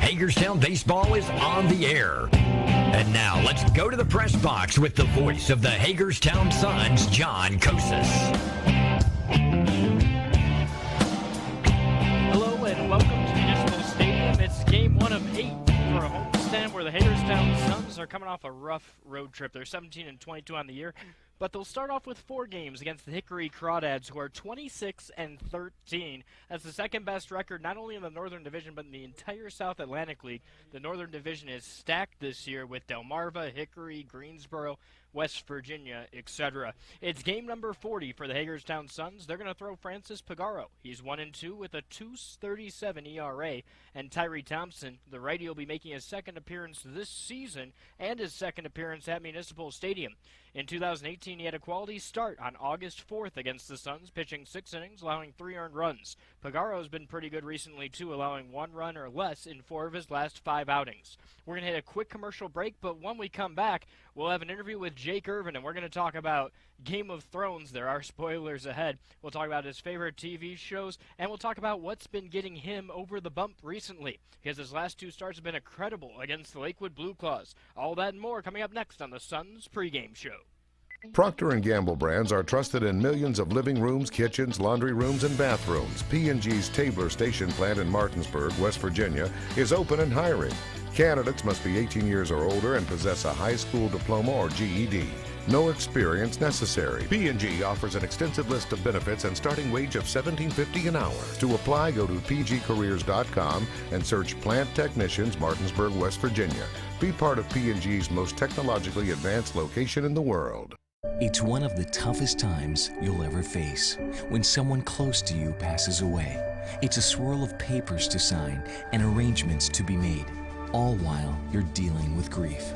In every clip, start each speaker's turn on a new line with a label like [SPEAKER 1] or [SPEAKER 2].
[SPEAKER 1] Hagerstown Baseball is on the air. And now let's go to the press box with the voice of the Hagerstown Suns, John Kosis.
[SPEAKER 2] Hello and welcome to Municipal Stadium. It's game 1 of 8 for a homestand where the Hagerstown Suns are coming off a rough road trip. They're 17-22 on the year, but they'll start off with 4 games against the Hickory Crawdads, who are 26-13. That's the second best record not only in the Northern Division but in the entire South Atlantic League. The Northern Division is stacked this year with Delmarva, Hickory, Greensboro, West Virginia, etc. It's game number 40 for the Hagerstown Suns. They're going to throw Francis Pagaro. He's 1-2 with a 2.37 ERA. And Tyree Thompson, the righty, will be making his second appearance this season and his second appearance at Municipal Stadium. In 2018, he had a quality start on August 4th against the Suns, pitching 6 innings, allowing 3 earned runs. Pagaro's been pretty good recently, too, allowing 1 run or less in 4 of his last 5 outings. We're going to hit a quick commercial break, but when we come back, we'll have an interview with Jake Irvin, and we're going to talk about Game of Thrones. There are spoilers ahead. We'll talk about his favorite TV shows, and we'll talk about what's been getting him over the bump recently, because his last 2 starts have been incredible against the Lakewood Blue Claws. All that and more coming up next on the Suns pregame show.
[SPEAKER 3] Procter & Gamble brands are trusted in millions of living rooms, kitchens, laundry rooms, and bathrooms. P&G's Tabler Station plant in Martinsburg, West Virginia, is open and hiring. Candidates must be 18 years or older and possess a high school diploma or GED. No experience necessary. P&G offers an extensive list of benefits and starting wage of $17.50 an hour. To apply, go to pgcareers.com and search Plant Technicians, Martinsburg, West Virginia. Be part of P&G's most technologically advanced location in the world.
[SPEAKER 4] It's one of the toughest times you'll ever face when someone close to you passes away. It's a swirl of papers to sign and arrangements to be made, all while you're dealing with grief.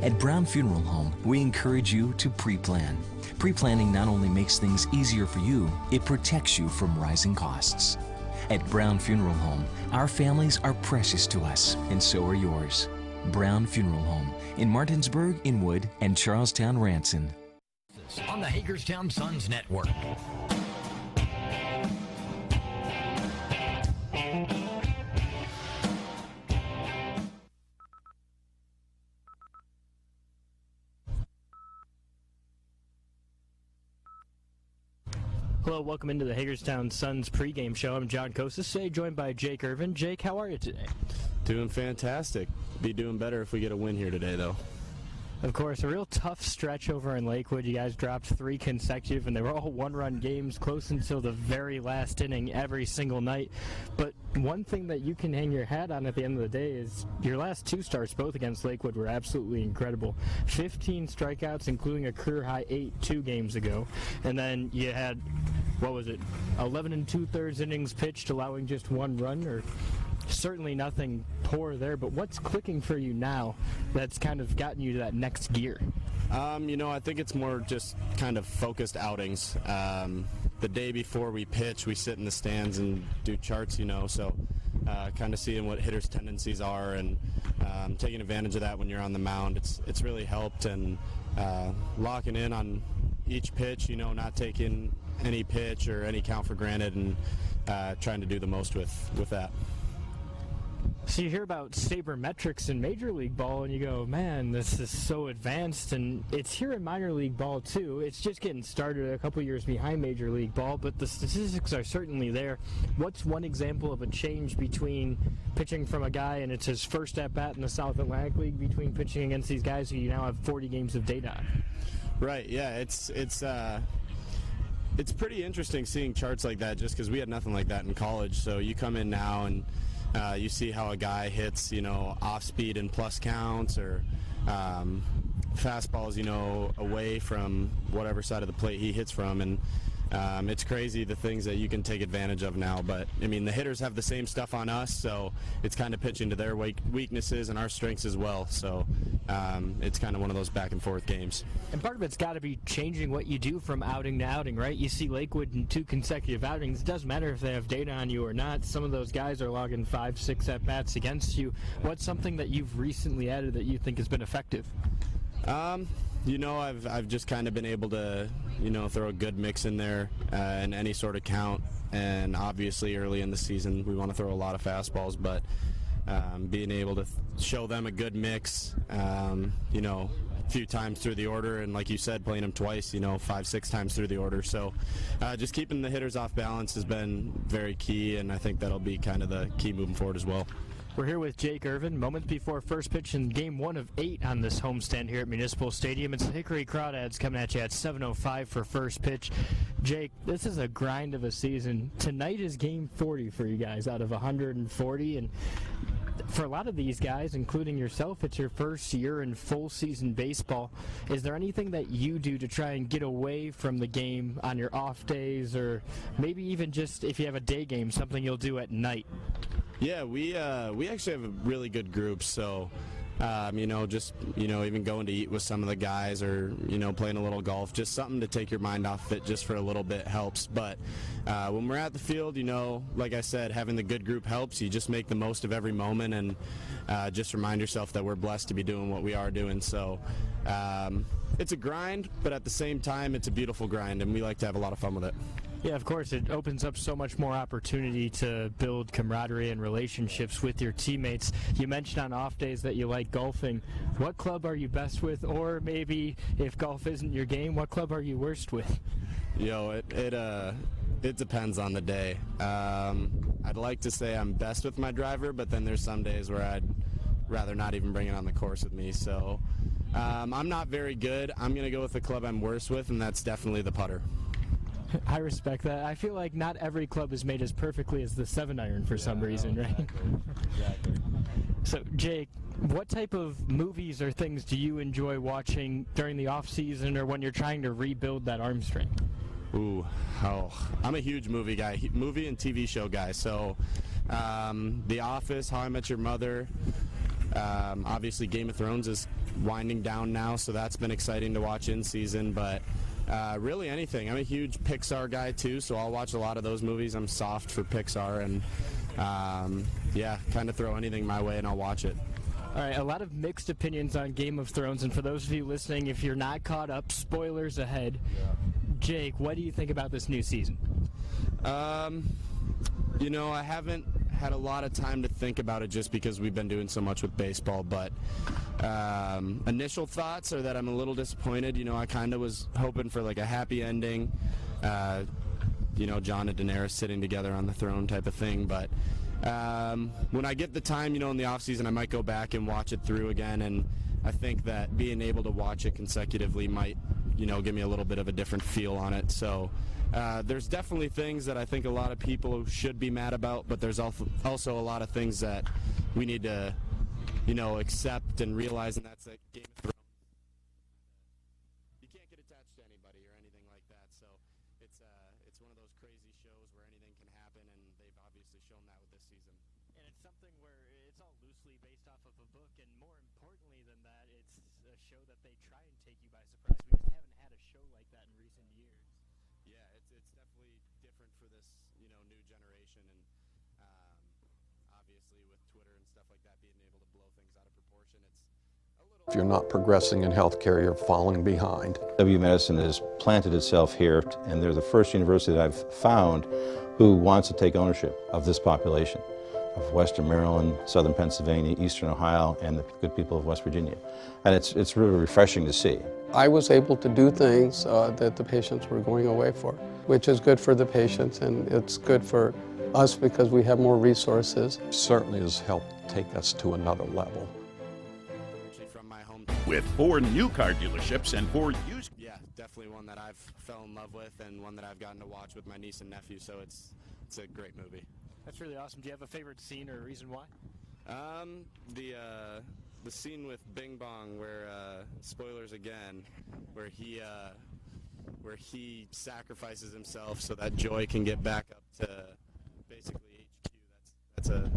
[SPEAKER 4] At Brown Funeral Home, we encourage you to pre-plan. Pre-planning not only makes things easier for you, it protects you from rising costs. At Brown Funeral Home, our families are precious to us, and so are yours. Brown Funeral Home in Martinsburg, Inwood, and Charlestown, Ranson.
[SPEAKER 1] On the Hagerstown Suns Network.
[SPEAKER 2] Hello, welcome into the Hagerstown Suns pregame show. I'm John Kosis, today joined by Jake Irvin. Jake, how are you today?
[SPEAKER 5] Doing fantastic. Be doing better if we get a win here today, though.
[SPEAKER 2] Of course, a real tough stretch over in Lakewood. You guys dropped 3 consecutive, and they were all one-run games close until the very last inning every single night. But one thing that you can hang your hat on at the end of the day is your last 2 starts, both against Lakewood, were absolutely incredible. 15 strikeouts, including a career-high 8 2 games ago. And then you had, 11 2/3 innings pitched, allowing just 1 run, or certainly nothing poor there, but what's clicking for you now that's kind of gotten you to that next gear?
[SPEAKER 5] I think it's more just kind of focused outings. The day before we pitch, we sit in the stands and do charts, so kind of seeing what hitters' tendencies are and taking advantage of that when you're on the mound. It's really helped, and locking in on each pitch, not taking any pitch or any count for granted, and trying to do the most with that.
[SPEAKER 2] So you hear about sabermetrics in Major League Ball, and you go, man, this is so advanced, and it's here in minor league ball, too. It's just getting started a couple years behind Major League Ball, but the statistics are certainly there. What's one example of a change between pitching from a guy, and it's his first at-bat in the South Atlantic League, between pitching against these guys who you now have 40 games of data on?
[SPEAKER 5] Right, yeah, it's pretty interesting seeing charts like that, just because we had nothing like that in college. So you come in now and you see how a guy hits, off speed and plus counts, or fastballs, away from whatever side of the plate he hits from, and it's crazy the things that you can take advantage of now. But I mean, the hitters have the same stuff on us, so it's kind of pitching to their weaknesses and our strengths as well. So it's kind of one of those back and forth games.
[SPEAKER 2] And part of it's got to be changing what you do from outing to outing, right? You see Lakewood in 2 consecutive outings. It doesn't matter if they have data on you or not. Some of those guys are logging 5, 6 at-bats against you. What's something that you've recently added that you think has been effective?
[SPEAKER 5] I've just kind of been able to, throw a good mix in there in any sort of count. And obviously early in the season we want to throw a lot of fastballs, but being able to show them a good mix, you know, a few times through the order, and like you said, playing them twice, you know, 5-6 times through the order. So just keeping the hitters off balance has been very key, and I think that'll be kind of the key moving forward as well.
[SPEAKER 2] We're here with Jake Irvin, moments before first pitch in game 1 of 8 on this homestand here at Municipal Stadium. It's the Hickory Crawdads coming at you at 7:05 for first pitch. Jake, this is a grind of a season. Tonight is game 40 for you guys out of 140, and for a lot of these guys, including yourself, it's your first year in full season baseball. Is there anything that you do to try and get away from the game on your off days, or maybe even just if you have a day game, something you'll do at night?
[SPEAKER 5] Yeah, we actually have a really good group, so you know, just, you know, even going to eat with some of the guys, or, you know, playing a little golf, just something to take your mind off it just for a little bit helps. But when we're at the field, you know, like I said, having the good group helps. You just make the most of every moment, and just remind yourself that we're blessed to be doing what we are doing. So it's a grind, but at the same time, it's a beautiful grind, and we like to have a lot of fun with it.
[SPEAKER 2] Yeah, of course, it opens up so much more opportunity to build camaraderie and relationships with your teammates. You mentioned on off days that you like golfing. What club are you best with, or maybe if golf isn't your game, what club are you worst with?
[SPEAKER 5] It depends on the day. I'd like to say I'm best with my driver, but then there's some days where I'd rather not even bring it on the course with me. So I'm not very good. I'm going to go with the club I'm worst with, and that's definitely the putter.
[SPEAKER 2] I respect that. I feel like not every club is made as perfectly as the 7-iron for some reason, right?
[SPEAKER 5] Exactly.
[SPEAKER 2] So, Jake, what type of movies or things do you enjoy watching during the off season, or when you're trying to rebuild that arm strength?
[SPEAKER 5] I'm a huge movie guy, movie and TV show guy. So, The Office, How I Met Your Mother. Obviously, Game of Thrones is winding down now, so that's been exciting to watch in season. But really anything. I'm a huge Pixar guy too, so I'll watch a lot of those movies. I'm soft for Pixar, and yeah, kind of throw anything my way and I'll watch it.
[SPEAKER 2] All right, a lot of mixed opinions on Game of Thrones, and for those of you listening, if you're not caught up, spoilers ahead. Yeah. Jake, what do you think about this new season?
[SPEAKER 5] You know, I haven't had a lot of time to think about it just because we've been doing so much with baseball, but initial thoughts are that I'm a little disappointed. You know, I kind of was hoping for like a happy ending, you know, Jon and Daenerys sitting together on the throne type of thing, but when I get the time, you know, in the off season, I might go back and watch it through again, and I think that being able to watch it consecutively might, you know, give me a little bit of a different feel on it. So there's definitely things that I think a lot of people should be mad about, but there's also a lot of things that we need to, you know, accept and realize, and that's a Game of Thrones. You can't get attached to anybody or anything like that, so it's one of those crazy shows where anything can happen, and they've obviously shown that with this season.
[SPEAKER 2] And it's something where it's all loosely based off of a book, and more importantly than that, it's a show that they try and take you by surprise. We just haven't had a show like that in recent years.
[SPEAKER 5] Yeah, it's definitely different for this, you know, new generation, and obviously with Twitter and stuff like that, being able to blow things out of proportion, it's a little...
[SPEAKER 6] If you're not progressing in healthcare, you're falling behind.
[SPEAKER 7] W Medicine has planted itself here, and they're the first university that I've found who wants to take ownership of this population, of Western Maryland, Southern Pennsylvania, Eastern Ohio, and the good people of West Virginia. And it's really refreshing to see.
[SPEAKER 6] I was able to do things that the patients were going away for, which is good for the patients, and it's good for us because we have more resources. Certainly has helped take us to another level.
[SPEAKER 8] With 4 new car dealerships and 4 used...
[SPEAKER 5] Yeah, definitely one that I've fell in love with, and one that I've gotten to watch with my niece and nephew, so it's a great movie.
[SPEAKER 2] That's really awesome. Do you have a favorite scene or a reason why?
[SPEAKER 5] The scene with Bing Bong, where spoilers again, where he sacrifices himself so that Joy can get back up to basically HQ.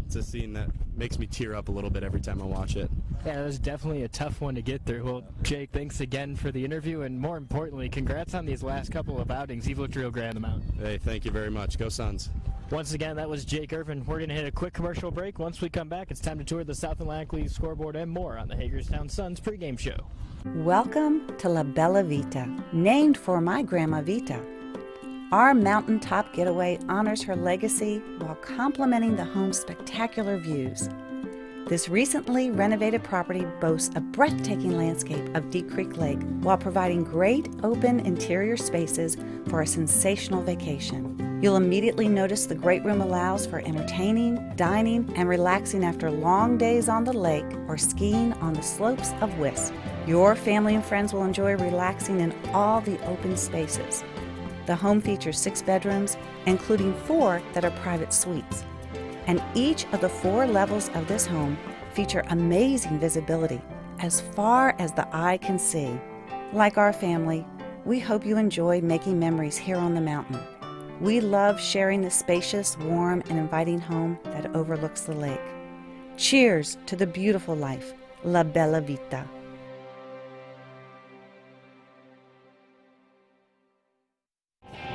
[SPEAKER 5] It's a scene that makes me tear up a little bit every time I watch it.
[SPEAKER 2] Yeah, it was definitely a tough one to get through. Well, Jake, thanks again for the interview, and more importantly, congrats on these last couple of outings. You've looked real great on the mound.
[SPEAKER 5] Hey, thank you very much. Go Suns.
[SPEAKER 2] Once again, that was Jake Irvin. We're going to hit a quick commercial break. Once we come back, it's time to tour the South Atlantic League scoreboard and more on the Hagerstown Suns pregame show.
[SPEAKER 9] Welcome to La Bella Vita, named for my Grandma Vita. Our mountaintop getaway honors her legacy while complementing the home's spectacular views. This recently renovated property boasts a breathtaking landscape of Deep Creek Lake while providing great open interior spaces for a sensational vacation. You'll immediately notice the great room allows for entertaining, dining, and relaxing after long days on the lake or skiing on the slopes of Wisp. Your family and friends will enjoy relaxing in all the open spaces. The home features 6 bedrooms, including 4 that are private suites. And each of the 4 levels of this home feature amazing visibility as far as the eye can see. Like our family, we hope you enjoy making memories here on the mountain. We love sharing the spacious, warm, and inviting home that overlooks the lake. Cheers to the beautiful life, La Bella Vita.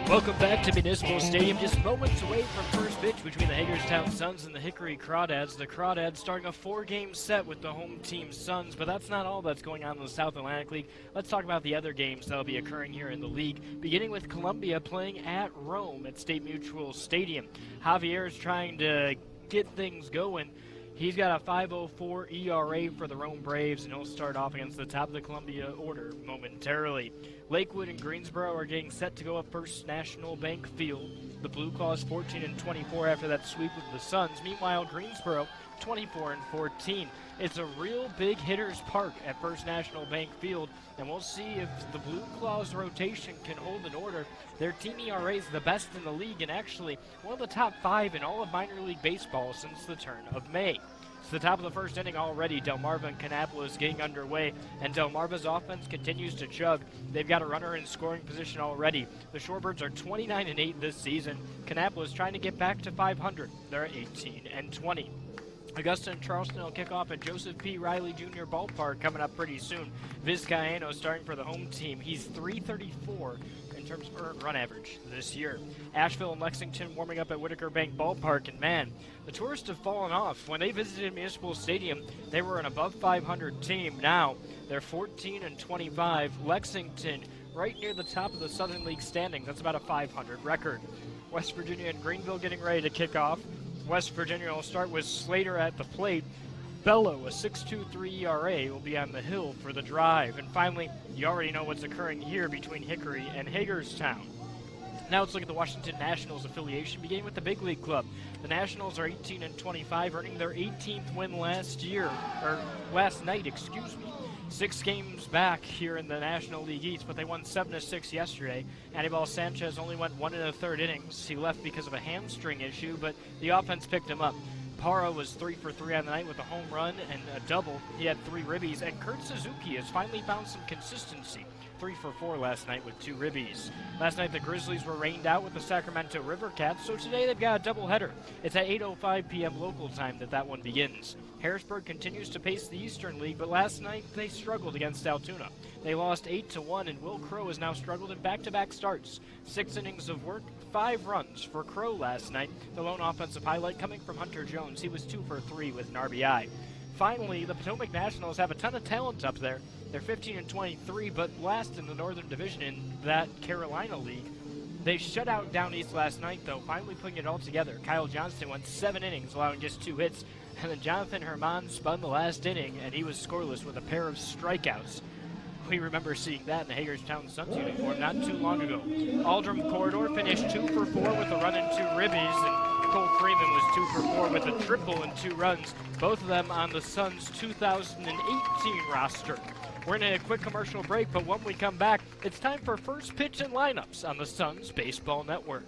[SPEAKER 2] Welcome back to Municipal Stadium, just moments away from first pitch between the Hagerstown Suns and the Hickory Crawdads. The Crawdads starting a 4-game set with the home team Suns, but that's not all that's going on in the South Atlantic League. Let's talk about the other games that will be occurring here in the league, beginning with Columbia playing at Rome at State Mutual Stadium. Javier is trying to get things going. He's got a 5.04 ERA for the Rome Braves, and he'll start off against the top of the Columbia order momentarily. Lakewood and Greensboro are getting set to go up First National Bank Field. The Blue Claws 14-24 after that sweep with the Suns. Meanwhile, Greensboro 24-14. It's a real big hitters park at First National Bank Field, and we'll see if the Blue Claws rotation can hold an order. Their team ERA is the best in the league and actually one of the top 5 in all of minor league baseball since the turn of May. It's the top of the first inning already. Delmarva and Kannapolis getting underway, and Delmarva's offense continues to chug. They've got a runner in scoring position already. The Shorebirds are 29-8 this season. Kannapolis trying to get back to 500. They're at 18-20. Augusta and Charleston will kick off at Joseph P. Riley Jr. Ballpark coming up pretty soon. Vizcaíno starting for the home team. He's .334 in terms of earned run average this year. Asheville and Lexington warming up at Whitaker Bank Ballpark, and man, the tourists have fallen off. When they visited Municipal Stadium, they were an above 500 team. Now they're 14-25. Lexington right near the top of the Southern League standings. That's about a 500 record. West Virginia and Greenville getting ready to kick off. West Virginia will start with Slater at the plate. Bello, a 6.23 ERA, will be on the hill for the drive. And finally, you already know what's occurring here between Hickory and Hagerstown. Now let's look at the Washington Nationals affiliation, beginning with the Big League Club. The Nationals are 18-25, earning their 18th win last night. 6 games back here in the National League East, but they won 7-6 yesterday. Anibal Sanchez only went 1 1/3 innings. He left because of a hamstring issue, but the offense picked him up. Parra was 3 for 3 on the night with a home run and a double. He had 3 ribbies, and Kurt Suzuki has finally found some consistency. 3 for 4 last night with 2 ribbies. Last night the Grizzlies were rained out with the Sacramento River Cats, so today they've got a doubleheader. It's at 8:05 p.m. local time that one begins. Harrisburg continues to pace the Eastern League, but last night they struggled against Altoona. They lost 8-1, and Will Crow has now struggled in back-to-back starts. 6 innings of work, 5 runs for Crow last night. The lone offensive highlight coming from Hunter Jones. He was 2 for 3 with an RBI. Finally, the Potomac Nationals have a ton of talent up there. They're 15-23, but last in the Northern Division in that Carolina League. They shut out Down East last night, though, finally putting it all together. Kyle Johnston went 7 innings, allowing just 2 hits. And then Jonathan Herman spun the last inning, and he was scoreless with a pair of strikeouts. We remember seeing that in the Hagerstown Suns uniform not too long ago. Aldrum Corridor finished 2 for 4 with a run and 2 ribbies, and Cole Freeman was 2 for 4 with a triple and 2 runs, both of them on the Suns' 2018 roster. We're in a quick commercial break, but when we come back, it's time for first pitch and lineups on the Suns Baseball Network.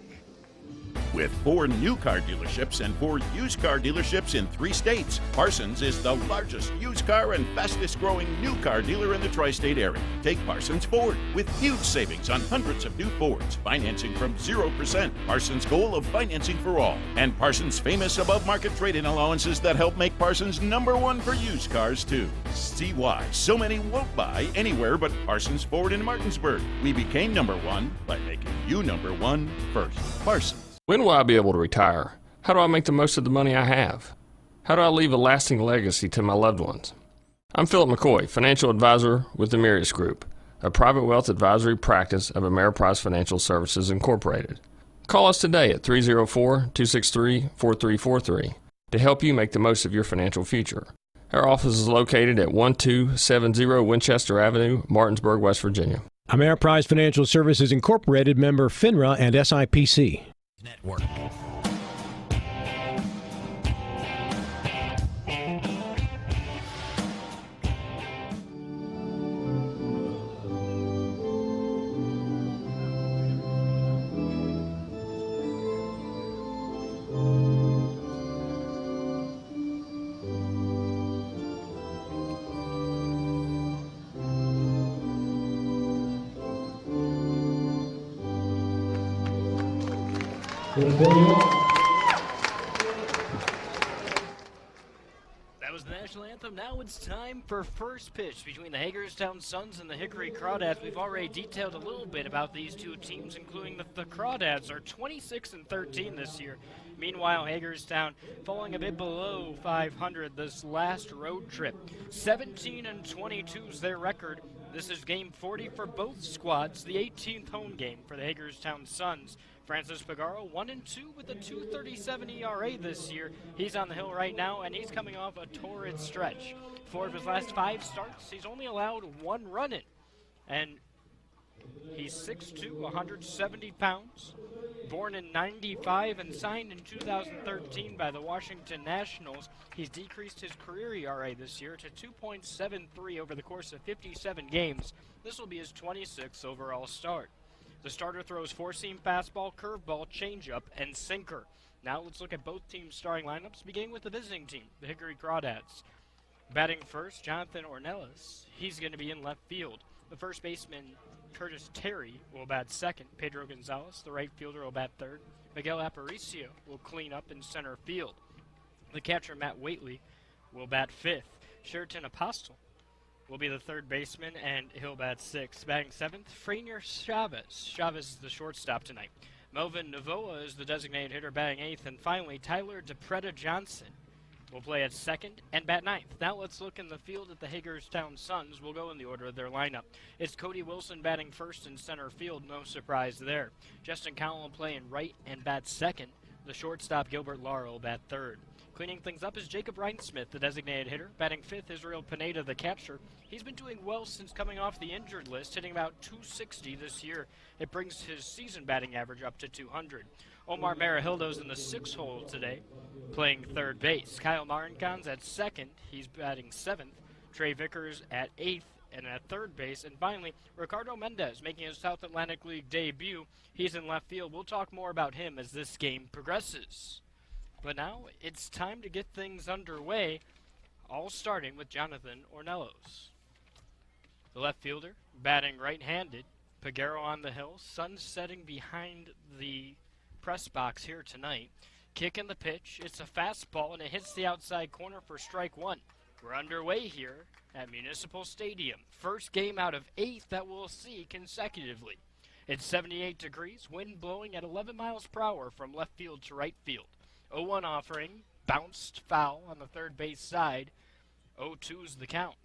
[SPEAKER 8] With 4 new car dealerships and 4 used car dealerships in 3 states, Parsons is the largest used car and fastest growing new car dealer in the tri-state area. Take Parsons Ford with huge savings on hundreds of new Fords, financing from 0%, Parsons' goal of financing for all, and Parsons' famous above-market trade-in allowances that help make Parsons #1 for used cars too. See why so many won't buy anywhere but Parsons Ford in Martinsburg. We became #1 by making you #1 first. Parsons.
[SPEAKER 10] When will I be able to retire? How do I make the most of the money I have? How do I leave a lasting legacy to my loved ones? I'm Philip McCoy, financial advisor with the Mirius Group. a private wealth advisory practice of Ameriprise Financial Services Incorporated. Call us today at 304-263-4343 to help you make the most of your financial future. Our office is located at 1270 Winchester Avenue, Martinsburg, West Virginia.
[SPEAKER 11] Ameriprise Financial Services Incorporated, member FINRA and SIPC.
[SPEAKER 1] Network.
[SPEAKER 2] That was the national anthem. Now it's time for first pitch between the Hagerstown Suns and the Hickory Crawdads. We've already detailed a little bit about these two teams, including the Crawdads are 26-13 this year. Meanwhile, Hagerstown falling a bit below 500 this last road trip. 17-22 is their record. This is game 40 for both squads, the 18th home game for the Hagerstown Suns. Francis Pagaro 1-2 with a 2.37 ERA this year. He's on the hill right now, and he's coming off a torrid stretch. 4 of his last 5 starts, he's only allowed 1 run in. And he's 6'2", 170 pounds, born in 95 and signed in 2013 by the Washington Nationals. He's decreased his career ERA this year to 2.73 over the course of 57 games. This will be his 26th overall start. The starter throws 4-seam fastball, curveball, changeup, and sinker. Now let's look at both teams' starting lineups, beginning with the visiting team, the Hickory Crawdads. Batting first, Jonathan Ornelas. He's going to be in left field. The first baseman, Curtis Terry, will bat second. Pedro Gonzalez, the right fielder, will bat third. Miguel Aparicio will clean up in center field. The catcher, Matt Waitley, will bat fifth. Sheraton Apostle will be the third baseman, and he'll bat sixth. Batting seventh, Franier Chavez. Chavez is the shortstop tonight. Melvin Navoa is the designated hitter, batting eighth. And finally, Tyler DePreta Johnson will play at second and bat ninth. Now let's look in the field at the Hagerstown Suns. We'll go in the order of their lineup. It's Cody Wilson batting first in center field. No surprise there. Justin Cowell will play in right and bat second. The shortstop, Gilbert Lara, will bat third. Cleaning things up is Jacob Reinsmith, the designated hitter. Batting fifth, Israel Pineda, the catcher. He's been doing well since coming off the injured list, hitting about 260 this year. It brings his season batting average up to 200. Omar Marahildo's in the sixth hole today, playing third base. Kyle Marincon's at second. He's batting seventh. Trey Vickers at eighth and at third base. And finally, Ricardo Mendez making his South Atlantic League debut. He's in left field. We'll talk more about him as this game progresses. But now it's time to get things underway, all starting with Jonathan Ornelas. The left fielder, batting right-handed. Pagaro on the hill. Sun setting behind the press box here tonight. Kick in the pitch. It's a fastball, and it hits the outside corner for strike one. We're underway here at Municipal Stadium. First game out of 8 that we'll see consecutively. It's 78 degrees, wind blowing at 11 miles per hour from left field to right field. 0-1 offering, bounced foul on the third base side. 0-2's the count.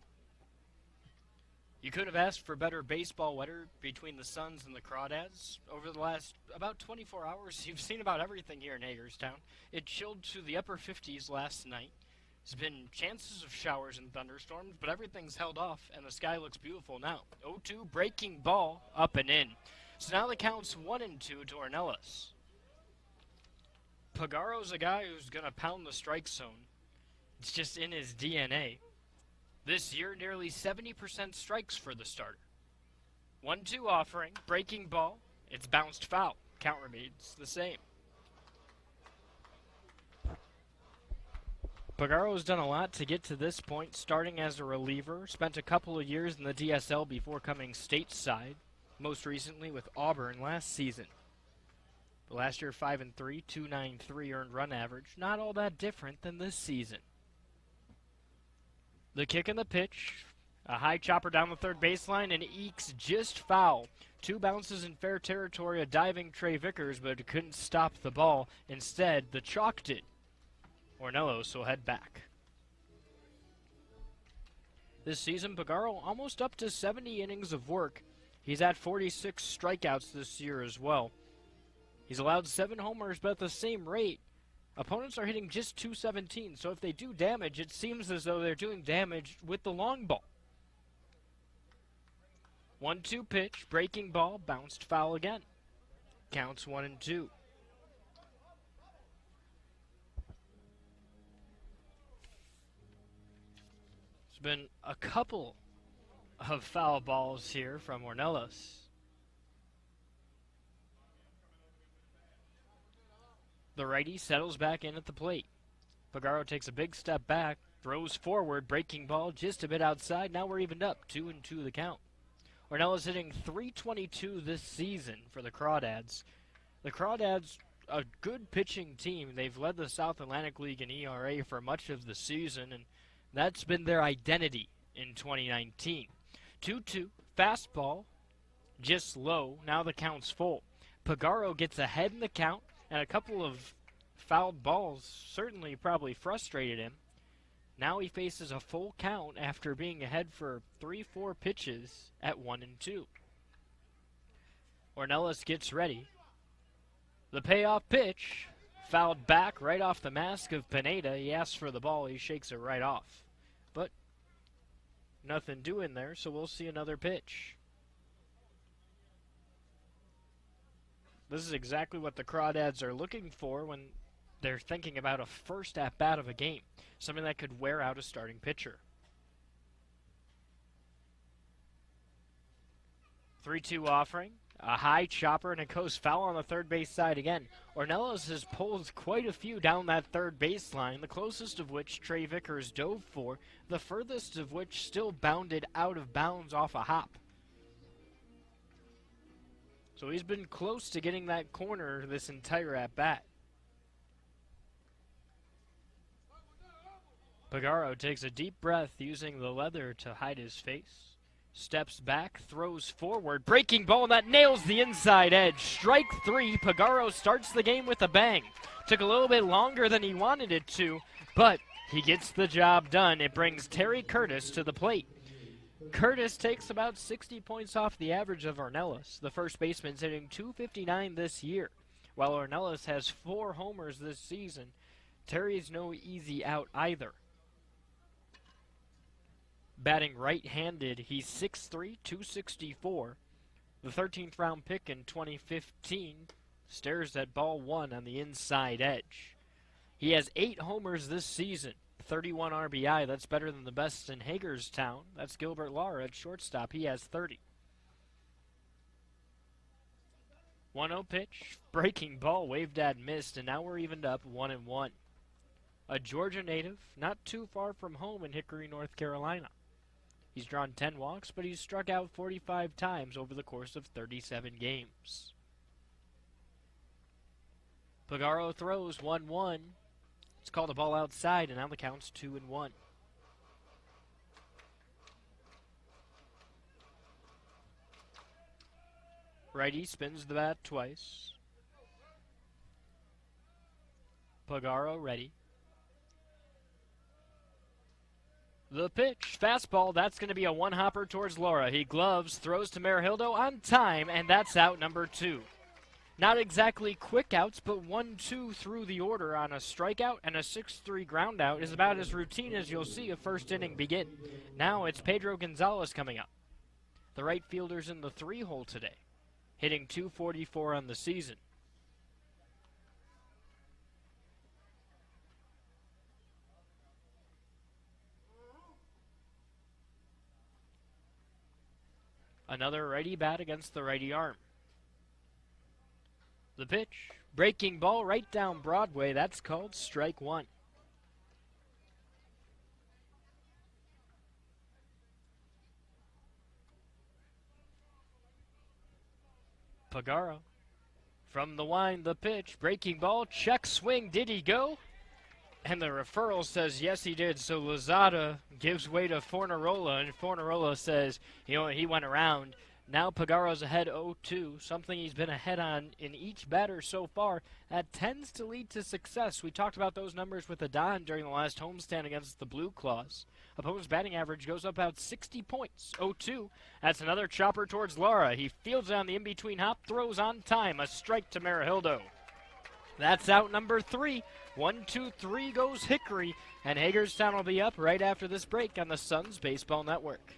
[SPEAKER 2] You could have asked for better baseball weather between the Suns and the Crawdads. Over the last about 24 hours, you've seen about everything here in Hagerstown. It chilled to the upper 50s last night. There's been chances of showers and thunderstorms, but everything's held off, and the sky looks beautiful now. 0-2, breaking ball, up and in. So now the count's 1-2 to Ornelas. Pagaro's a guy who's going to pound the strike zone. It's just in his DNA. This year, nearly 70% strikes for the starter. 1-2 offering, breaking ball. It's bounced foul. Count remains the same. Pagaro's done a lot to get to this point, starting as a reliever. Spent a couple of years in the DSL before coming stateside, most recently with Auburn last season. Last year, 5-3, 2.93 earned run average. Not all that different than this season. The kick and the pitch. A high chopper down the third baseline and ekes just foul. 2 bounces in fair territory, a diving Trey Vickers, but couldn't stop the ball. Instead, the chalk did. Ornelas will head back. This season, Pagaro almost up to 70 innings of work. He's at 46 strikeouts this year as well. He's allowed 7 homers, but at the same rate, opponents are hitting just .217, so if they do damage, it seems as though they're doing damage with the long ball. 1-2 pitch, breaking ball, bounced foul again. Counts 1-2. There's been a couple of foul balls here from Ornelas. The righty settles back in at the plate. Pagaro takes a big step back, throws forward, breaking ball just a bit outside. Now we're evened up, 2-2 the count. Ornelas hitting .322 this season for the Crawdads. The Crawdads, a good pitching team. They've led the South Atlantic League in ERA for much of the season, and that's been their identity in 2019. 2-2, fastball, just low. Now the count's full. Pagaro gets ahead in the count, and a couple of fouled balls certainly probably frustrated him. Now he faces a full count after being ahead for 3-4 pitches at 1-2. Ornelas gets ready. The payoff pitch, fouled back right off the mask of Pineda. He asks for the ball, he shakes it right off. But nothing doing there, so we'll see another pitch. This is exactly what the Crawdads are looking for when they're thinking about a first at-bat of a game, something that could wear out a starting pitcher. 3-2 offering, a high chopper, and it goes foul on the third base side again. Ornelas has pulled quite a few down that third baseline, the closest of which Trey Vickers dove for, the furthest of which still bounded out of bounds off a hop. So he's been close to getting that corner this entire at-bat. Pagaro takes a deep breath using the leather to hide his face. Steps back, throws forward, breaking ball that nails the inside edge. Strike 3, Pagaro starts the game with a bang. Took a little bit longer than he wanted it to, but he gets the job done. It brings Terry Curtis to the plate. Curtis takes about 60 points off the average of Ornelas. The first baseman's hitting .259 this year. While Ornelas has 4 homers this season, Terry's no easy out either. Batting right-handed, he's 6'3", 264. The 13th round pick in 2015 stares at ball 1 on the inside edge. He has 8 homers this season, 31 RBI. That's better than the best in Hagerstown. That's Gilbert Lara at shortstop. He has 30. 1-0 pitch, breaking ball, waved at, missed, and now we're evened up 1-1. A Georgia native, not too far from home in Hickory, North Carolina. He's drawn 10 walks, but he's struck out 45 times over the course of 37 games. Pagaro throws 1-1. It's called a ball outside, and now the count's 2-1. Righty spins the bat twice. Pagaro ready. The pitch, fastball, that's going to be a one-hopper towards Laura. He gloves, throws to Merihildo on time, and that's out number 2. Not exactly quick outs, but 1-2 through the order on a strikeout and a 6-3 ground out is about as routine as you'll see a first inning begin. Now it's Pedro Gonzalez coming up. The right fielder's in the 3-hole today, hitting .244 on the season. Another righty bat against the righty arm. The pitch, breaking ball right down Broadway. That's called strike 1. Pagaro from the wind, the pitch, breaking ball, check swing. Did he go? And the referral says yes, he did. So Lozada gives way to Fornarola, and Fornarola says, he went around. Now Pagaro's ahead 0-2, something he's been ahead on in each batter so far. That tends to lead to success. We talked about those numbers with Adon during the last homestand against the Blue Claws. Opponent's batting average goes up about 60 points. 0-2. That's another chopper towards Lara. He fields on the in-between hop, throws on time. A strike to Marahildo. That's out number 3. 1-2-3 goes Hickory, and Hagerstown will be up right after this break on the Suns Baseball Network.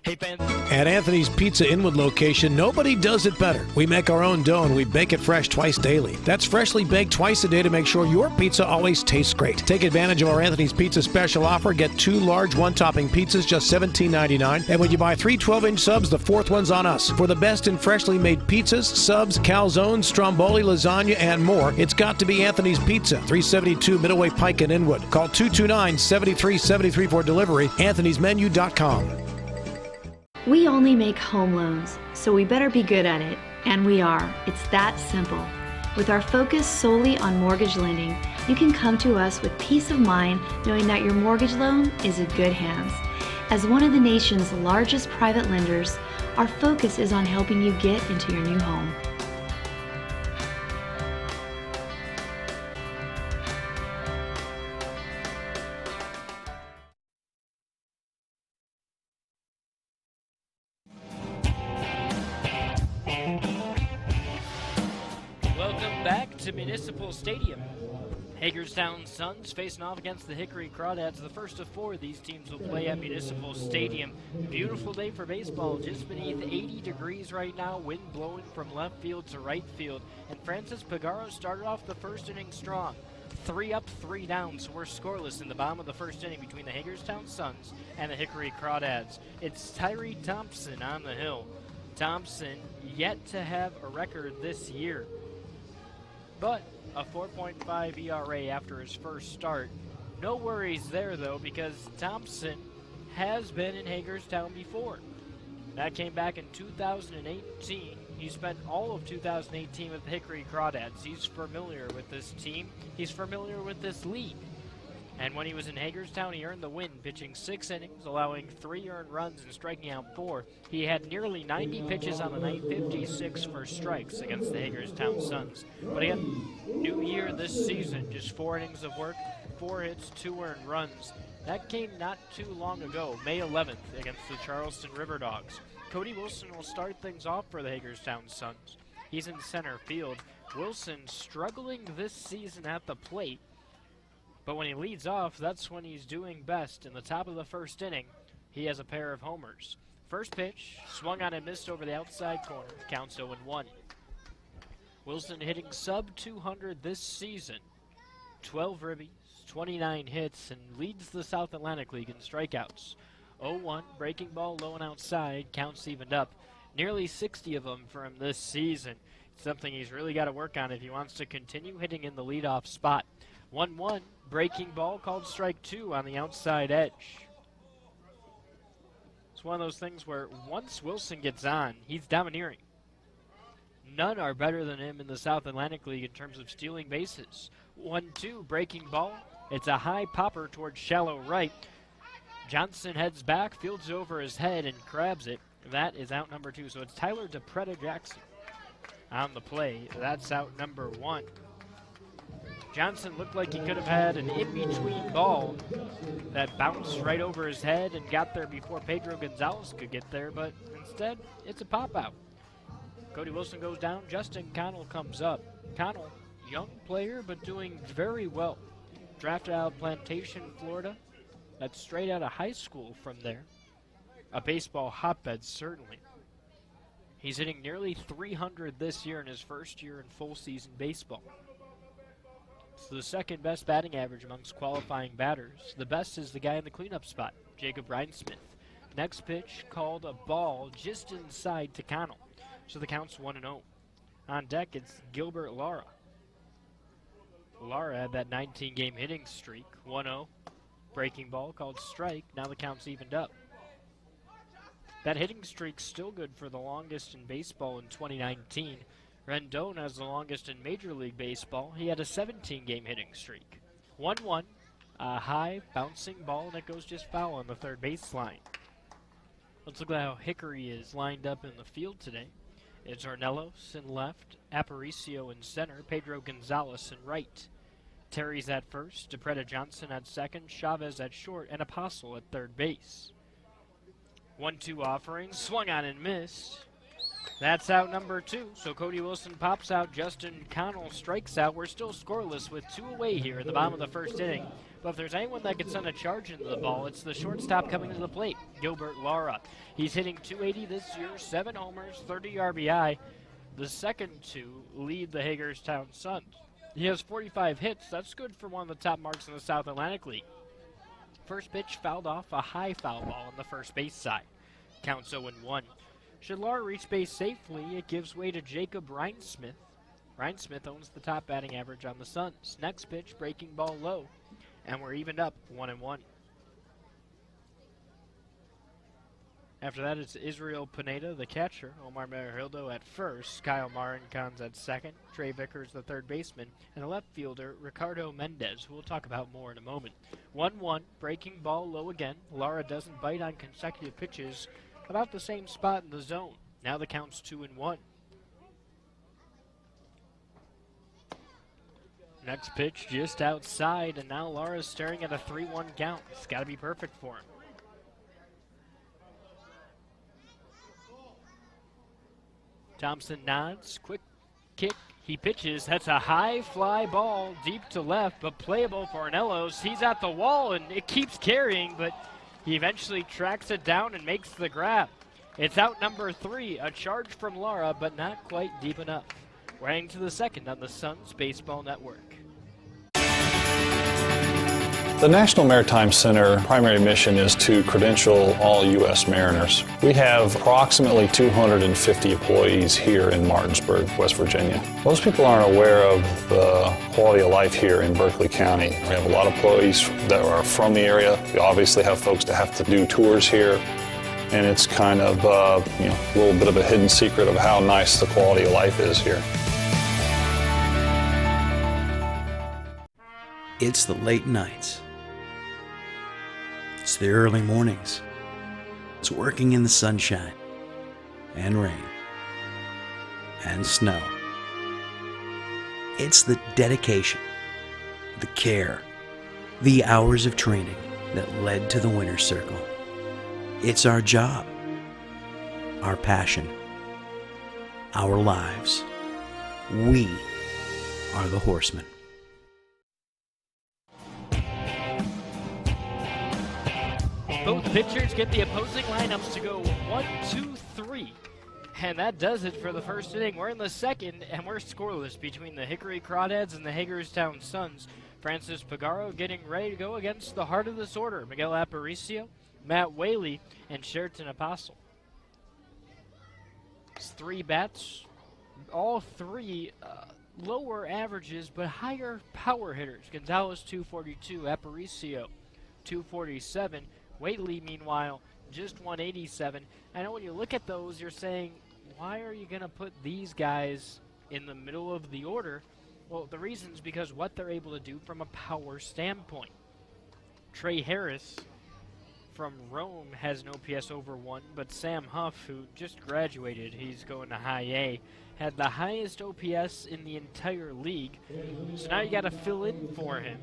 [SPEAKER 2] Hey, fans.
[SPEAKER 11] At Anthony's Pizza Inwood location, nobody does it better. We make our own dough and we bake it fresh twice daily. That's freshly baked twice a day to make sure your pizza always tastes great. Take advantage of our Anthony's Pizza special offer. Get 2 large one-topping pizzas, just $17.99. And when you buy 3 12-inch subs, the 4th one's on us. For the best in freshly made pizzas, subs, calzones, stromboli, lasagna, and more, it's got to be Anthony's Pizza, 372 Middleway Pike in Inwood. Call 229-7373 for delivery, anthonysmenu.com.
[SPEAKER 12] We only make home loans, so we better be good at it. And we are. It's that simple. With our focus solely on mortgage lending, you can come to us with peace of mind knowing that your mortgage loan is in good hands. As one of the nation's largest private lenders, our focus is on helping you get into your new home.
[SPEAKER 2] To Municipal Stadium. Hagerstown Suns facing off against the Hickory Crawdads. The first of 4 of these teams will play at Municipal Stadium. Beautiful day for baseball, just beneath 80 degrees right now, wind blowing from left field to right field. And Francis Pagaro started off the first inning strong. 3 up, 3 down, so we're scoreless in the bottom of the first inning between the Hagerstown Suns and the Hickory Crawdads. It's Tyree Thompson on the hill. Thompson yet to have a record this year, but a 4.5 ERA after his first start. No worries there, though, because Thompson has been in Hagerstown before. That came back in 2018. He spent all of 2018 with the Hickory Crawdads. He's familiar with this team. He's familiar with this league. And when he was in Hagerstown, he earned the win, pitching 6 innings, allowing 3 earned runs and striking out 4. He had nearly 90 pitches on the night, 56 for strikes against the Hagerstown Suns. But again, new year this season, just 4 innings of work, 4 hits, 2 earned runs. That came not too long ago, May 11th, against the Charleston River Dogs. Cody Wilson will start things off for the Hagerstown Suns. He's in center field. Wilson struggling this season at the plate. But when he leads off, that's when he's doing best. In the top of the first inning, he has a pair of homers. First pitch, swung on and missed over the outside corner. Counts 0-1. Wilson hitting sub-200 this season. 12 ribbies, 29 hits, and leads the South Atlantic League in strikeouts. 0-1, breaking ball low and outside, counts evened up. Nearly 60 of them for him this season. It's something he's really got to work on if he wants to continue hitting in the leadoff spot. 1-1, breaking ball called strike 2 on the outside edge. It's one of those things where once Wilson gets on, he's domineering. None are better than him in the South Atlantic League in terms of stealing bases. 1-2, breaking ball. It's a high popper towards shallow right. Johnson heads back, fields it over his head, and grabs it. That is out number 2. So it's Tyler DePretta Jackson on the play. That's out number 1. Johnson looked like he could have had an in-between ball that bounced right over his head and got there before Pedro Gonzalez could get there, but instead, it's a pop-out. Cody Wilson goes down. Justin Connell comes up. Connell, young player, but doing very well. Drafted out of Plantation, Florida. That's straight out of high school from there. A baseball hotbed, certainly. He's hitting nearly 300 this year in his first year in full season baseball. It's the second best batting average amongst qualifying batters. The best is the guy in the cleanup spot, Jacob Rhinesmith. Next pitch called a ball just inside to Connell. So the count's 1-0. On deck, it's Gilbert Lara. Lara had that 19-game hitting streak, 1-0. Breaking ball called strike. Now the count's evened up. That hitting streak's still good for the longest in baseball in 2019. Rendon has the longest in Major League Baseball. He had a 17-game hitting streak. 1-1, a high bouncing ball, and it goes just foul on the third baseline. Let's look at how Hickory is lined up in the field today. It's Ornelos in left, Aparicio in center, Pedro Gonzalez in right. Terry's at first, DePreta Johnson at second, Chavez at short, and Apostle at third base. 1-2 offering, swung on and missed. That's out number 2, so Cody Wilson pops out, Justin Connell strikes out. We're still scoreless with 2 away here in the bottom of the first inning. But if there's anyone that can send a charge into the ball, it's the shortstop coming to the plate, Gilbert Lara. He's hitting .280 this year, 7 homers, 30 RBI. The second 2 lead the Hagerstown Suns. He has 45 hits. That's good for one of the top marks in the South Atlantic League. First pitch fouled off, a high foul ball on the first base side. Counts 0-1. Should Lara reach base safely, it gives way to Jacob Rhinesmith. Rhinesmith owns the top batting average on the Suns. Next pitch, breaking ball low, and we're evened up 1-1. After that, it's Israel Pineda, the catcher, Omar Merhildo at first, Kyle Marincons at second, Trey Vickers, the third baseman, and the left fielder, Ricardo Mendez, who we'll talk about more in a moment. 1-1, breaking ball low again. Lara doesn't bite on consecutive pitches, about the same spot in the zone. Now the count's 2-1. Next pitch just outside, and now Lara's staring at a 3-1 count. It's got to be perfect for him. Thompson nods, quick kick, he pitches. That's a high fly ball deep to left, but playable for Ornelos. He's at the wall, and it keeps carrying, but he eventually tracks it down and makes the grab. It's out number 3, a charge from Lara, but not quite deep enough. We're heading to the second on the Suns Baseball Network.
[SPEAKER 13] The National Maritime Center primary mission is to credential all U.S. mariners. We have approximately 250 employees here in Martinsburg, West Virginia. Most people aren't aware of the quality of life here in Berkeley County. We have a lot of employees that are from the area. We obviously have folks that have to do tours here, and it's kind of a little bit of a hidden secret of how nice the quality of life is here.
[SPEAKER 14] It's the late nights. It's the early mornings. It's working in the sunshine and rain and snow. It's the dedication, the care, the hours of training that led to the winner's circle. It's our job, our passion, our lives. We are the horsemen.
[SPEAKER 2] Both pitchers get the opposing lineups to go 1, 2, 3. And that does it for the first inning. We're in the second, and we're scoreless between the Hickory Crawdads and the Hagerstown Suns. Francis Pagaro getting ready to go against the heart of this order. Miguel Aparicio, Matt Whaley, and Sheraton Apostle. It's 3 bats, all 3 lower averages, but higher power hitters. Gonzalez, 242, Aparicio, 247. Whaley, meanwhile, just 187. I know when you look at those, you're saying, why are you going to put these guys in the middle of the order? Well, the reason is because what they're able to do from a power standpoint. Trey Harris from Rome has an OPS over 1, but Sam Huff, who just graduated, he's going to high A, had the highest OPS in the entire league. So now you got to fill in for him.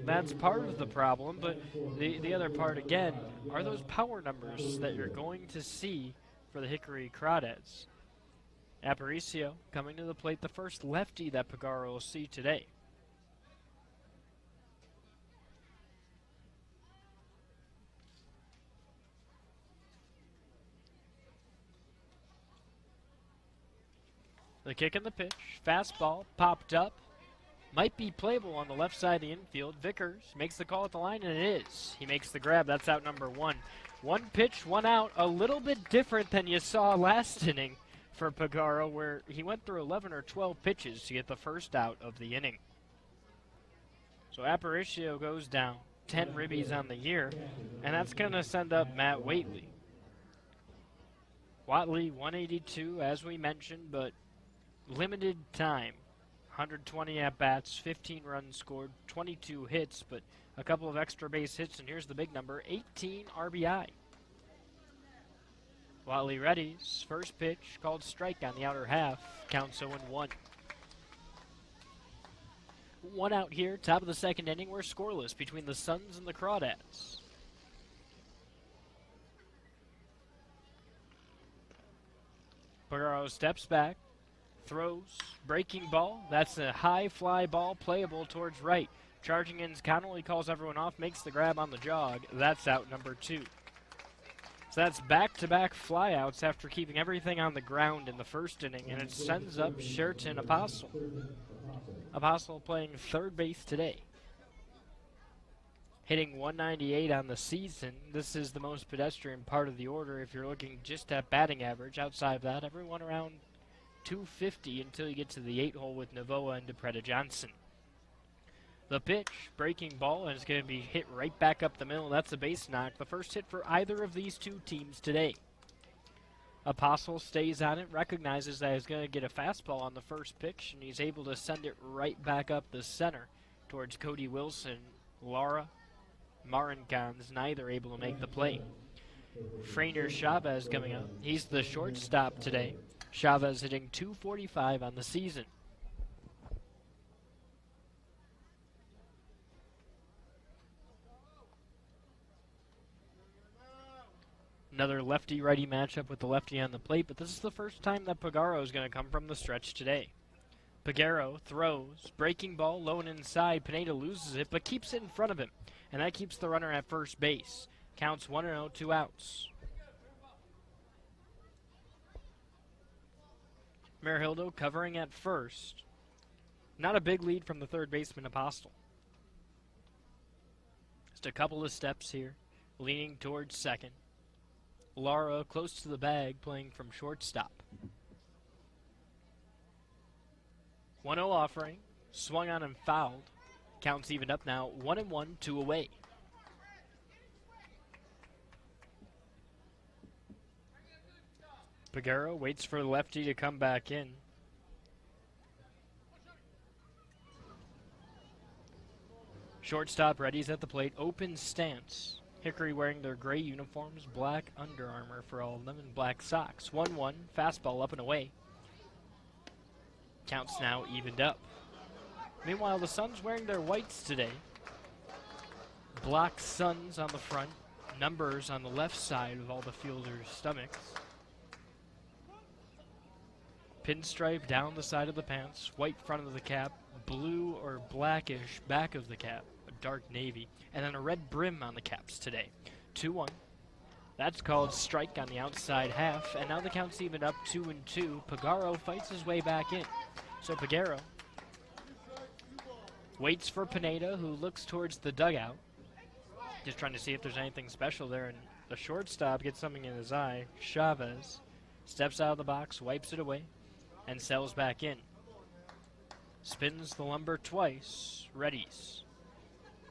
[SPEAKER 2] That's part of the problem, but the other part, again, are those power numbers that you're going to see for the Hickory Crawdads. Aparicio coming to the plate, the first lefty that Pagaro will see today. The kick and the pitch, fastball, popped up. Might be playable on the left side of the infield. Vickers makes the call at the line, and it is. He makes the grab. That's out number 1. 1 pitch, 1 out. A little bit different than you saw last inning for Pagaro, where he went through 11 or 12 pitches to get the first out of the inning. So Aparicio goes down. 10 ribbies on the year, and that's going to send up Matt Whately. Whately, 182, as we mentioned, but limited time. 120 at-bats, 15 runs scored, 22 hits, but a couple of extra base hits, and here's the big number, 18 RBI. Watley readies. First pitch called strike on the outer half. Counts 0-1. One out here, top of the second inning. We're scoreless between the Suns and the Crawdads. Pagaro steps back, throws, breaking ball. That's a high fly ball, playable towards right. Charging in, Connolly calls everyone off, makes the grab on the jog. That's out number 2. So that's back-to-back flyouts after keeping everything on the ground in the first inning, and it sends up Sheraton Apostle. Apostle playing third base today. Hitting 198 on the season. This is the most pedestrian part of the order if you're looking just at batting average. Outside of that, everyone around 250 until you get to the 8-hole with Novoa and DePretta Johnson. The pitch, breaking ball, and it's going to be hit right back up the middle. That's a base knock. The first hit for either of these two teams today. Apostle stays on it, recognizes that he's going to get a fastball on the first pitch, and he's able to send it right back up the center towards Cody Wilson. Lara Marincon's neither able to make the play. Frainer Chavez coming up. He's the shortstop today. Chavez hitting .245 on the season. Another lefty-righty matchup with the lefty on the plate, but this is the first time that Pagaro is going to come from the stretch today. Pagaro throws, breaking ball, low and inside. Pineda loses it, but keeps it in front of him, and that keeps the runner at first base. Counts 1-0, 2 outs. Merhildo covering at first. Not a big lead from the third baseman, Apostle. Just a couple of steps here, leaning towards second. Lara close to the bag, playing from shortstop. 1-0 offering, swung on and fouled. Counts evened up now, 1-1, 2 away. Pagaro waits for the lefty to come back in. Shortstop readies at the plate, open stance. Hickory wearing their gray uniforms, black Under Armour for all of them, and black socks. 1-1, fastball up and away. Counts now evened up. Meanwhile, the Suns wearing their whites today. Black Suns on the front, numbers on the left side of all the fielders' stomachs. Pinstripe down the side of the pants, white front of the cap, blue or blackish back of the cap, a dark navy, and then a red brim on the caps today. 2-1. That's called strike on the outside half, and now the count's even up 2-2. Pagaro fights his way back in. So Pagaro waits for Pineda, who looks towards the dugout, just trying to see if there's anything special there, and the shortstop gets something in his eye. Chavez steps out of the box, wipes it away, and sells back in. Spins the lumber twice, readies.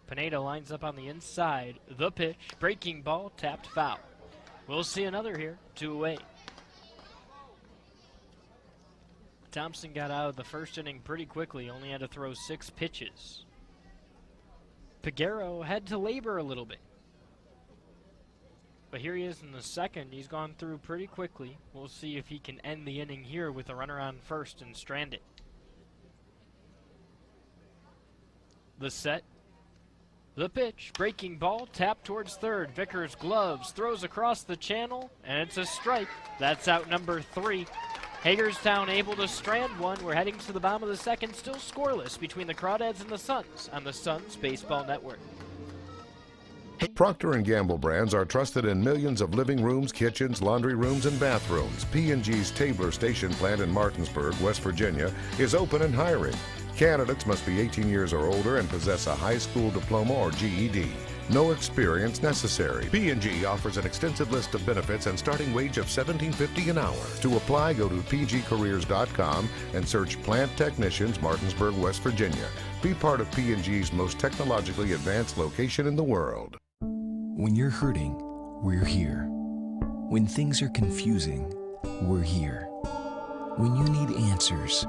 [SPEAKER 2] Pineda lines up on the inside. The pitch, breaking ball, tapped foul. We'll see another here, 2 away. Thompson got out of the first inning pretty quickly, only had to throw 6 pitches. Pagaro had to labor a little bit. But here he is in the second. He's gone through pretty quickly. We'll see if he can end the inning here with a runner on first and strand it. The set. The pitch, breaking ball, tapped towards third. Vickers gloves, throws across the channel, and it's a strike. That's out number 3. Hagerstown able to strand one. We're heading to the bottom of the second, still scoreless between the Crawdads and the Suns on the Suns Baseball Network.
[SPEAKER 3] Procter & Gamble brands are trusted in millions of living rooms, kitchens, laundry rooms, and bathrooms. P&G's Tabler Station plant in Martinsburg, West Virginia, is open and hiring. Candidates must be 18 years or older and possess a high school diploma or GED. No experience necessary. P&G offers an extensive list of benefits and starting wage of $17.50 an hour. To apply, go to pgcareers.com and search Plant Technicians, Martinsburg, West Virginia. Be part of P&G's most technologically advanced location in the world.
[SPEAKER 4] When you're hurting, we're here. When things are confusing, we're here. When you need answers,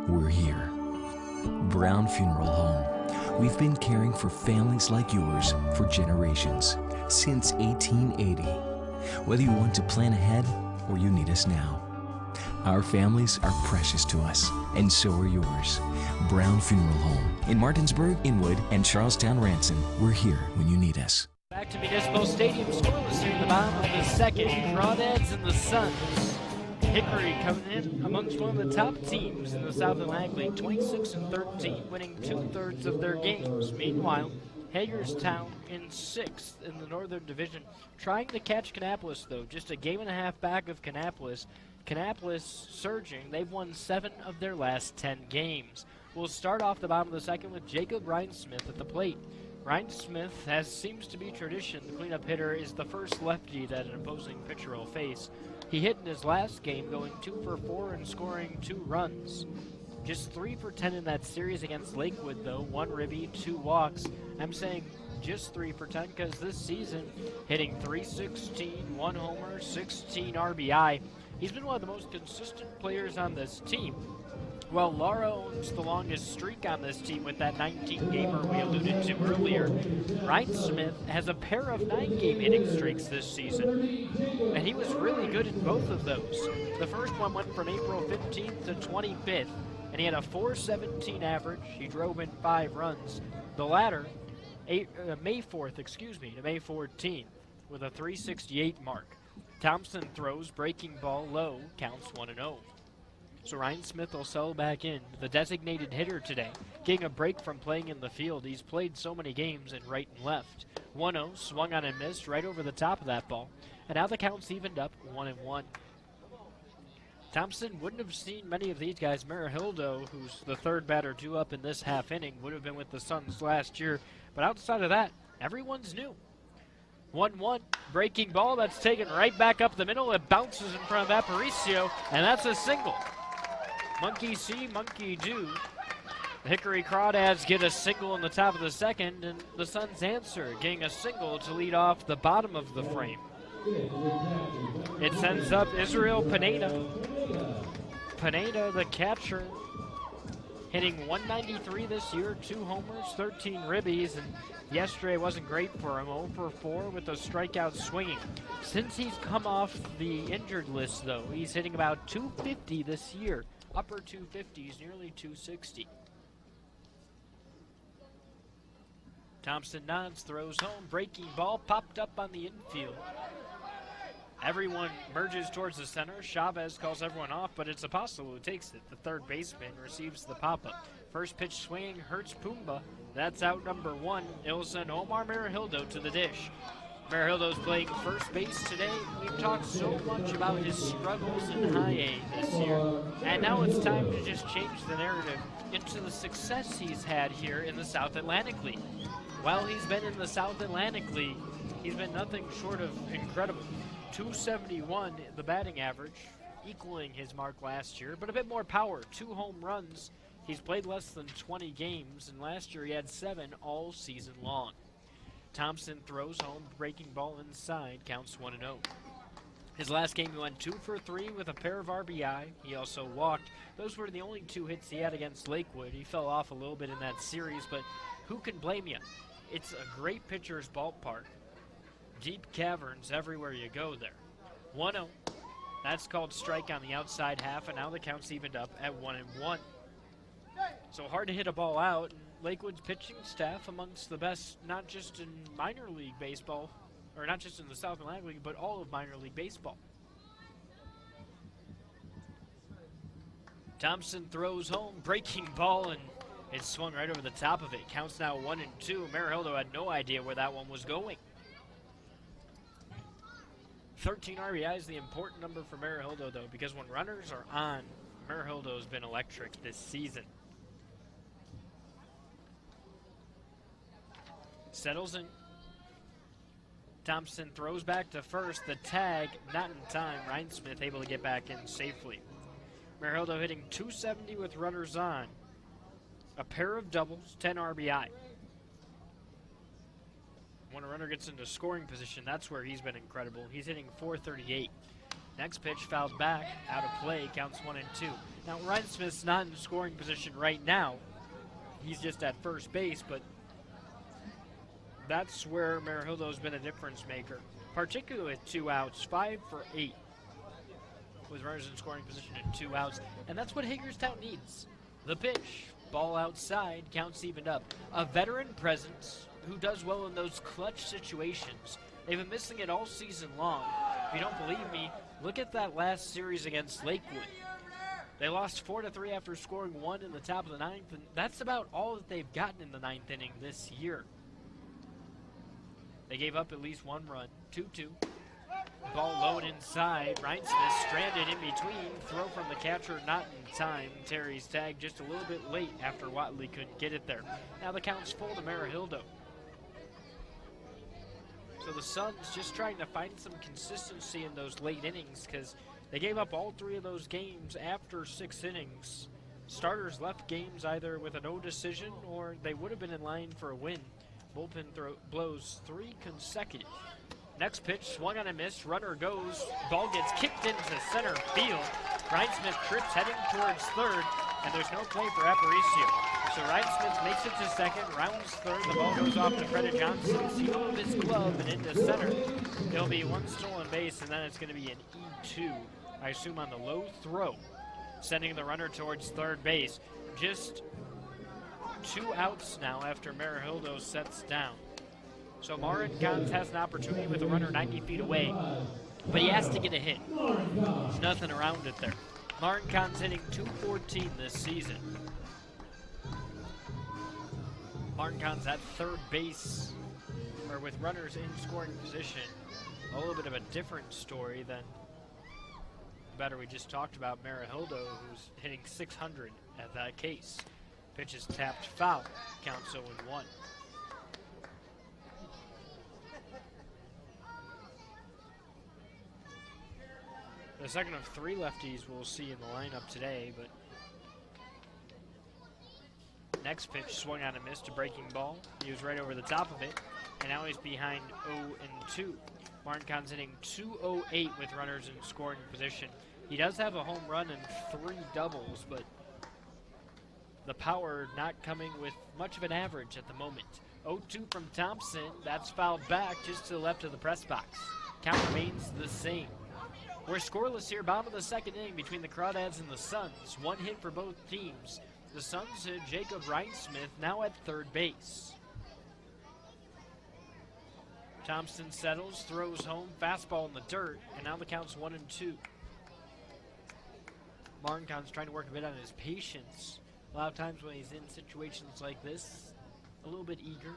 [SPEAKER 4] we're here. Brown Funeral Home. We've been caring for families like yours for generations, since 1880. Whether you want to plan ahead or you need us now. Our families are precious to us, and so are yours. Brown Funeral Home in Martinsburg, Inwood, and Charlestown Ranson. We're here when you need us.
[SPEAKER 2] Back to Municipal Stadium, scoreless here in the bottom of the second. Crawdads and the Suns. Hickory coming in amongst one of the top teams in the South Atlantic League, 26-13, winning 2/3 of their games. Meanwhile, Hagerstown in 6th in the Northern Division, trying to catch Kannapolis, though. Just a game and a half back of Kannapolis. Kannapolis surging. They've won 7 of their last 10 games. We'll start off the bottom of the second with Jacob Ryan-Smith at the plate. Ryan-Smith, as seems to be tradition, the cleanup hitter is the first lefty that an opposing pitcher will face. He hit in his last game, going 2 for 4 and scoring 2 runs. Just 3 for 10 in that series against Lakewood, though. 1 ribby, 2 walks. I'm saying just 3 for 10 because this season, hitting .316, 1 homer, 16 RBI. He's been one of the most consistent players on this team. Well, Laura owns the longest streak on this team with that 19-gamer we alluded to earlier. Ryan-Smith has a pair of 9-game hitting streaks this season, and he was really good in both of those. The first one went from April 15th to 25th, and he had a .417 average. He drove in 5 runs. The latter, May 4th to May 14th, with a .368 mark. Thompson throws, breaking ball low, counts 1-0. So Ryan-Smith will settle back in, the designated hitter today, getting a break from playing in the field. He's played so many games in right and left. 1-0, swung on and missed right over the top of that ball. And now the count's evened up 1-1. Thompson wouldn't have seen many of these guys. Marihildo, who's the third batter due up in this half inning, would have been with the Suns last year. But outside of that, everyone's new. 1-1, breaking ball that's taken right back up the middle. It bounces in front of Aparicio, and that's a single. Monkey see, monkey do. The Hickory Crawdads get a single in the top of the second, and the Suns answer, getting a single to lead off the bottom of the frame. It sends up Israel Pineda. Pineda, the catcher, hitting .193 this year, 2 homers, 13 ribbies, and yesterday wasn't great for him, 0 for 4 with a strikeout swinging. Since he's come off the injured list, though, he's hitting about .250 this year. Upper 250s, nearly 260. Thompson nods, throws home, breaking ball, popped up on the infield. Everyone merges towards the center. Chavez calls everyone off, but it's Apostle who takes it. The third baseman receives the pop-up. First pitch swinging hurts Pumba. That's out number 1. It'll send Omar Marihildo to the dish. Marihildo's playing first base today. We've talked so much about his struggles in high A this year, and now it's time to just change the narrative into the success he's had here in the South Atlantic League. While he's been in the South Atlantic League, he's been nothing short of incredible. .271, the batting average, equaling his mark last year, but a bit more power. 2 home runs. He's played less than 20 games, and last year he had 7 all season long. Thompson throws home, breaking ball inside, counts 1-0. His last game he went 2 for 3 with a pair of RBI. He also walked. Those were the only 2 hits he had against Lakewood. He fell off a little bit in that series, but who can blame you? It's a great pitcher's ballpark. Deep caverns everywhere you go there. 1-0. That's called strike on the outside half, and now the count's evened up at 1-1. So hard to hit a ball out. Lakewood's pitching staff amongst the best, not just in minor league baseball, or not just in the South Atlantic League, but all of minor league baseball. Thompson throws home, breaking ball, and it swung right over the top of it. Counts now 1-2. Marihildo had no idea where that one was going. 13 RBI is the important number for Marihildo, though, because when runners are on, Marihildo's been electric this season. Settles in. Thompson throws back to first. The tag, not in time. Ryan-Smith able to get back in safely. Marihildo hitting .270 with runners on. A pair of doubles, 10 RBI. When a runner gets into scoring position, that's where he's been incredible. He's hitting .438. Next pitch fouled back, out of play, counts 1-2. Now, Ryan-Smith's not in scoring position right now. He's just at first base, but that's where Marihildo's been a difference maker, particularly with 2 outs, 5 for 8. with runners in scoring position and 2 outs, and that's what Hagerstown needs. The pitch, ball outside, counts evened up. A veteran presence who does well in those clutch situations. They've been missing it all season long. If you don't believe me, look at that last series against Lakewood. They lost 4-3 after scoring 1 in the top of the 9th, and that's about all that they've gotten in the 9th inning this year. They gave up at least 1 run, 2-2. Ball low and inside. Ryan Smith stranded in between. Throw from the catcher, not in time. Terry's tag just a little bit late after Watley couldn't get it there. Now the count's full to Marahildo. So the Suns just trying to find some consistency in those late innings because they gave up all 3 of those games after 6 innings. Starters left games either with a no decision or they would have been in line for a win. Bullpen blows 3 consecutive. Next pitch, swung on a miss, runner goes, ball gets kicked into center field. Ryan Smith trips heading towards third, and there's no play for Aparicio. So Ryan Smith makes it to second, rounds third, the ball goes off to Freda Johnson's heel of his glove and into center. It'll be 1 stolen base, and then it's going to be an E2, I assume on the low throw, sending the runner towards third base. Just 2 outs now after Marahildo sets down. So Marin Gons has an opportunity with a runner 90 feet away, but he has to get a hit. There's nothing around it there. Marin Gons hitting .214 this season. Marin Gons at third base, or with runners in scoring position. A little bit of a different story than the batter we just talked about, Marahildo, who's hitting .600 at that case. Pitch is tapped foul, counts 0-1. The second of 3 lefties we'll see in the lineup today, but next pitch swung on and missed, a breaking ball. He was right over the top of it, and now he's behind 0-2. Martin Kahn's hitting .208 with runners in scoring position. He does have a home run and 3 doubles, but the power not coming with much of an average at the moment. 0-2 from Thompson. That's fouled back just to the left of the press box. Count remains the same. We're scoreless here, bottom of the second inning between the Crawdads and the Suns. 1 hit for both teams. The Suns hit Jacob Rhinesmith, now at third base. Thompson settles, throws home, fastball in the dirt, and now the count's 1-2. Martin Kahn's trying to work a bit on his patience. A lot of times when he's in situations like this, a little bit eager,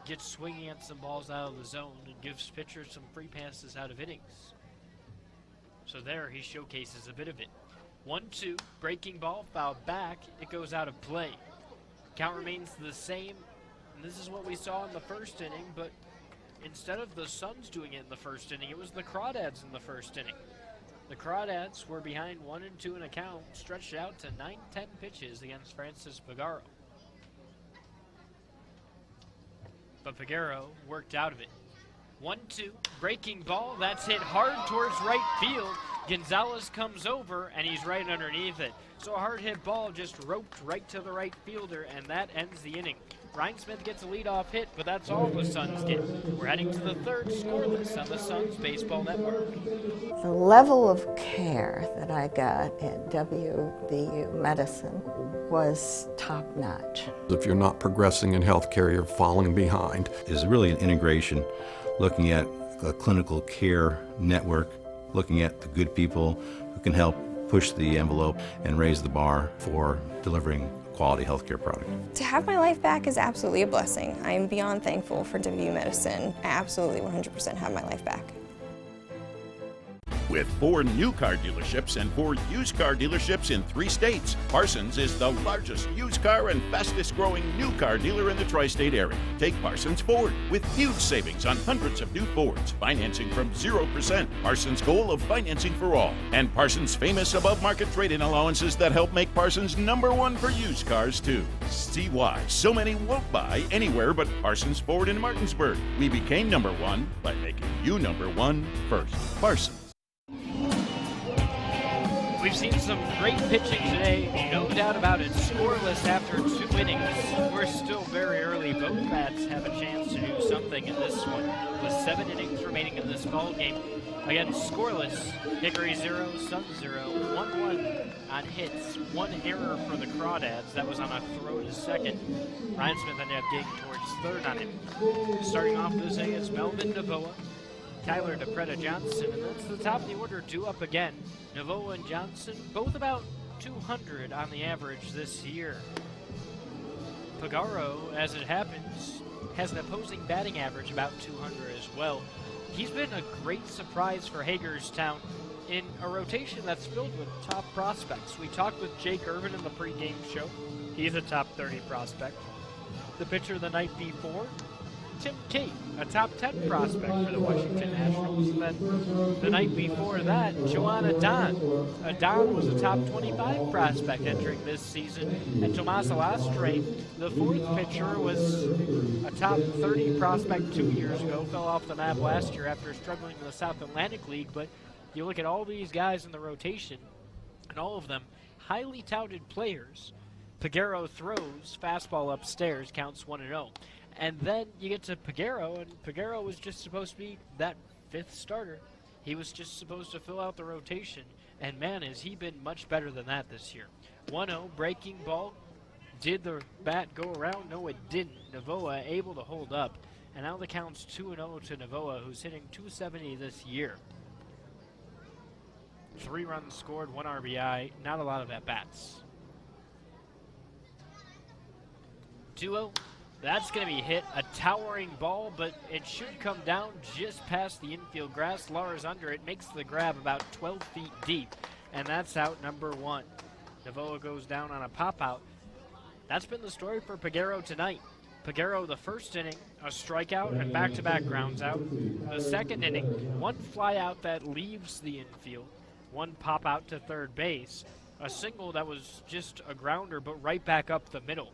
[SPEAKER 2] gets swinging at some balls out of the zone and gives pitchers some free passes out of innings. So there he showcases a bit of it. 1-2, breaking ball, fouled back. It goes out of play. Count remains the same. And this is what we saw in the first inning, but instead of the Suns doing it in the first inning, it was the Crawdads in the first inning. The Crawdads were behind 1-2 in a count, stretched out to 9-10 pitches against Francis Pagaro. But Pagaro worked out of it. 1-2, breaking ball, that's hit hard towards right field. Gonzalez comes over, and he's right underneath it. So a hard hit ball just roped right to the right fielder, and that ends the inning. Rhinesmith gets a leadoff hit, but that's all the Suns get. We're heading to the third, scoreless on the Suns Baseball Network.
[SPEAKER 15] The level of care that I got at WVU Medicine was top-notch.
[SPEAKER 16] If you're not progressing in healthcare, you're falling behind.
[SPEAKER 7] Is really an integration, looking at a clinical care network, looking at the good people who can help push the envelope and raise the bar for delivering quality healthcare product.
[SPEAKER 17] To have my life back is absolutely a blessing. I am beyond thankful for WVU Medicine. I absolutely 100% have my life back.
[SPEAKER 8] With 4 new car dealerships and 4 used car dealerships in 3 states, Parsons is the largest used car and fastest growing new car dealer in the tri-state area. Take Parsons Ford with huge savings on hundreds of new Fords, financing from 0%, Parsons' goal of financing for all, and Parsons' famous above-market trade-in allowances that help make Parsons #1 for used cars too. See why so many won't buy anywhere but Parsons Ford in Martinsburg. We became #1 by making you #1 first. Parsons.
[SPEAKER 2] We've seen some great pitching today, no doubt about it. Scoreless after 2 innings. We're still very early. Both bats have a chance to do something in this one, with 7 innings remaining in this ball game. Again, scoreless. Hickory 0, Suns 0, 1-1 on hits. 1 error for the Crawdads. That was on a throw to second. Ryan Smith ended up getting towards third on him. Starting off this inning is Melvin Navoa, Tyler DePreta Johnson, and that's the top of the order due up again. Navoa and Johnson, both about 200 on the average this year. Pagaro, as it happens, has an opposing batting average about 200 as well. He's been a great surprise for Hagerstown in a rotation that's filled with top prospects. We talked with Jake Irvin in the pregame show. He's a top 30 prospect. The pitcher the night before, Tim Cate, a top 10 prospect for the Washington Nationals. And then the night before that, Joan Adon. Adon was a top 25 prospect entering this season. And Tomas Alastre, the 4th pitcher, was a top 30 prospect 2 years ago, fell off the map last year after struggling in the South Atlantic League. But you look at all these guys in the rotation, and all of them highly touted players. Pagaro throws, fastball upstairs, counts 1-0. And then you get to Pagaro, and Pagaro was just supposed to be that 5th starter. He was just supposed to fill out the rotation, and man, has he been much better than that this year. 1-0, breaking ball. Did the bat go around? No, it didn't. Navoa able to hold up, and now the count's 2-0 to Navoa, who's hitting .270 this year. 3 runs scored, 1 RBI, not a lot of at-bats. 2-0. That's going to be hit, a towering ball, but it should come down just past the infield grass. Lars under it, makes the grab about 12 feet deep, and that's out number 1. Navoa goes down on a pop-out. That's been the story for Pagaro tonight. Pagaro, the first inning, a strikeout and back-to-back grounds out. The second inning, 1 fly out that leaves the infield, 1 pop-out to third base, a single that was just a grounder, but right back up the middle.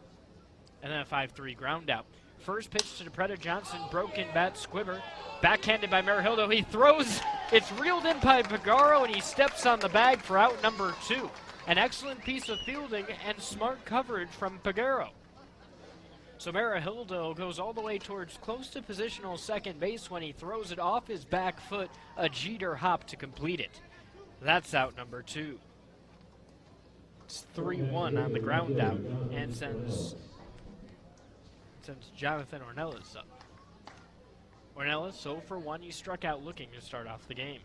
[SPEAKER 2] And then a 5-3 ground out. First pitch to DePreta Johnson, broken bat, squibber. Backhanded by Merihildo. He throws, it's reeled in by Pagaro, and he steps on the bag for out number 2. An excellent piece of fielding and smart coverage from Pagaro. So Merihildo goes all the way towards close to positional second base when he throws it off his back foot, a Jeter hop to complete it. That's out number 2. It's 3-1 on the ground out, and sends Jonathan Ornelas up. Ornelas 0 for 1. He struck out looking to start off the game.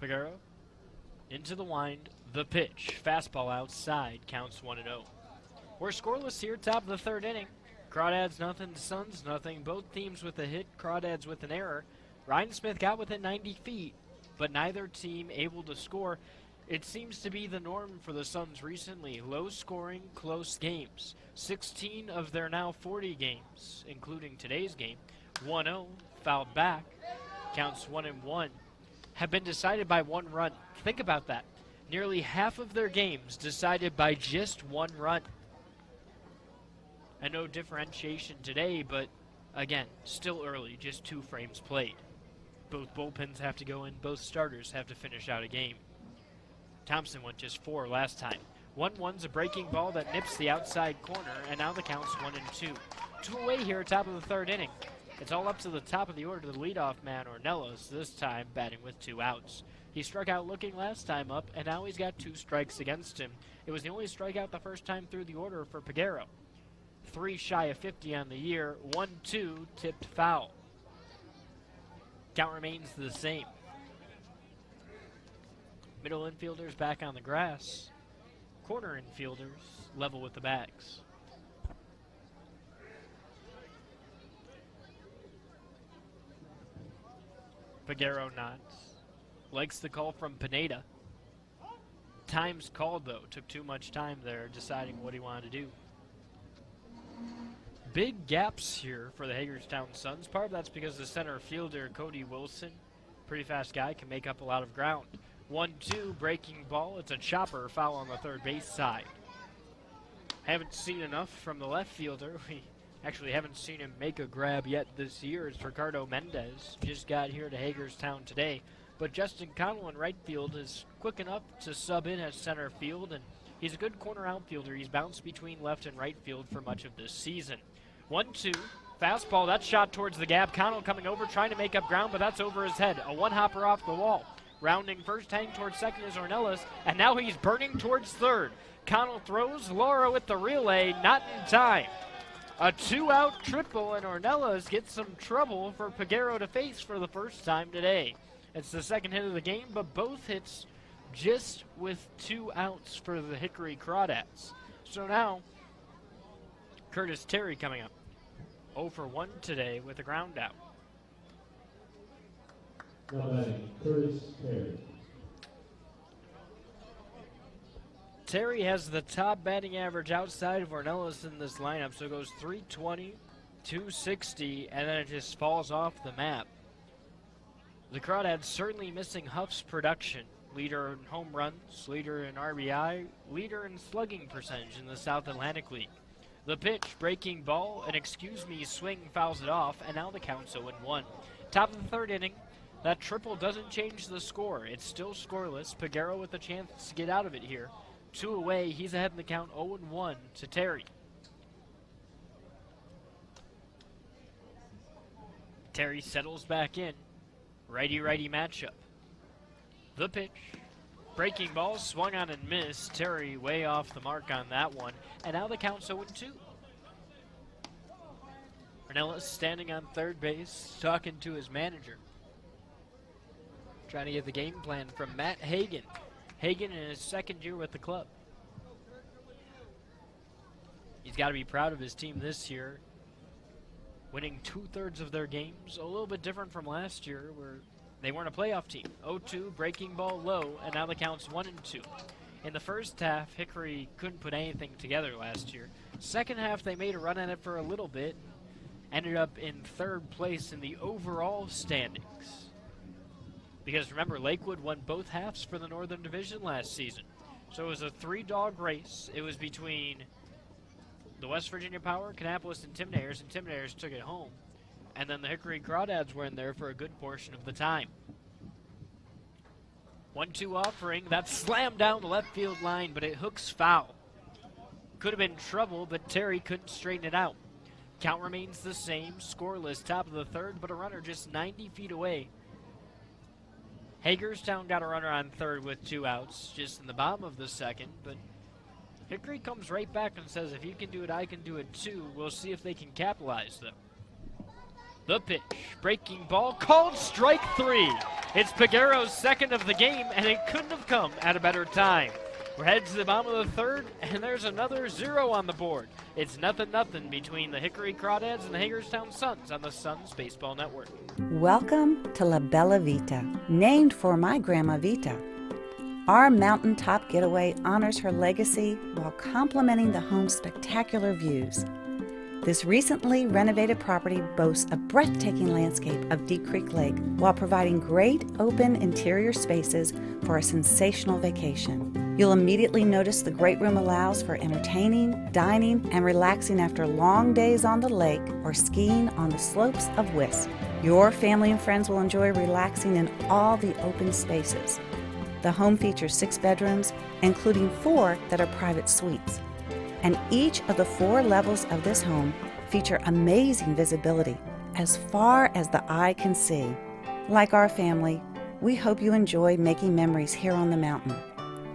[SPEAKER 2] Pagaro into the wind, the pitch. Fastball outside, counts 1-0. We're scoreless here, top of the 3rd inning. Crawdads nothing, Suns nothing. Both teams with a hit, Crawdads with an error. Ryan Smith got within 90 feet, but neither team able to score. It seems to be the norm for the Suns recently. Low-scoring, close games. 16 of their now 40 games, including today's game. 1-0, fouled back, counts 1-1, have been decided by 1 run. Think about that. Nearly half of their games decided by just 1 run. And no differentiation today, but again, still early, just 2 frames played. Both bullpens have to go in, both starters have to finish out a game. Thompson went just 4 last time. 1-1's a breaking ball that nips the outside corner, and now the count's 1-2. 2 away here, top of the 3rd inning. It's all up to the top of the order to the leadoff man, Ornelas, this time batting with 2 outs. He struck out looking last time up, and now he's got 2 strikes against him. It was the only strikeout the first time through the order for Pagaro. 3 shy of 50 on the year, 1-2 tipped foul. Count remains the same. Middle infielders back on the grass. Corner infielders level with the bags. Pagaro nods. Likes the call from Pineda. Time's called, though. Took too much time there deciding what he wanted to do. Big gaps here for the Hagerstown Suns. Part of that's because the center fielder, Cody Wilson, pretty fast guy, can make up a lot of ground. 1-2, breaking ball. It's a chopper, foul on the third base side. Haven't seen enough from the left fielder. We Actually, haven't seen him make a grab yet this year. It's Ricardo Mendez. Just got here to Hagerstown today. But Justin Connell in right field is quick enough to sub in at center field, and he's a good corner outfielder. He's bounced between left and right field for much of this season. 1-2, fastball, that's shot towards the gap. Connell coming over, trying to make up ground, but that's over his head. A one-hopper off the wall. Rounding first, heading towards second is Ornelas, and now he's burning towards third. Connell throws, Laura with the relay, not in time. A two-out triple, and Ornelas gets some trouble for Peguero to face for the first time today. It's the second hit of the game, but both hits just with 2 outs for the Hickory Crawdads. So now, Curtis Terry coming up. 0 for 1 today with a ground out.
[SPEAKER 18] Curtis Terry.
[SPEAKER 2] Terry has the top batting average outside of Ornelas in this lineup, so it goes 320, 260, and then it just falls off the map. The Crawdads certainly missing Huff's production. Leader in home runs, leader in RBI, leader in slugging percentage in the South Atlantic League. The pitch, breaking ball, an excuse-me swing fouls it off, and now the count's 0-1. Top of the third inning, that triple doesn't change the score. It's still scoreless. Peguero with a chance to get out of it here. 2 away, he's ahead in the count 0-1 to Terry. Terry settles back in. Righty-righty matchup. The pitch. Breaking ball, swung on and missed. Terry way off the mark on that one. And now the count's 0-2. Ornelas standing on third base, talking to his manager. Trying to get the game plan from Matt Hagen. Hagen in his second year with the club. He's got to be proud of his team this year. Winning 2/3 of their games, a little bit different from last year where they weren't a playoff team. 0-2, breaking ball low, and now the count's 1-2. In the first half, Hickory couldn't put anything together last year. Second half, they made a run at it for a little bit. Ended up in third place in the overall standings. Because remember, Lakewood won both halves for the Northern Division last season. So it was a 3-dog race. It was between the West Virginia Power, Kannapolis, and Intimidators took it home. And then the Hickory Crawdads were in there for a good portion of the time. 1-2 offering, that's slammed down the left field line, but it hooks foul. Could have been trouble, but Terry couldn't straighten it out. Count remains the same, scoreless, top of the third, but a runner just 90 feet away. Hagerstown got a runner on third with 2 outs, just in the bottom of the second, but Hickory comes right back and says, if you can do it, I can do it too. We'll see if they can capitalize, though. The pitch, breaking ball, called strike 3. It's Peguero's second of the game, and it couldn't have come at a better time. We're headed to the bottom of the third, and there's another 0 on the board. It's 0-0 between the Hickory Crawdads and the Hagerstown Suns on the Suns Baseball Network.
[SPEAKER 9] Welcome to La Bella Vita, named for my Grandma Vita. Our mountaintop getaway honors her legacy while complementing the home's spectacular views. This recently renovated property boasts a breathtaking landscape of Deep Creek Lake while providing great open interior spaces for a sensational vacation. You'll immediately notice the great room allows for entertaining, dining, and relaxing after long days on the lake or skiing on the slopes of Whisk. Your family and friends will enjoy relaxing in all the open spaces. The home features 6 bedrooms, including 4 that are private suites. And each of the 4 levels of this home feature amazing visibility as far as the eye can see. Like our family, we hope you enjoy making memories here on the mountain.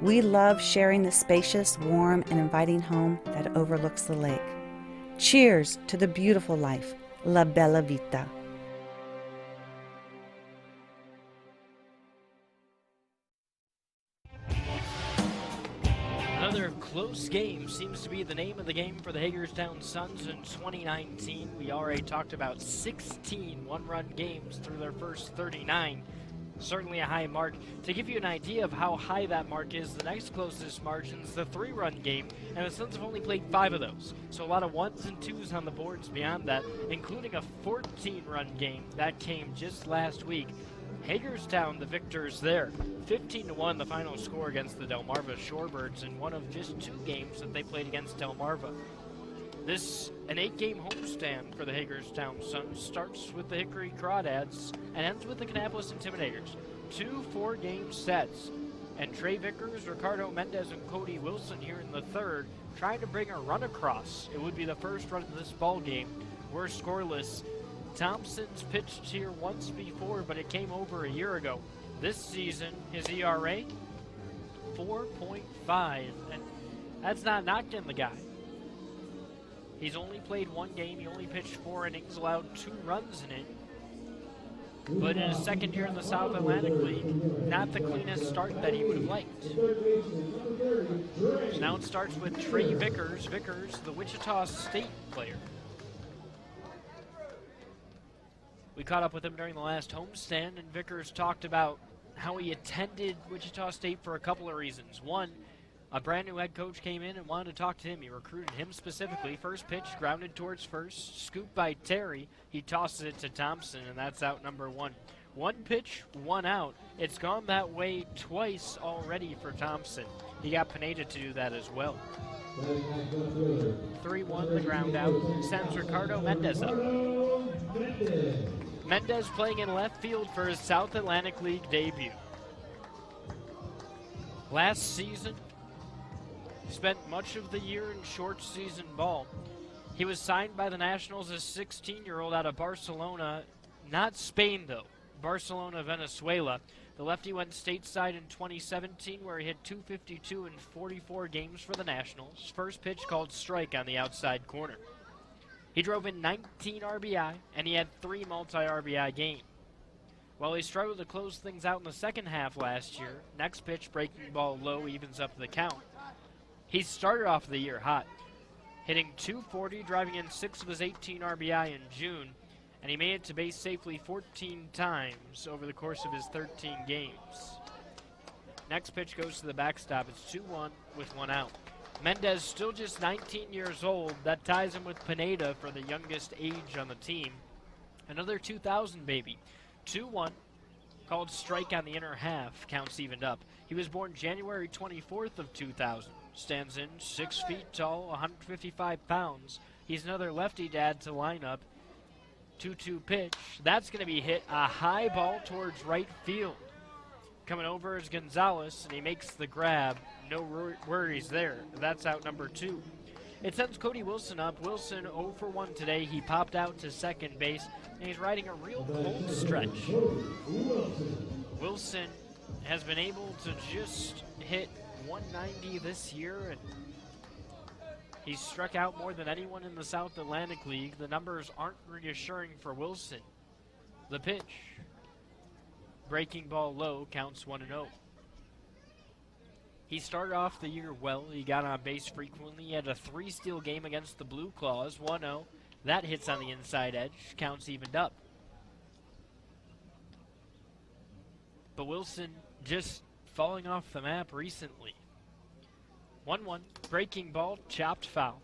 [SPEAKER 9] We love sharing the spacious, warm, and inviting home that overlooks the lake. Cheers to the beautiful life, La Bella Vita.
[SPEAKER 2] Another close game seems to be the name of the game for the Hagerstown Suns in 2019. We already talked about 16 one-run games through their first 39. Certainly a high mark. To give you an idea of how high that mark is, the next closest margin is the 3-run game, and the Suns have only played 5 of those. So a lot of 1s and 2s on the boards beyond that, including a 14-run game that came just last week. Hagerstown, the victors there. 15-1 the final score against the Delmarva Shorebirds in one of just 2 games that they played against Delmarva. An 8-game homestand for the Hagerstown Suns starts with the Hickory Crawdads and ends with the Kannapolis Intimidators. 2 4-game sets. And Trey Vickers, Ricardo Mendez, and Cody Wilson here in the third, trying to bring a run across. It would be the first run of this ball game. We're scoreless. Thompson's pitched here once before, but it came over a year ago. This season, his ERA, 4.5, and that's not knocking the guy. He's only played 1 game. He only pitched 4 innings, allowed 2 runs in it. But in his second year in the South Atlantic League, not the cleanest start that he would have liked. So now it starts with Trey Vickers. Vickers, the Wichita State player. We caught up with him during the last homestand, and Vickers talked about how he attended Wichita State for a couple of reasons. One, a brand new head coach came in and wanted to talk to him. He recruited him specifically. First pitch, grounded towards first, scooped by Terry. He tosses it to Thompson, and that's out number 1. 1 pitch, 1 out. It's gone that way twice already for Thompson. He got Pineda to do that as well. 3-1, the ground out, sends Ricardo Mendez up. Mendez playing in left field for his South Atlantic League debut. Last season, spent much of the year in short season ball. He was signed by the Nationals as a 16-year-old out of Barcelona, not Spain though, Barcelona, Venezuela. The lefty went stateside in 2017 where he hit .252 in 44 games for the Nationals. First pitch called strike on the outside corner. He drove in 19 RBI and he had 3 multi-RBI games. While he struggled to close things out in the second half last year, next pitch breaking ball low evens up the count. He started off the year hot, hitting .240, driving in 6 of his 18 RBI in June, and he made it to base safely 14 times over the course of his 13 games. Next pitch goes to the backstop. It's 2-1 with 1 out. Mendez still just 19 years old. That ties him with Pineda for the youngest age on the team. Another 2000 baby. 2-1, called strike on the inner half, counts evened up. He was born January 24th of 2000. Stands in 6 feet tall, 155 pounds. He's another lefty dad to line up. 2-2 pitch. That's going to be hit a high ball towards right field. Coming over is Gonzalez, and he makes the grab. No worries there. That's out number 2. It sends Cody Wilson up. Wilson 0 for 1 today. He popped out to second base, and he's riding a real cold stretch. Wilson has been able to just hit 190 this year, and he's struck out more than anyone in the South Atlantic League. The numbers aren't reassuring for Wilson. The pitch, breaking ball low, counts 1-0. He started off the year well. He got on base frequently. He had a 3-steal game against the Blue Claws, 1-0. That hits on the inside edge, counts evened up. But Wilson just falling off the map recently. 1-1, breaking ball, chopped foul.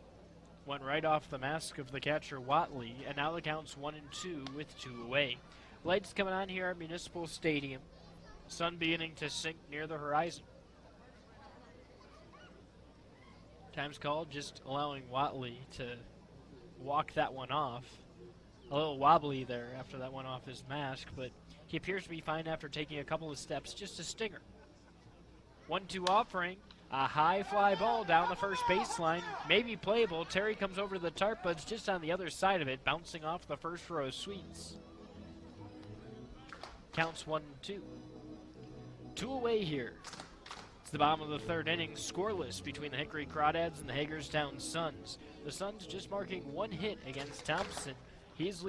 [SPEAKER 2] Went right off the mask of the catcher Watley, and now the count's 1-2 with 2 away. Lights coming on here at Municipal Stadium. Sun beginning to sink near the horizon. Time's called, just allowing Watley to walk that one off. A little wobbly there after that went off his mask, but he appears to be fine after taking a couple of steps. Just a stinger. 1-2 offering. A high fly ball down the first baseline. Maybe playable. Terry comes over to the tarp, but it's just on the other side of it, bouncing off the first row of suites. Counts 1-2. 2 away here. It's the bottom of the third inning, scoreless between the Hickory Crawdads and the Hagerstown Suns. The Suns just marking 1 hit against Thompson. He's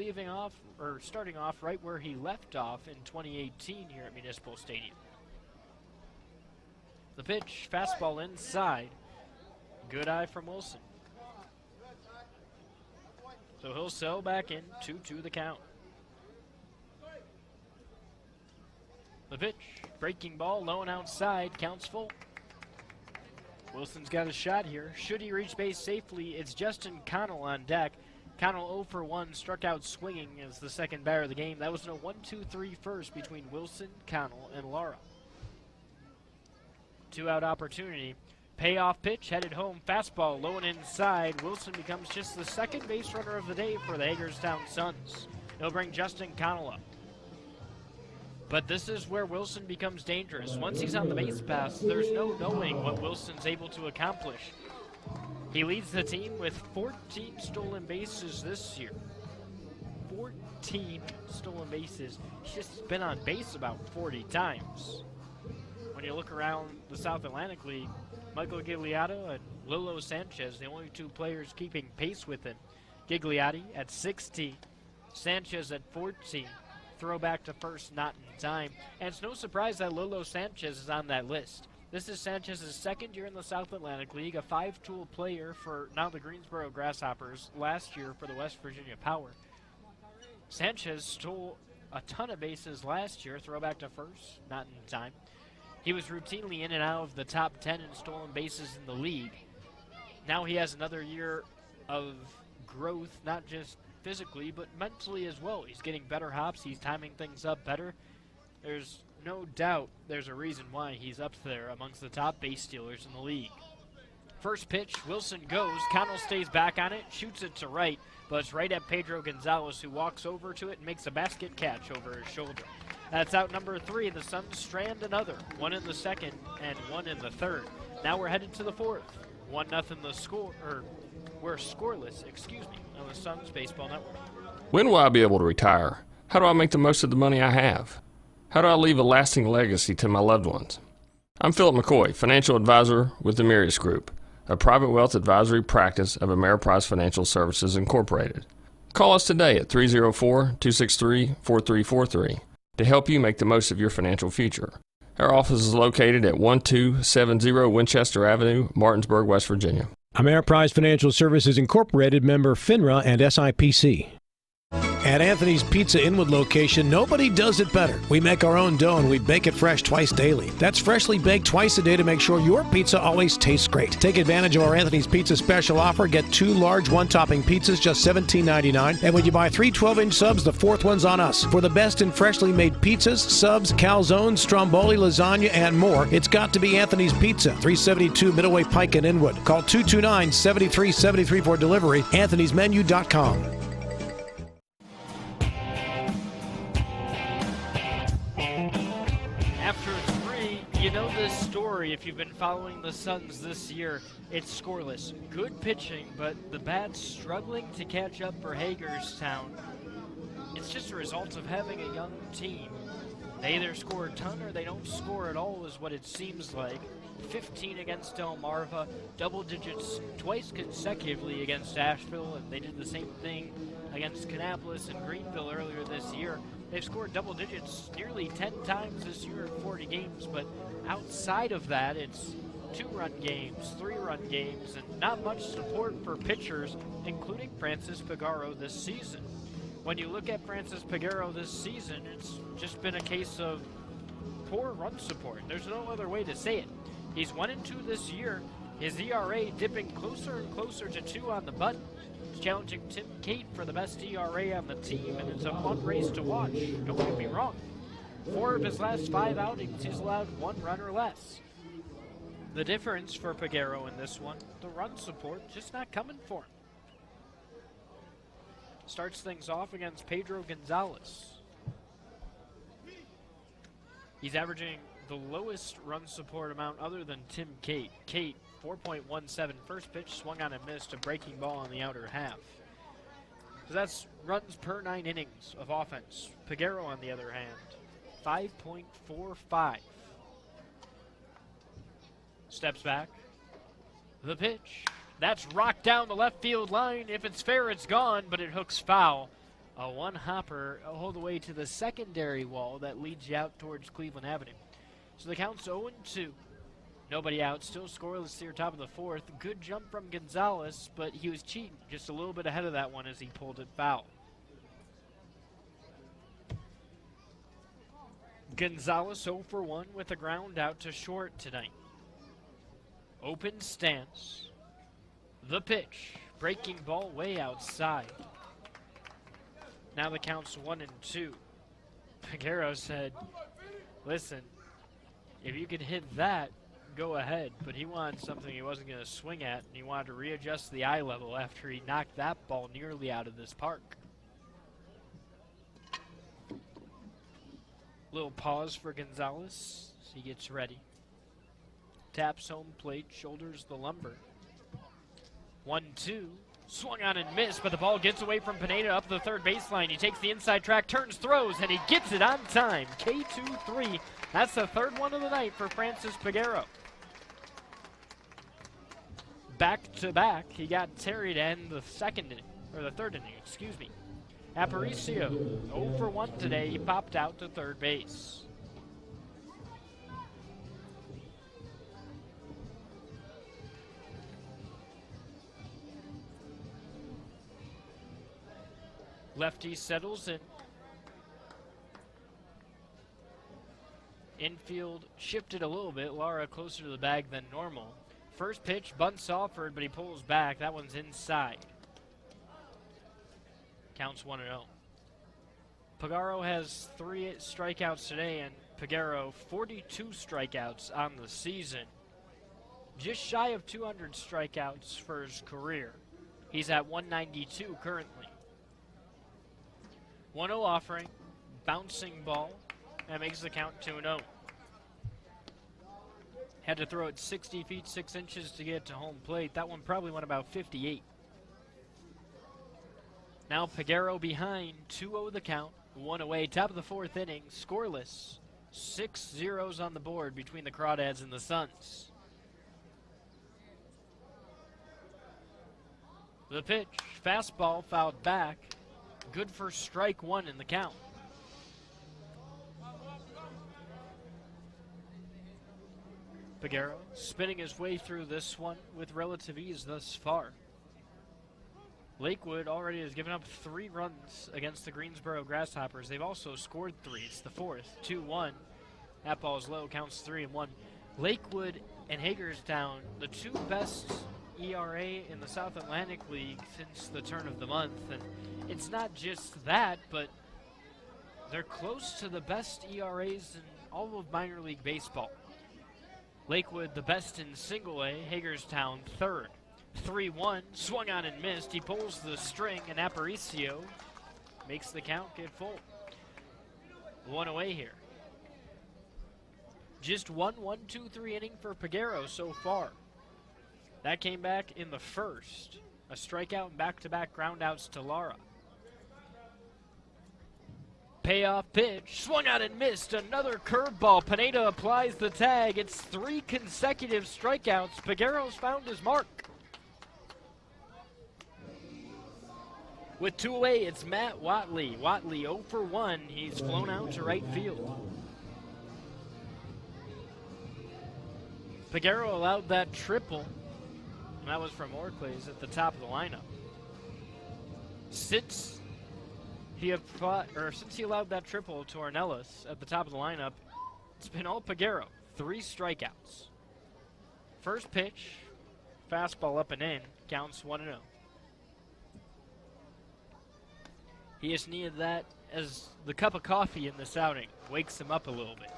[SPEAKER 2] starting off right where he left off in 2018 here at Municipal Stadium. The pitch, fastball inside. Good eye from Wilson. So he'll sell back in, 2-2 the count. The pitch, breaking ball, low and outside, counts full. Wilson's got a shot here. Should he reach base safely, it's Justin Connell on deck. Connell 0 for 1, struck out swinging as the second batter of the game. That was a 1-2-3 first between Wilson, Connell, and Lara. 2-out opportunity. Payoff pitch, headed home, fastball low and inside. Wilson becomes just the second base runner of the day for the Hagerstown Suns. They'll bring Justin Connell up. But this is where Wilson becomes dangerous. Once he's on the base pass, there's no knowing what Wilson's able to accomplish. He leads the team with 14 stolen bases this year. 14 stolen bases. He's just been on base about 40 times. When you look around the South Atlantic League, Michael Gigliotti and Lolo Sanchez, the only two players keeping pace with him. Gigliotti at 16, Sanchez at 14. Throwback to first, not in time. And it's no surprise that Lolo Sanchez is on that list. This is Sanchez's second year in the South Atlantic League, a 5-tool player for now the Greensboro Grasshoppers, last year for the West Virginia Power. Sanchez stole a ton of bases last year, throwback to first, not in time. He was routinely in and out of the top 10 in stolen bases in the league. Now he has another year of growth, not just physically, but mentally as well. He's getting better hops. He's timing things up better. There's no doubt there's a reason why he's up there amongst the top base stealers in the league. First pitch, Wilson goes. Connell stays back on it, shoots it to right, but it's right at Pedro Gonzalez, who walks over to it and makes a basket catch over his shoulder. That's out number 3. The Suns strand another. 1 in the second and 1 in the third. Now we're headed to the fourth. 1-0 the score, or we're scoreless, on the Suns Baseball Network.
[SPEAKER 10] When will I be able to retire? How do I make the most of the money I have? How do I leave a lasting legacy to my loved ones? I'm Philip McCoy, financial advisor with the Mirius Group, a private wealth advisory practice of Ameriprise Financial Services Incorporated. Call us today at 304-263-4343 to help you make the most of your financial future. Our office is located at 1270 Winchester Avenue, Martinsburg, West Virginia.
[SPEAKER 11] Ameriprise Financial Services Incorporated, member FINRA and SIPC. At Anthony's Pizza Inwood location, nobody does it better. We make our own dough and we bake it fresh twice daily. That's freshly baked twice a day to make sure your pizza always tastes great. Take advantage of our Anthony's Pizza special offer. Get 2 large one-topping pizzas, just $17.99. And when you buy 3 12-inch subs, the 4th one's on us. For the best in freshly made pizzas, subs, calzones, stromboli, lasagna, and more, it's got to be Anthony's Pizza, 372 Middleway Pike in Inwood. Call 229-7373 for delivery. Anthony'sMenu.com.
[SPEAKER 2] You know this story if you've been following the Suns this year. It's scoreless. Good pitching, but the bats struggling to catch up for Hagerstown. It's just a result of having a young team. They either score a ton or they don't score at all is what it seems like. 15 against Delmarva, double digits twice consecutively against Asheville, and they did the same thing against Kannapolis and Greenville earlier this year. They've scored double digits nearly 10 times this year in 40 games, but outside of that, it's 2-run games, 3-run games, and not much support for pitchers, including Francis Pagaro this season. When you look at Francis Pagaro this season, it's just been a case of poor run support. There's no other way to say it. He's 1-2 this year. His ERA dipping closer and closer to 2 on the button. He's challenging Tim Cate for the best ERA on the team, and it's a fun race to watch. Don't get me wrong. 4 of his last 5 outings, he's allowed 1 run or less. The difference for Pagaro in this one, the run support just not coming for him. Starts things off against Pedro Gonzalez. He's averaging the lowest run support amount other than Tim Cate. Cate, 4.17. First pitch swung on and missed, a breaking ball on the outer half. So that's runs per 9 innings of offense. Pagaro, on the other hand, 5.45. Steps back. The pitch. That's rocked down the left field line. If it's fair, it's gone, but it hooks foul. A one-hopper all the way to the secondary wall that leads you out towards Cleveland Avenue. So the count's 0-2. Nobody out, still scoreless here, top of the 4th. Good jump from Gonzalez, but he was cheating just a little bit ahead of that one as he pulled it foul. Gonzalez 0 for 1 with a ground out to short tonight. Open stance. The pitch. Breaking ball way outside. Now the count's 1-2. Pagaro said, listen, if you can hit that, go ahead, but he wanted something he wasn't going to swing at, and he wanted to readjust the eye level after he knocked that ball nearly out of this park. Little pause for Gonzalez as he gets ready. Taps home plate, shoulders the lumber. 1-2. Swung on and missed, but the ball gets away from Pineda up the third baseline. He takes the inside track, turns, throws, and he gets it on time. K2-3. That's the third one of the night for Francis Peguero. Back to back, he got Terry to end the third inning, excuse me. Aparicio, 0 for 1 today. He popped out to third base. Lefty settles in. Infield shifted a little bit. Lara closer to the bag than normal. First pitch, bunts offered, but he pulls back. That one's inside. Counts 1-0. Peguero has 3 strikeouts today, and Peguero 42 strikeouts on the season. Just shy of 200 strikeouts for his career. He's at 192 currently. 1-0 offering, bouncing ball, that makes the count 2-0. Had to throw it 60 feet 6 inches to get to home plate. That one probably went about 58. Now Peguero behind, 2-0 the count, 1 away, top of the fourth inning, scoreless. 6 zeros on the board between the Crawdads and the Suns. The pitch, fastball fouled back. Good for strike 1 in the count. Peguero spinning his way through this one with relative ease thus far. Lakewood already has given up 3 runs against the Greensboro Grasshoppers. They've also scored 3. It's the fourth. 2-1. That ball's low, counts 3-1. Lakewood and Hagerstown, the 2 best ERA in the South Atlantic League since the turn of the month. And it's not just that, but they're close to the best ERAs in all of minor league baseball. Lakewood the best in single A, Hagerstown third. 3-1, swung on and missed. He pulls the string, and Aparicio makes the count get full. 1 away here. Just 1-1-2-3 inning for Peguero so far. That came back in the first. A strikeout and back-to-back groundouts to Lara. Payoff pitch, swung out and missed. Another curveball. Pineda applies the tag. It's 3 consecutive strikeouts. Peguero's found his mark. With 2 away, it's Matt Watley. Watley 0 for 1. He's flown out to right field. Peguero allowed that triple. And that was from Orclays at the top of the lineup. Since he allowed that triple to Ornelas at the top of the lineup, it's been all Peguero. 3 strikeouts. First pitch, fastball up and in, counts 1-0. He just needed that as the cup of coffee in this outing. Wakes him up a little bit.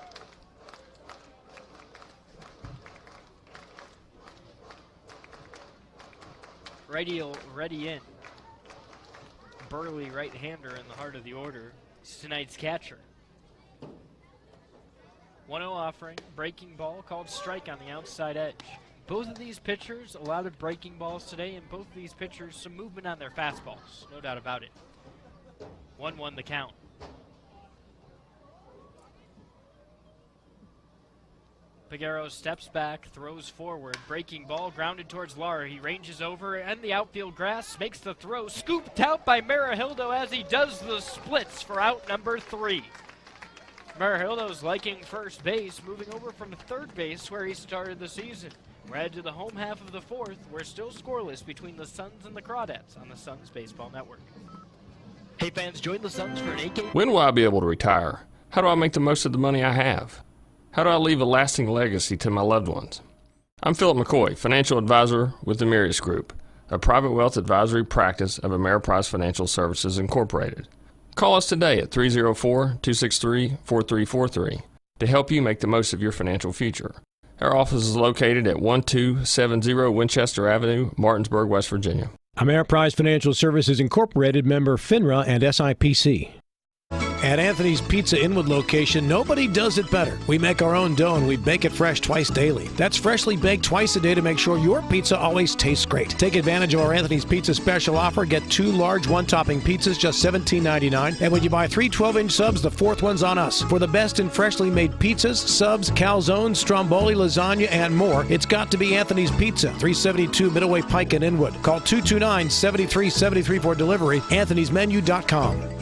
[SPEAKER 2] Ready in. Burly right-hander in the heart of the order. He's tonight's catcher. 1-0 offering. Breaking ball called strike on the outside edge. Both of these pitchers, a lot of breaking balls today, and both of these pitchers, some movement on their fastballs. No doubt about it. 1-1 the count. Peguero steps back, throws forward, breaking ball, grounded towards Lara. He ranges over, and the outfield grass makes the throw, scooped out by Marahildo as he does the splits for out number 3. Marahildo's liking first base, moving over from third base where he started the season. We're headed to the home half of the fourth. We're still scoreless between the Suns and the Crawdads on the Suns Baseball Network. Hey fans, join the Suns for an AK.
[SPEAKER 10] When will I be able to retire? How do I make the most of the money I have? How do I leave a lasting legacy to my loved ones? I'm Philip McCoy, financial advisor with the Mirius Group, a private wealth advisory practice of Ameriprise Financial Services Incorporated. Call us today at 304-263-4343 to help you make the most of your financial future. Our office is located at 1270 Winchester Avenue, Martinsburg, West Virginia.
[SPEAKER 11] Ameriprise Financial Services Incorporated, member FINRA and SIPC. At Anthony's Pizza Inwood location, nobody does it better. We make our own dough and we bake it fresh twice daily. That's freshly baked twice a day to make sure your pizza always tastes great. Take advantage of our Anthony's Pizza special offer. Get 2 large one-topping pizzas, just $17.99. And when you buy 3 12-inch subs, the 4th one's on us. For the best in freshly made pizzas, subs, calzones, stromboli, lasagna, and more, it's got to be Anthony's Pizza, 372 Middleway Pike in Inwood. Call 229-7373 for delivery, anthonysmenu.com.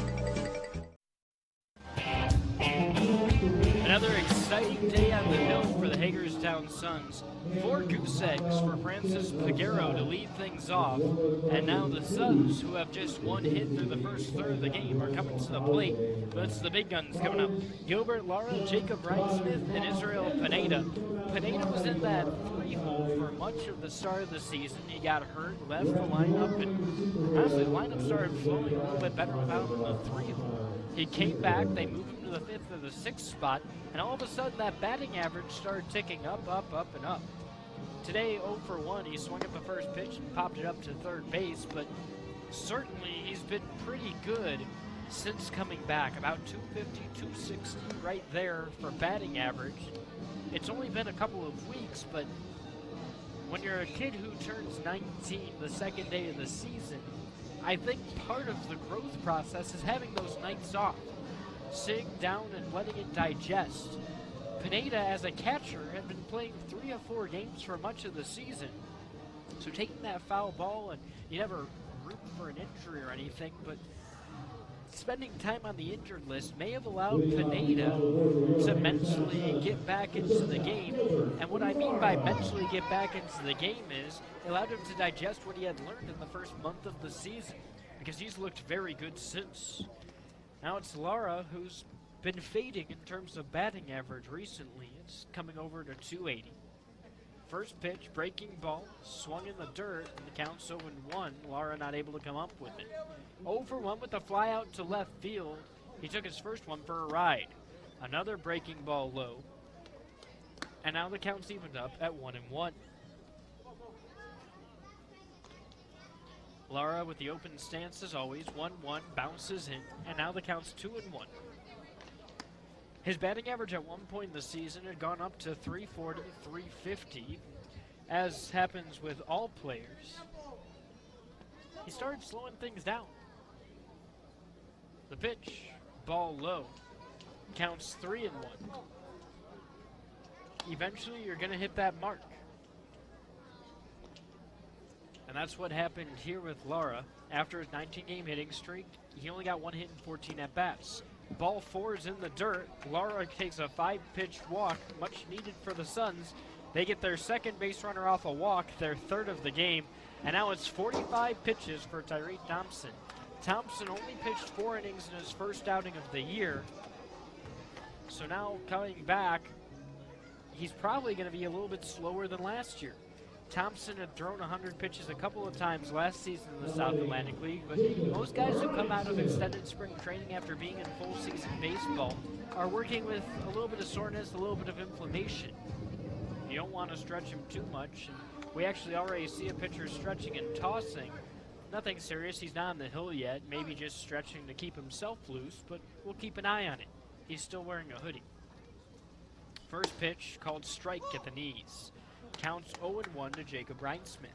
[SPEAKER 2] Another exciting day on the hill for the Hagerstown Suns. 4 goose eggs for Francis Piguero to lead things off. And now the Suns, who have just 1 hit through the first third of the game, are coming to the plate. But it's the big guns coming up. Gilbert Lara, Jacob Wright-Smith, and Israel Pineda. Pineda was in that 3-hole for much of the start of the season. He got hurt, left the lineup, and honestly, the lineup started flowing a little bit better without him in the 3-hole. He came back, they moved him to the 5th or the 6th spot, and all of a sudden that batting average started ticking up, and up. Today, 0 for 1, he swung at the first pitch and popped it up to third base, but certainly he's been pretty good since coming back. About 250, 260 right there for batting average. It's only been a couple of weeks, but when you're a kid who turns 19 the second day of the season, I think part of the growth process is having those nights off, sitting down and letting it digest. Pineda, as a catcher, had been playing 3 or 4 games for much of the season, so taking that foul ball, and you never root for an injury or anything, but spending time on the injured list may have allowed Pineda to mentally get back into the game. And what I mean by mentally get back into the game is it allowed him to digest what he had learned in the first month of the season, because he's looked very good since. Now it's Lara who's been fading in terms of batting average recently. It's coming over to 280. First pitch, breaking ball, swung in the dirt, and the count's 0-1. Lara not able to come up with it. 0 for 1 with the fly out to left field. He took his first one for a ride. Another breaking ball low. And now the count's evened up at 1-1. Lara with the open stance as always. 1-1, bounces in, and now the count's 2-1. His batting average at one point in the season had gone up to 340, 350, as happens with all players. He started slowing things down. The pitch, ball low, counts 3-1. Eventually you're going to hit that mark. And that's what happened here with Lara. After his 19-game hitting streak, he only got 1 hit and 14 at-bats. Ball 4 is in the dirt. Lara takes a 5-pitch walk, much needed for the Suns. They get their second base runner off a walk, their 3rd of the game. And now it's 45 pitches for Tyree Thompson. Thompson only pitched 4 innings in his first outing of the year. So now coming back, he's probably going to be a little bit slower than last year. Thompson had thrown 100 pitches a couple of times last season in the South Atlantic League, but most guys who come out of extended spring training after being in full season baseball are working with a little bit of soreness, a little bit of inflammation. You don't want to stretch him too much, and we actually already see a pitcher stretching and tossing. Nothing serious, he's not on the hill yet, maybe just stretching to keep himself loose, but we'll keep an eye on it. He's still wearing a hoodie. First pitch called strike at the knees. Counts 0-1 to Jacob Wright-Smith.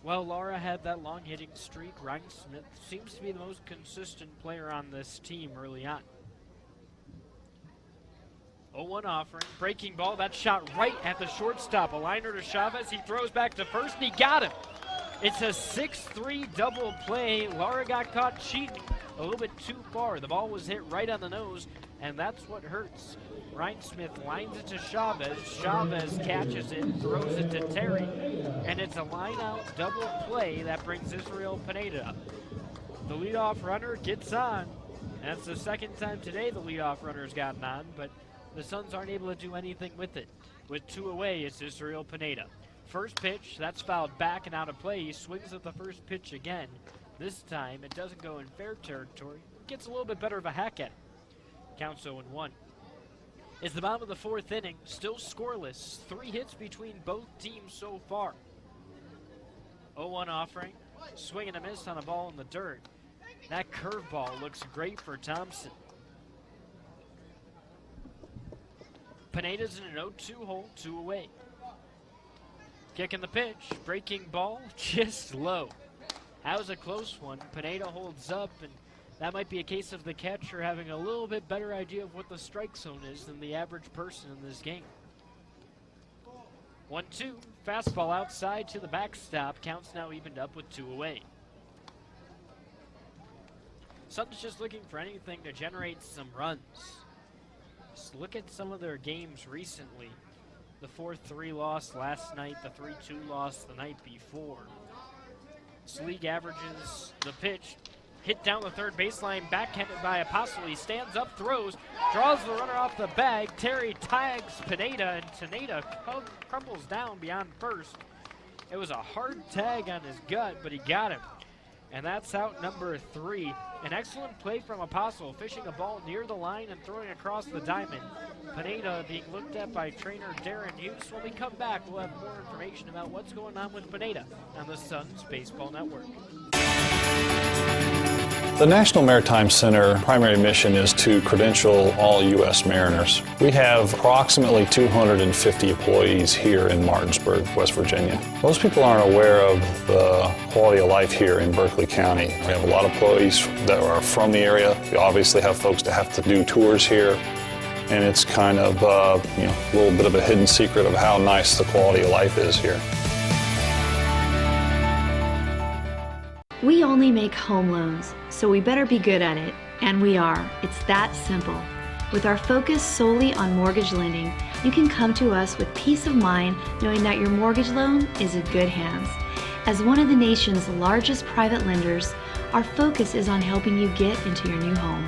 [SPEAKER 2] Well, Lara had that long hitting streak. Wright-Smith seems to be the most consistent player on this team early on. 0-1 offering, breaking ball, that shot right at the shortstop. A liner to Chavez, he throws back to first, and he got him. It's a 6-3 double play. Lara got caught cheating a little bit too far. The ball was hit right on the nose, and that's what hurts. Wright-Smith lines it to Chavez. Chavez catches it, throws it to Terry, and it's a line-out double play that brings Israel Pineda up. The leadoff runner gets on. That's the second time today the leadoff runner's gotten on, but the Suns aren't able to do anything with it. With 2 away, it's Israel Pineda. First pitch, that's fouled back and out of play. He swings at the first pitch again. This time, it doesn't go in fair territory. Gets a little bit better of a hack at it. Counts 0-1. It's the bottom of the fourth inning, still scoreless. 3 hits between both teams so far. 0-1 offering, swing and a miss on a ball in the dirt. That curveball looks great for Thompson. Pineda's in an 0-2 hole, 2 away. Kicking the pitch, breaking ball, just low. That was a close one. Pineda holds up, and that might be a case of the catcher having a little bit better idea of what the strike zone is than the average person in this game. 1-2, fastball outside to the backstop. Counts now evened up with 2 away. Suns just looking for anything to generate some runs. Just look at some of their games recently. The 4-3 loss last night, the 3-2 loss the night before. This league averages the pitch. Hit down the third baseline, backhanded by Apostle. He stands up, throws, draws the runner off the bag. Terry tags Pineda, and Pineda crumbles down beyond first. It was a hard tag on his gut, but he got him. And that's out number 3. An excellent play from Apostle, fishing a ball near the line and throwing across the diamond. Pineda being looked at by trainer Darren Hughes. When we come back, we'll have more information about what's going on with Pineda on the Suns Baseball Network.
[SPEAKER 13] The National Maritime Center primary mission is to credential all U.S. mariners. We have approximately 250 employees here in Martinsburg, West Virginia. Most people aren't aware of the quality of life here in Berkeley County. We have a lot of employees that are from the area. We obviously have folks that have to do tours here, and it's kind of a little bit of a hidden secret of how nice the quality of life is here.
[SPEAKER 12] We only make home loans, so we better be good at it, and we are. It's that simple. With our focus solely on mortgage lending, you can come to us with peace of mind knowing that your mortgage loan is in good hands. As one of the nation's largest private lenders, our focus is on helping you get into your new home.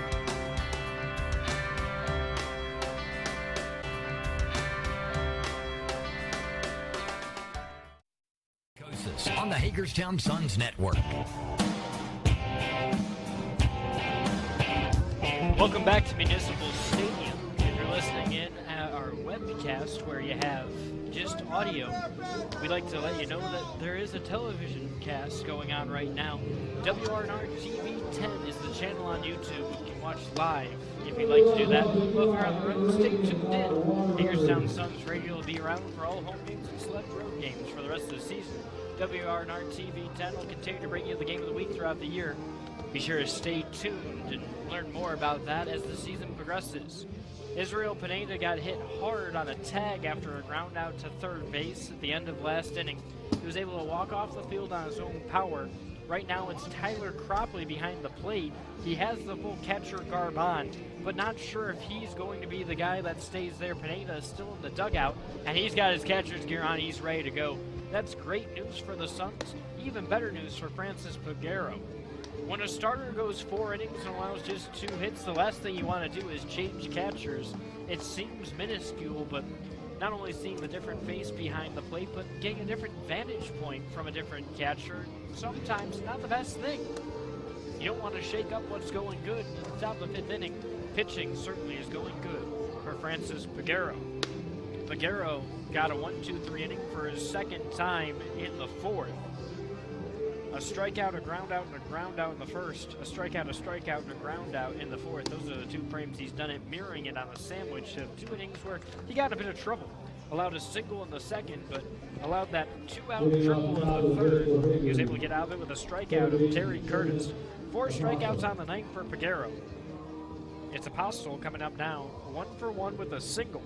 [SPEAKER 1] On the Hagerstown Suns Network.
[SPEAKER 2] Welcome back to Municipal Stadium. If you're listening in at our webcast where you have just audio, we'd like to let you know that there is a television cast going on right now. WRNR TV 10 is the channel on YouTube. You can watch live if you'd like to do that. Well, if you're on the road, stay tuned in. Hagerstown Suns Radio will be around for all home games and select road games for the rest of the season. WRNR TV 10 will continue to bring you the game of the week throughout the year. Be sure to stay tuned and learn more about that as the season progresses. Israel Pineda got hit hard on a tag after a ground out to third base at the end of last inning. He was able to walk off the field on his own power. Right now it's Tyler Cropley behind the plate. He has the full catcher garb on, but not sure if he's going to be the guy that stays there. Pineda is still in the dugout, and he's got his catcher's gear on. He's ready to go. That's great news for the Suns. Even better news for Francis Peguero. When a starter goes 4 innings and allows just 2 hits, the last thing you want to do is change catchers. It seems minuscule, but not only seeing the different face behind the plate, but getting a different vantage point from a different catcher, sometimes not the best thing. You don't want to shake up what's going good. It's out the 5th inning. Pitching certainly is going good for Francis Peguero. Peguero got a 1-2-3 inning for his second time in the 4th. A strikeout, a ground out, and a ground out in the first. A strikeout, and a ground out in the 4th. Those are the 2 frames he's done it, mirroring it on a sandwich of 2 innings where he got a bit of trouble. Allowed a single in the second, but allowed that 2-out triple in the 3rd. He was able to get out of it with a strikeout of Terry Curtis. 4 strikeouts on the night for Peguero. It's Apostle coming up now, 1 for 1 with a single.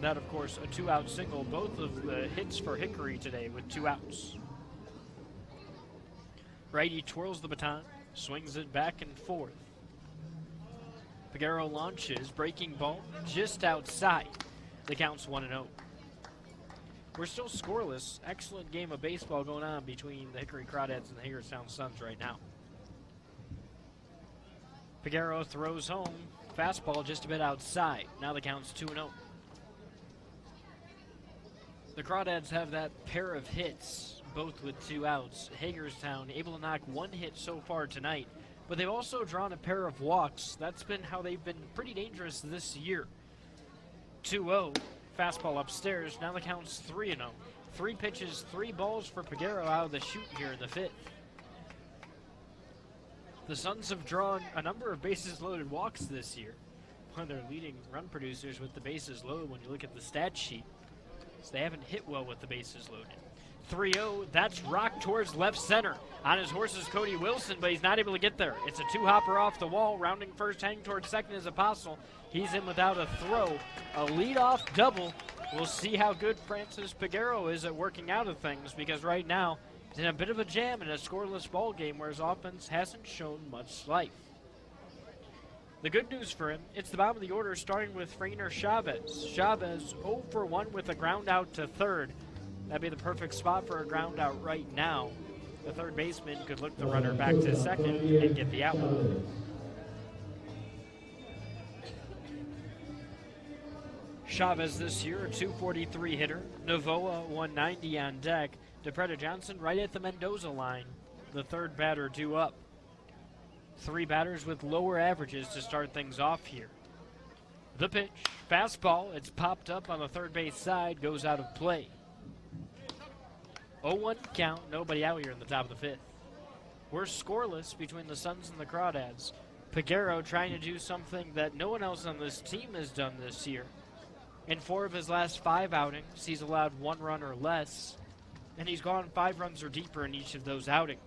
[SPEAKER 2] That, of course, a 2-out single. Both of the hits for Hickory today with 2 outs. Righty twirls the baton, swings it back and forth. Peguero launches, breaking ball just outside. The count's 1-0. We're still scoreless. Excellent game of baseball going on between the Hickory Crawdads and the Hagerstown Suns right now. Peguero throws home. Fastball just a bit outside. Now the count's 2-0. The Crawdads have that pair of hits, both with 2 outs. Hagerstown able to knock 1 hit so far tonight, but they've also drawn a pair of walks. That's been how they've been pretty dangerous this year. 2-0. Fastball upstairs. Now the count's 3-0. 3 pitches, 3 balls for Peguero out of the chute here in the 5th. The Suns have drawn a number of bases-loaded walks this year. One of their leading run producers with the bases loaded when you look at the stat sheet. So they haven't hit well with the bases loaded. 3-0, that's rocked towards left center. On his horse is Cody Wilson, but he's not able to get there. It's a 2-hopper off the wall, rounding first, heading towards second is Apostle. He's in without a throw. A leadoff double. We'll see how good Francis Peguero is at working out of things, because right now he's in a bit of a jam in a scoreless ball game where his offense hasn't shown much life. The good news for him, it's the bottom of the order, starting with Frainer Chavez. Chavez 0 for 1 with a ground out to third. That'd be the perfect spot for a ground out right now. The third baseman could look the runner back to second and get the out. Chavez this year, a .243 hitter. Novoa, 190 on deck. DePreta Johnson right at the Mendoza line. The third batter due up. 3 batters with lower averages to start things off here. The pitch, fastball, it's popped up on the third base side, goes out of play. 0-1 count, nobody out here in the top of the 5th. We're scoreless between the Suns and the Crawdads. Peguero trying to do something that no one else on this team has done this year. In 4 of his last 5 outings, he's allowed 1 run or less, and he's gone 5 runs or deeper in each of those outings.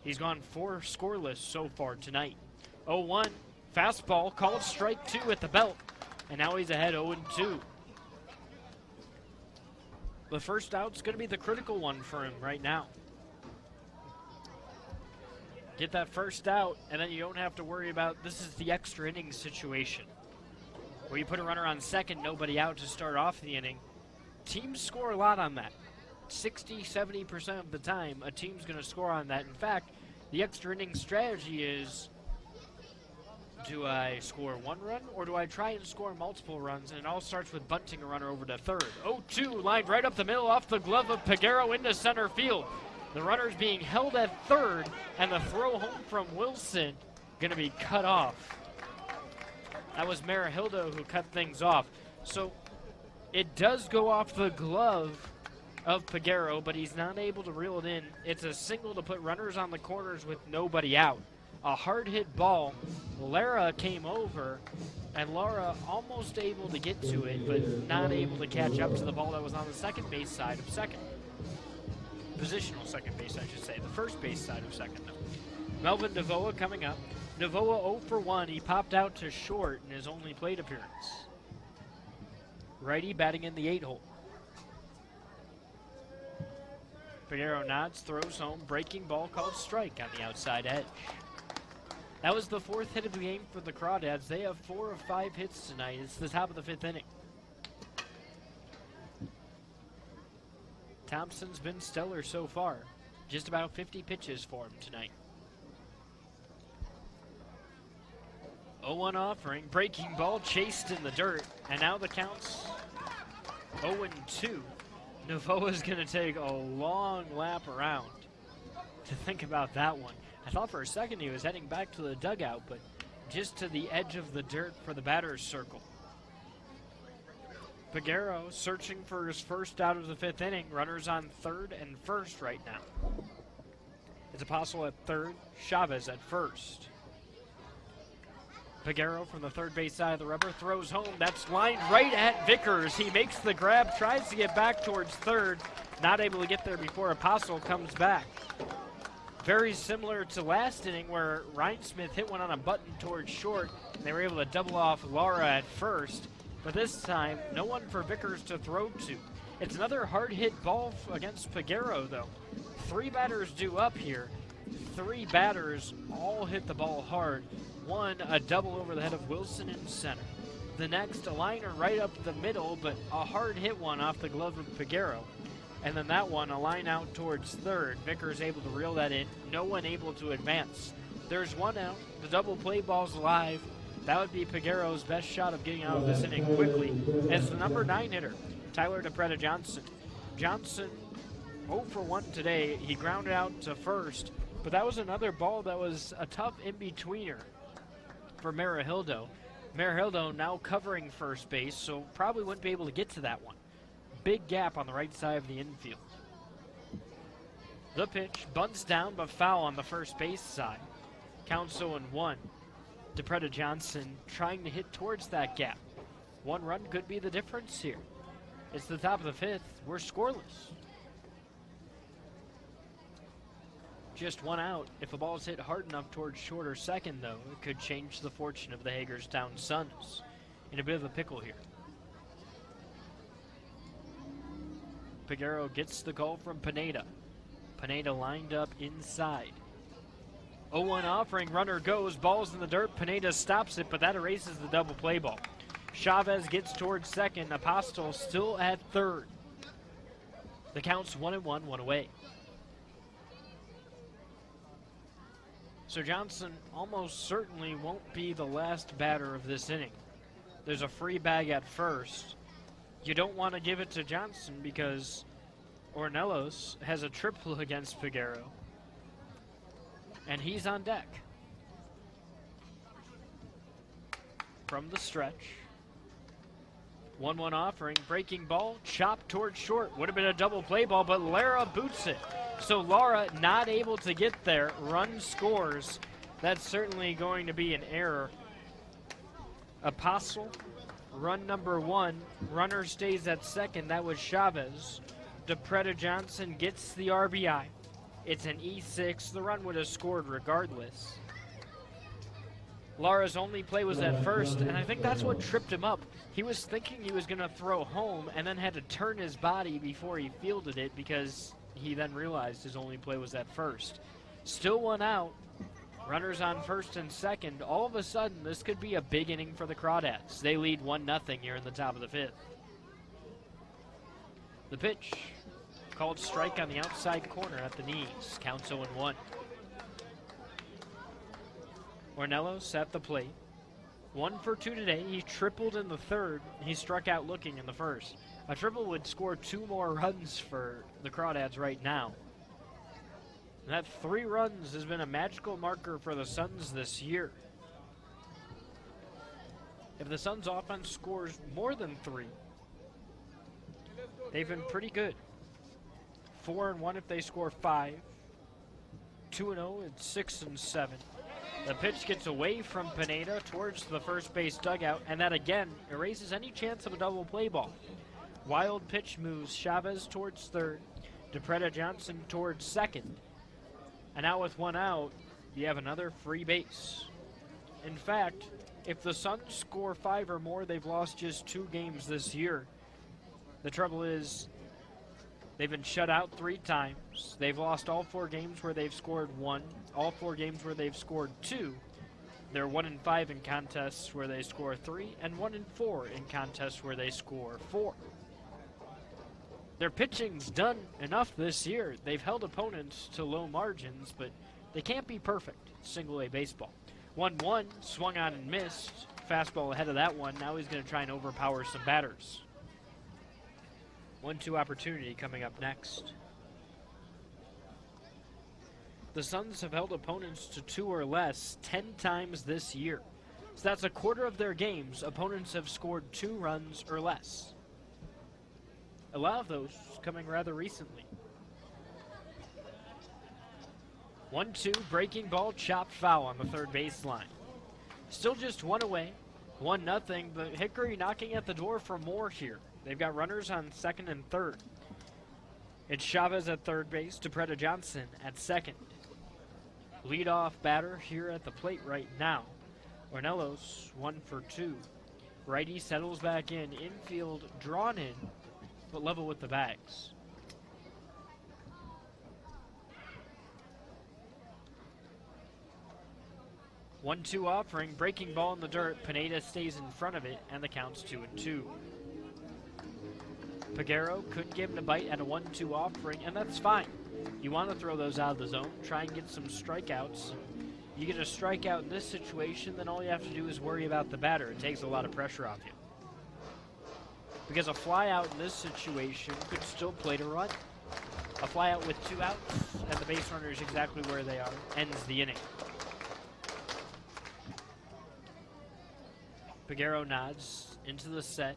[SPEAKER 2] He's gone 4 scoreless so far tonight. 0-1, fastball, called strike 2 at the belt, and now he's ahead 0-2. The first out's going to be the critical one for him right now. Get that first out, and then you don't have to worry about, this is the extra innings situation, where you put a runner on second, nobody out to start off the inning. Teams score a lot on that. 60-70% of the time, a team's going to score on that. In fact, the extra inning strategy is, do I score 1 run, or do I try and score multiple runs? And it all starts with bunting a runner over to third. 0-2, lined right up the middle off the glove of Peguero into center field. The runner's being held at third, and the throw home from Wilson going to be cut off. That was Marahildo who cut things off. So it does go off the glove of Peguero, but he's not able to reel it in. It's a single to put runners on the corners with nobody out. A hard hit ball. Lara came over, and Lara almost able to get to it, but not able to catch up to the ball that was on the second base side of second. Positional second base, I should say. The first base side of second, though. Melvin Novoa coming up. Novoa 0 for 1. He popped out to short in his only plate appearance. Righty batting in the 8-hole. Peguero nods, throws home, breaking ball called strike on the outside edge. That was the 4th hit of the game for the Crawdads. They have 4 of 5 hits tonight. It's the top of the 5th inning. Thompson's been stellar so far. Just about 50 pitches for him tonight. 0-1 offering, breaking ball chased in the dirt, and now the count's 0-2. Novoa's going to take a long lap around to think about that one. I thought for a second he was heading back to the dugout, but just to the edge of the dirt for the batter's circle. Peguero searching for his first out of the 5th inning. Runners on third and first right now. It's Apostle at third, Chavez at first. Peguero from the third base side of the rubber throws home. That's lined right at Vickers. He makes the grab, tries to get back towards third. Not able to get there before Apostle comes back. Very similar to last inning where Ryan Smith hit one on a button towards short. And they were able to double off Lara at first. But this time, no one for Vickers to throw to. It's another hard hit ball against Peguero though. 3 batters due up here. 3 batters all hit the ball hard. One, a double over the head of Wilson in center. The next, a liner right up the middle, but a hard hit one off the glove of Peguero. And then that one, a line out towards third. Vickers able to reel that in. No one able to advance. There's 1 out. The double play ball's live. That would be Peguero's best shot of getting out of this inning quickly. As the number 9 hitter, Tyler DePreta Johnson. Johnson 0 for 1 today. He grounded out to first, but that was another ball that was a tough in-betweener for Marahildo. Merhildo now covering first base, so probably wouldn't be able to get to that one. Big gap on the right side of the infield. The pitch bunts down, but foul on the first base side. Counts 0-1. DePreda Johnson trying to hit towards that gap. 1 run could be the difference here. It's the top of the 5th. We're scoreless. Just 1 out. If a ball is hit hard enough towards short or second, though, it could change the fortune of the Hagerstown Suns. In a bit of a pickle here. Piguero gets the call from Pineda. Pineda lined up inside. 0-1 offering, runner goes, ball's in the dirt. Pineda stops it, but that erases the double play ball. Chavez gets towards second. Apostol still at third. The count's 1-1, 1 away. So Johnson almost certainly won't be the last batter of this inning. There's a free bag at first. You don't want to give it to Johnson because Ornelas has a triple against Piguero. And he's on deck. From the stretch. 1-1 offering, breaking ball, chopped towards short. Would have been a double play ball, but Lara boots it. So Lara not able to get there. Run scores. That's certainly going to be an error. Apostle, run number 1. Runner stays at second. That was Chavez. DePreda Johnson gets the RBI. It's an E6. The run would have scored regardless. Lara's only play was at first, and I think that's what tripped him up. He was thinking he was going to throw home and then had to turn his body before he fielded it because he then realized his only play was at first. Still 1 out. Runners on first and second. All of a sudden, this could be a big inning for the Crawdads. They lead 1-0 here in the top of the 5th. The pitch. Called strike on the outside corner at the knees. Counts 0-1. Ornelas at the plate. 1 for 2 today. He tripled in the 3rd. He struck out looking in the 1st. A triple would score 2 more runs for the Crawdads right now. And that 3 runs has been a magical marker for the Suns this year. If the Suns offense scores more than 3, they've been pretty good. 4-1 if they score 5. 2-0 and 6-7. The pitch gets away from Pineda towards the first base dugout, and that again erases any chance of a double play ball. Wild pitch moves Chavez towards third, DePreda Johnson towards second. And now with 1 out, you have another free base. In fact, if the Suns score 5 or more, they've lost just 2 games this year. The trouble is, they've been shut out 3 times. They've lost all 4 games where they've scored 1, all 4 games where they've scored 2. They're 1-5 in contests where they score 3, and 1-4 in contests where they score 4. Their pitching's done enough this year. They've held opponents to low margins, but they can't be perfect. Single A baseball. 1-1, swung on and missed. Fastball ahead of that one. Now he's going to try and overpower some batters. 1-2 opportunity coming up next. The Suns have held opponents to 2 or less 10 times this year. So that's a quarter of their games. Opponents have scored 2 runs or less. A lot of those coming rather recently. 1-2, breaking ball, chopped foul on the third baseline. Still just 1 away, 1-0, but Hickory knocking at the door for more here. They've got runners on second and third. It's Chavez at third base, DePreda Johnson at second. Leadoff batter here at the plate right now. Ornelas 1 for 2. Righty settles back in, infield drawn in, but level with the bags. One-two offering, breaking ball in the dirt. Pineda stays in front of it, and the count's 2-2. Piguero couldn't give him a bite at a 1-2 offering, and that's fine. You want to throw those out of the zone, try and get some strikeouts. You get a strikeout in this situation, then all you have to do is worry about the batter. It takes a lot of pressure off you. Because a fly out in this situation could still play to run. A fly out with 2 outs, and the base runner is exactly where they are, ends the inning. Pagero nods into the set,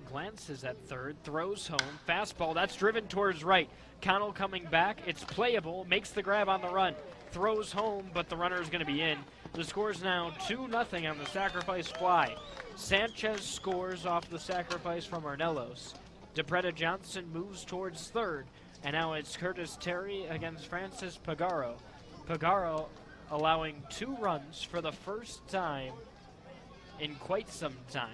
[SPEAKER 2] glances at third, throws home, fastball, that's driven towards right. Connell coming back, it's playable, makes the grab on the run, throws home, but the runner is going to be in. The score is now 2-0 on the sacrifice fly. Sanchez scores off the sacrifice from Arnelos. DePreta Johnson moves towards third, and now it's Curtis Terry against Francis Pagaro. Pagaro allowing 2 runs for the first time in quite some time.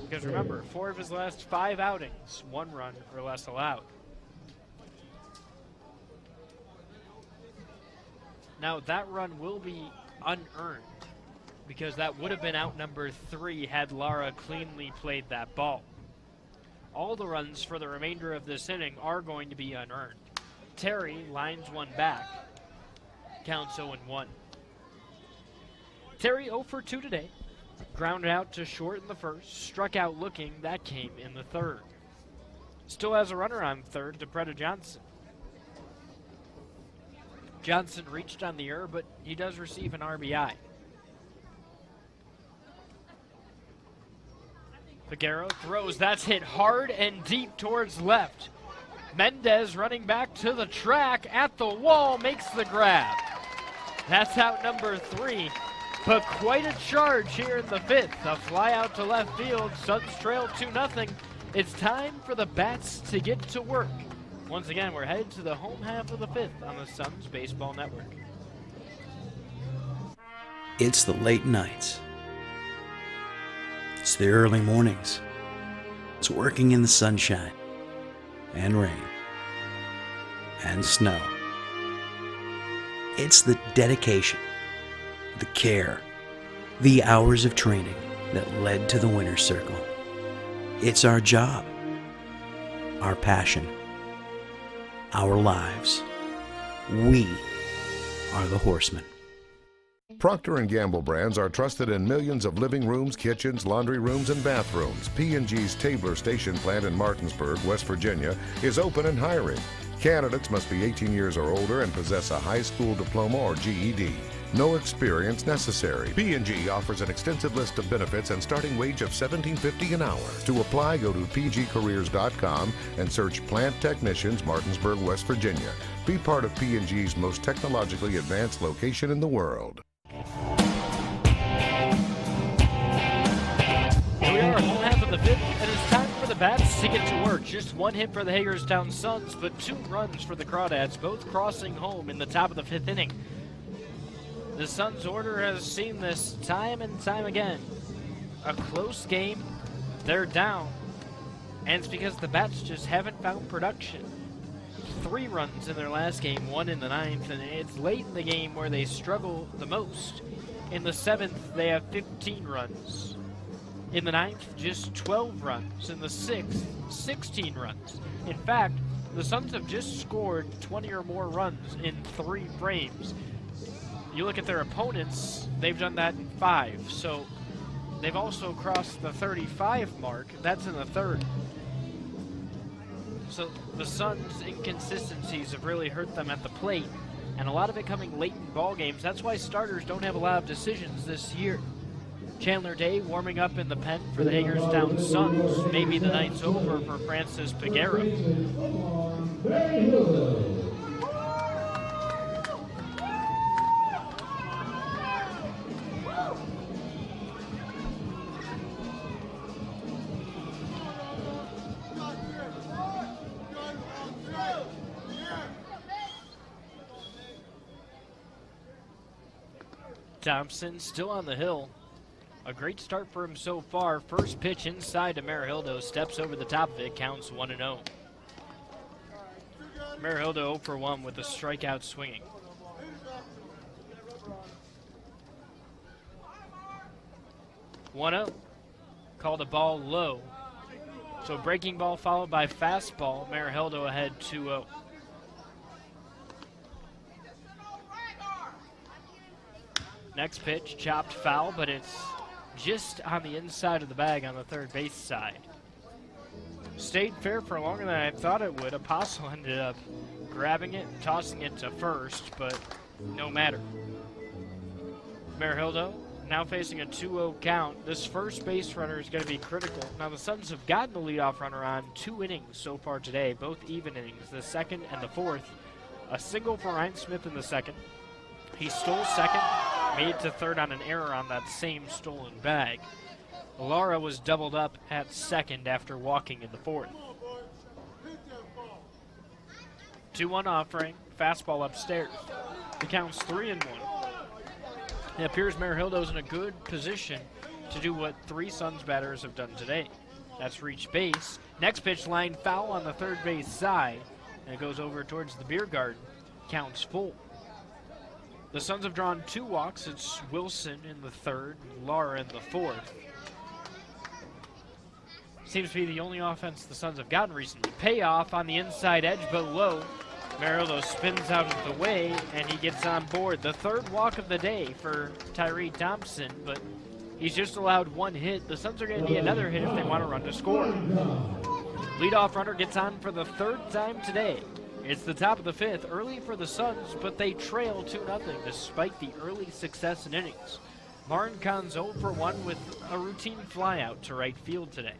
[SPEAKER 2] Because remember, 4 of his last 5 outings, 1 run or less allowed. Now that run will be unearned because that would have been out number 3 had Lara cleanly played that ball. All the runs for the remainder of this inning are going to be unearned. Terry lines one back. Counts 0-1. Terry 0 for 2 today. Grounded out to short in the first. Struck out looking. That came in the third. Still has a runner on third, DePreta Johnson. Johnson reached on the error, but he does receive an RBI. Pagero throws. That's hit hard and deep towards left. Mendez running back to the track at the wall makes the grab. That's out number 3. But quite a charge here in the 5th. A fly out to left field. Suns trail 2-0. It's time for the bats to get to work. Once again, we're headed to the home half of the 5th on the Suns Baseball Network.
[SPEAKER 14] It's the late nights. It's the early mornings. It's working in the sunshine and rain and snow. It's the dedication, the care, the hours of training that led to the winner's circle. It's our job, our passion, our lives. We are the horsemen.
[SPEAKER 3] Procter & Gamble brands are trusted in millions of living rooms, kitchens, laundry rooms, and bathrooms. P&G's Tabler Station plant in Martinsburg, West Virginia, is open and hiring. Candidates must be 18 years or older and possess a high school diploma or GED. No experience necessary. P&G offers an extensive list of benefits and starting wage of $17.50 an hour. To apply, go to pgcareers.com and search Plant Technicians, Martinsburg, West Virginia. Be part of P&G's most technologically advanced location in the world.
[SPEAKER 2] Here we are, home half of the 5th, and it's time for the bats to get to work. Just 1 hit for the Hagerstown Suns, but 2 runs for the Crawdads, both crossing home in the top of the 5th inning. The Suns' order has seen this time and time again. A close game, they're down, and it's because the bats just haven't found production. 3 runs in their last game, 1 in the 9th, and it's late in the game where they struggle the most. In the 7th, they have 15 runs. In the 9th, just 12 runs. In the 6th, 16 runs. In fact, the Suns have just scored 20 or more runs in 3 frames. You look at their opponents, they've done that in 5. So they've also crossed the 35 mark. That's in the 3rd. So the Suns' inconsistencies have really hurt them at the plate, and a lot of it coming late in ball games. That's why starters don't have a lot of decisions this year. Chandler Day warming up in the pen for the Hagerstown Suns. Maybe the night's over for Francis Pagero. Thompson still on the hill. A great start for him so far. First pitch inside to Marildo. Steps over the top of it. Counts 1-0. Marildo 0 for 1 with a strikeout swinging. One-0. Called a ball low. So breaking ball followed by fastball. Marildo ahead 2-0. Next pitch, chopped foul, but it's just on the inside of the bag on the third base side. Stayed fair for longer than I thought it would. Apostle ended up grabbing it, tossing it to first, but no matter. Marildo now facing a 2-0 count. This first base runner is going to be critical. Now, the Suns have gotten the leadoff runner on 2 innings so far today, both even innings, the second and the fourth. A single for Ryan Smith in the second. He stole second, made it to third on an error on that same stolen bag. Lara was doubled up at second after walking in the fourth. 2-1 offering, fastball upstairs. The count's 3-1. It appears Marildo's in a good position to do what 3 Suns batters have done today. That's reach base. Next pitch line foul on the third base side, and it goes over towards the beer garden. Counts full. The Suns have drawn 2 walks. It's Wilson in the third, Lara in the fourth. Seems to be the only offense the Suns have gotten recently. Payoff on the inside edge, but low. Marildo spins out of the way, and he gets on board. The third walk of the day for Tyree Thompson, but he's just allowed 1 hit. The Suns are going to need another hit if they want to run to score. Leadoff runner gets on for the 3rd time today. It's the top of the 5th, early for the Suns, but they trail 2-0 despite the early success in innings. Martin Kahn's 0 for 1 with a routine flyout to right field today.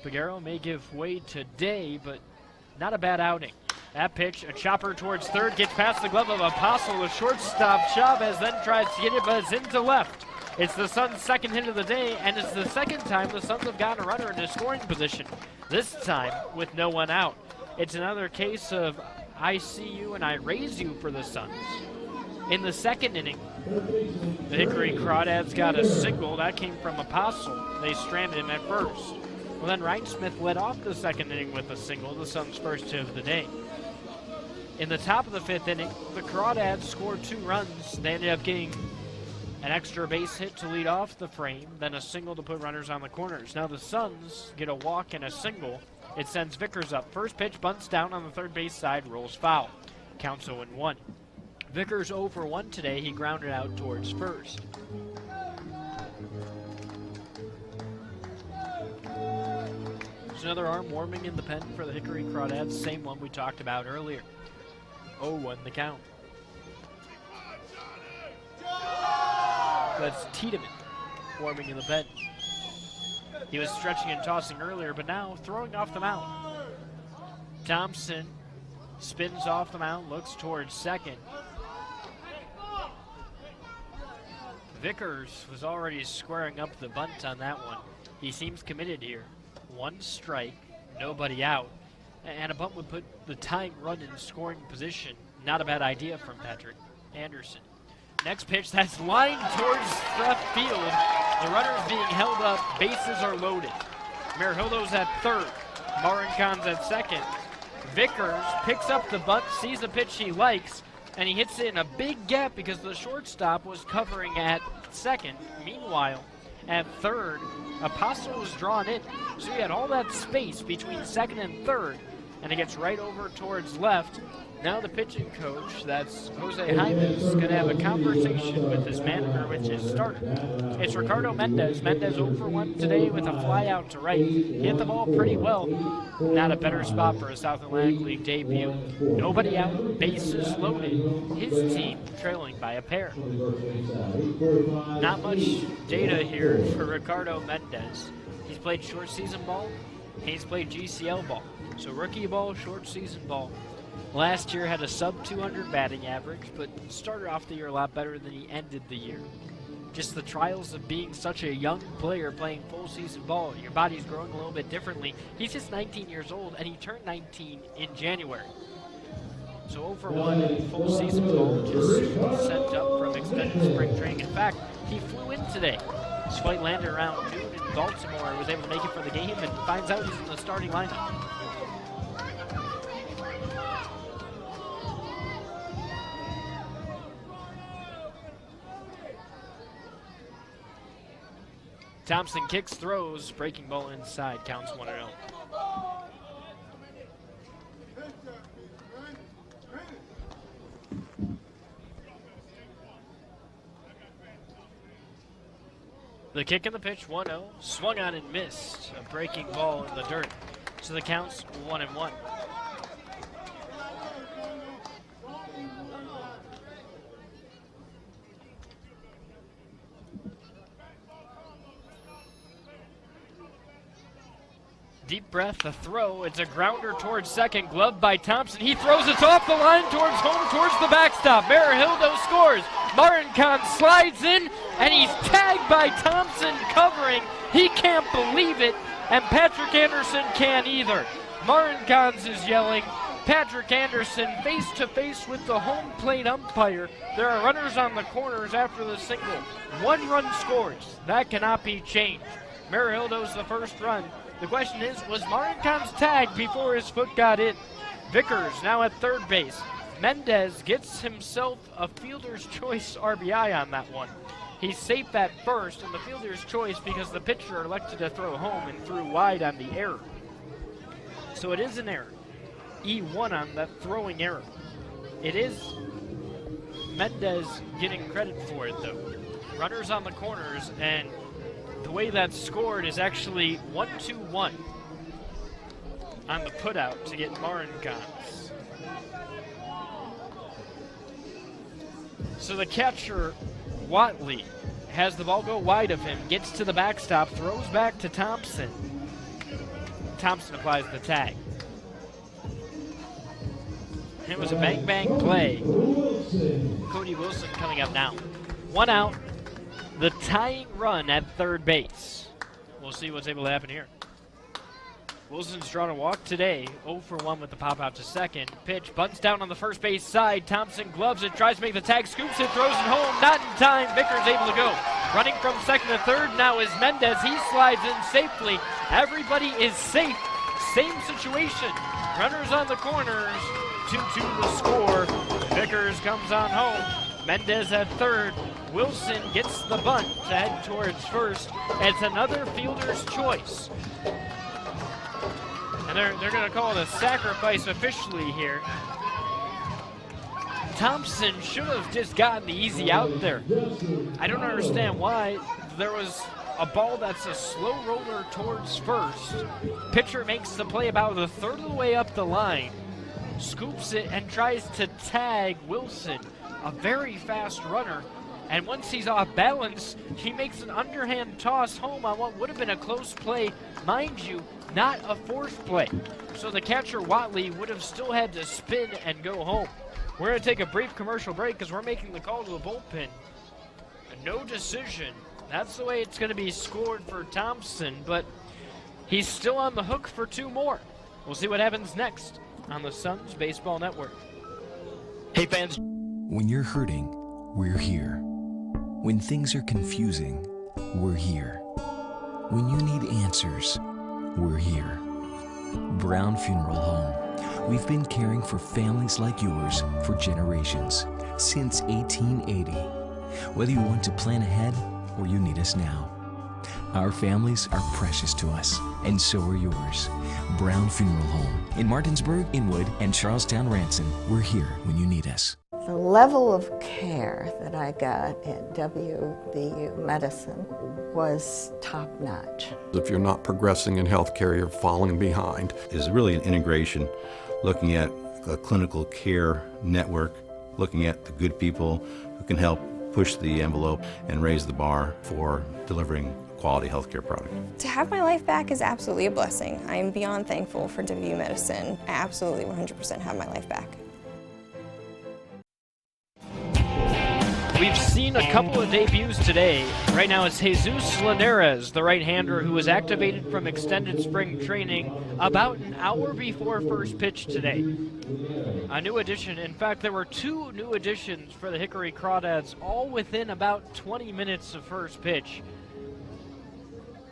[SPEAKER 2] Figueroa may give way today, but not a bad outing. That pitch, a chopper towards third, gets past the glove of Apostle. A shortstop, Chavez then tries to get it, but it's into left. It's the Suns' second hit of the day, and it's the second time the Suns have gotten a runner into scoring position, this time with no one out. It's another case of I see you and I raise you for the Suns. In the second inning, the Hickory Crawdads got a single. That came from Apostle. They stranded him at first. Well, then Ryan Smith led off the second inning with a single, the Suns' first hit of the day. In the top of the 5th inning, the Crawdads scored 2 runs. They ended up getting an extra base hit to lead off the frame, then a single to put runners on the corners. Now the Suns get a walk and a single. It sends Vickers up. First pitch bunts down on the third base side, rolls foul. Counts 0-1. Vickers 0 for 1 today. He grounded out towards first. There's another arm warming in the pen for the Hickory Crawdads, same one we talked about earlier. 0-1 the count. That's Tiedemann warming in the pen. He was stretching and tossing earlier, but now throwing off the mound. Thompson spins off the mound, looks towards second. Vickers was already squaring up the bunt on that one. He seems committed here. 1 strike, nobody out, and a bunt would put the tying run in scoring position. Not a bad idea from Patrick Anderson. Next pitch, that's lined towards left field. The runner's being held up, bases are loaded. Marildo's at third, Martin Kahn's at second. Vickers picks up the bunt, sees a pitch he likes, and he hits it in a big gap because the shortstop was covering at second. Meanwhile, at third, Apostle was drawn in, so he had all that space between second and third, and it gets right over towards left. Now the pitching coach, that's Jose Jaime, is going to have a conversation with his manager, which is starter. It's Ricardo Mendez. Mendez 0 for 1 today with a fly out to right. He hit the ball pretty well. Not a better spot for a South Atlantic League debut. Nobody out, bases loaded. His team trailing by a pair. Not much data here for Ricardo Mendez. He's played short season ball, and he's played GCL ball. So rookie ball, short season ball. Last year had a sub-200 batting average, but started off the year a lot better than he ended the year. Just the trials of being such a young player playing full season ball. Your body's growing a little bit differently. He's just 19 years old, and he turned 19 in January. So 0 for 1 in full season ball, just sent up from extended spring training. In fact, he flew in today. His flight landed around noon in Baltimore and was able to make it for the game, and finds out he's in the starting lineup. Thompson kicks, throws, breaking ball inside, counts 1-0. The kick and the pitch, 1-0, swung on and missed. A breaking ball in the dirt. So the count's 1-1. deep breath, the throw. It's a grounder towards second, gloved by Thompson. He throws it off the line towards home, towards the backstop. Marahildo scores. Marincon slides in, and he's tagged by Thompson covering. He can't believe it, and Patrick Anderson can't either. Marincons is yelling. Patrick Anderson face to face with the home plate umpire. There are runners on the corners after the single. 1 run scores. That cannot be changed. Marahildo's the first run. The question is, was Marincons tagged before his foot got in? Vickers now at third base. Mendez gets himself a fielder's choice RBI on that one. He's safe at first, and the fielder's choice because the pitcher elected to throw home and threw wide on the error. So it is an error. E1 on that throwing error. It is Mendez getting credit for it, though. Runners on the corners, and the way that's scored is actually 1-2-1 on the putout to get Marincons. So the catcher, Watley, has the ball go wide of him, gets to the backstop, throws back to Thompson. Thompson applies the tag. It was a bang-bang play. Cody Wilson coming up now. 1 out. The tying run at third base. We'll see what's able to happen here. Wilson's drawn a walk today. 0 for 1 with the pop out to second. Pitch bunts down on the first base side. Thompson gloves it, tries to make the tag, scoops it, throws it home. Not in time. Vickers able to go. Running from second to third now is Mendez. He slides in safely. Everybody is safe. Same situation. Runners on the corners. 2-2 the score. Vickers comes on home. Mendez at third. Wilson gets the bunt to head towards first. It's another fielder's choice. And they're going to call it a sacrifice officially here. Thompson should have just gotten the easy out there. I don't understand why. There was a ball that's a slow roller towards first. Pitcher makes the play about a third of the way up the line. Scoops it and tries to tag Wilson, a very fast runner. And once he's off balance, he makes an underhand toss home on what would have been a close play. Mind you, not a forced play. So the catcher, Watley, would have still had to spin and go home. We're going to take a brief commercial break because we're making the call to the bullpen. No decision. That's the way it's going to be scored for Thompson, but he's still on the hook for 2 more. We'll see what happens next on the Suns Baseball Network.
[SPEAKER 1] Hey fans.
[SPEAKER 4] When you're hurting, we're here. When things are confusing, we're here. When you need answers, we're here. Brown Funeral Home. We've been caring for families like yours for generations, since 1880. Whether you want to plan ahead or you need us now. Our families are precious to us, and so are yours. Brown Funeral Home in Martinsburg, Inwood, and Charlestown, Ranson. We're here when you need us.
[SPEAKER 15] The level of care that I got at WVU Medicine was top-notch.
[SPEAKER 16] If you're not progressing in healthcare, you're falling behind.
[SPEAKER 7] Is really an integration, looking at a clinical care network, looking at the good people who can help push the envelope and raise the bar for delivering a quality healthcare product.
[SPEAKER 17] To have my life back is absolutely a blessing. I am beyond thankful for WVU Medicine. I absolutely 100% have my life back.
[SPEAKER 2] We've seen a couple of debuts today. Right now it's Jesus Linares, the right-hander who was activated from extended spring training about an hour before first pitch today. A new addition. In fact, there were 2 new additions for the Hickory Crawdads, all within about 20 minutes of first pitch.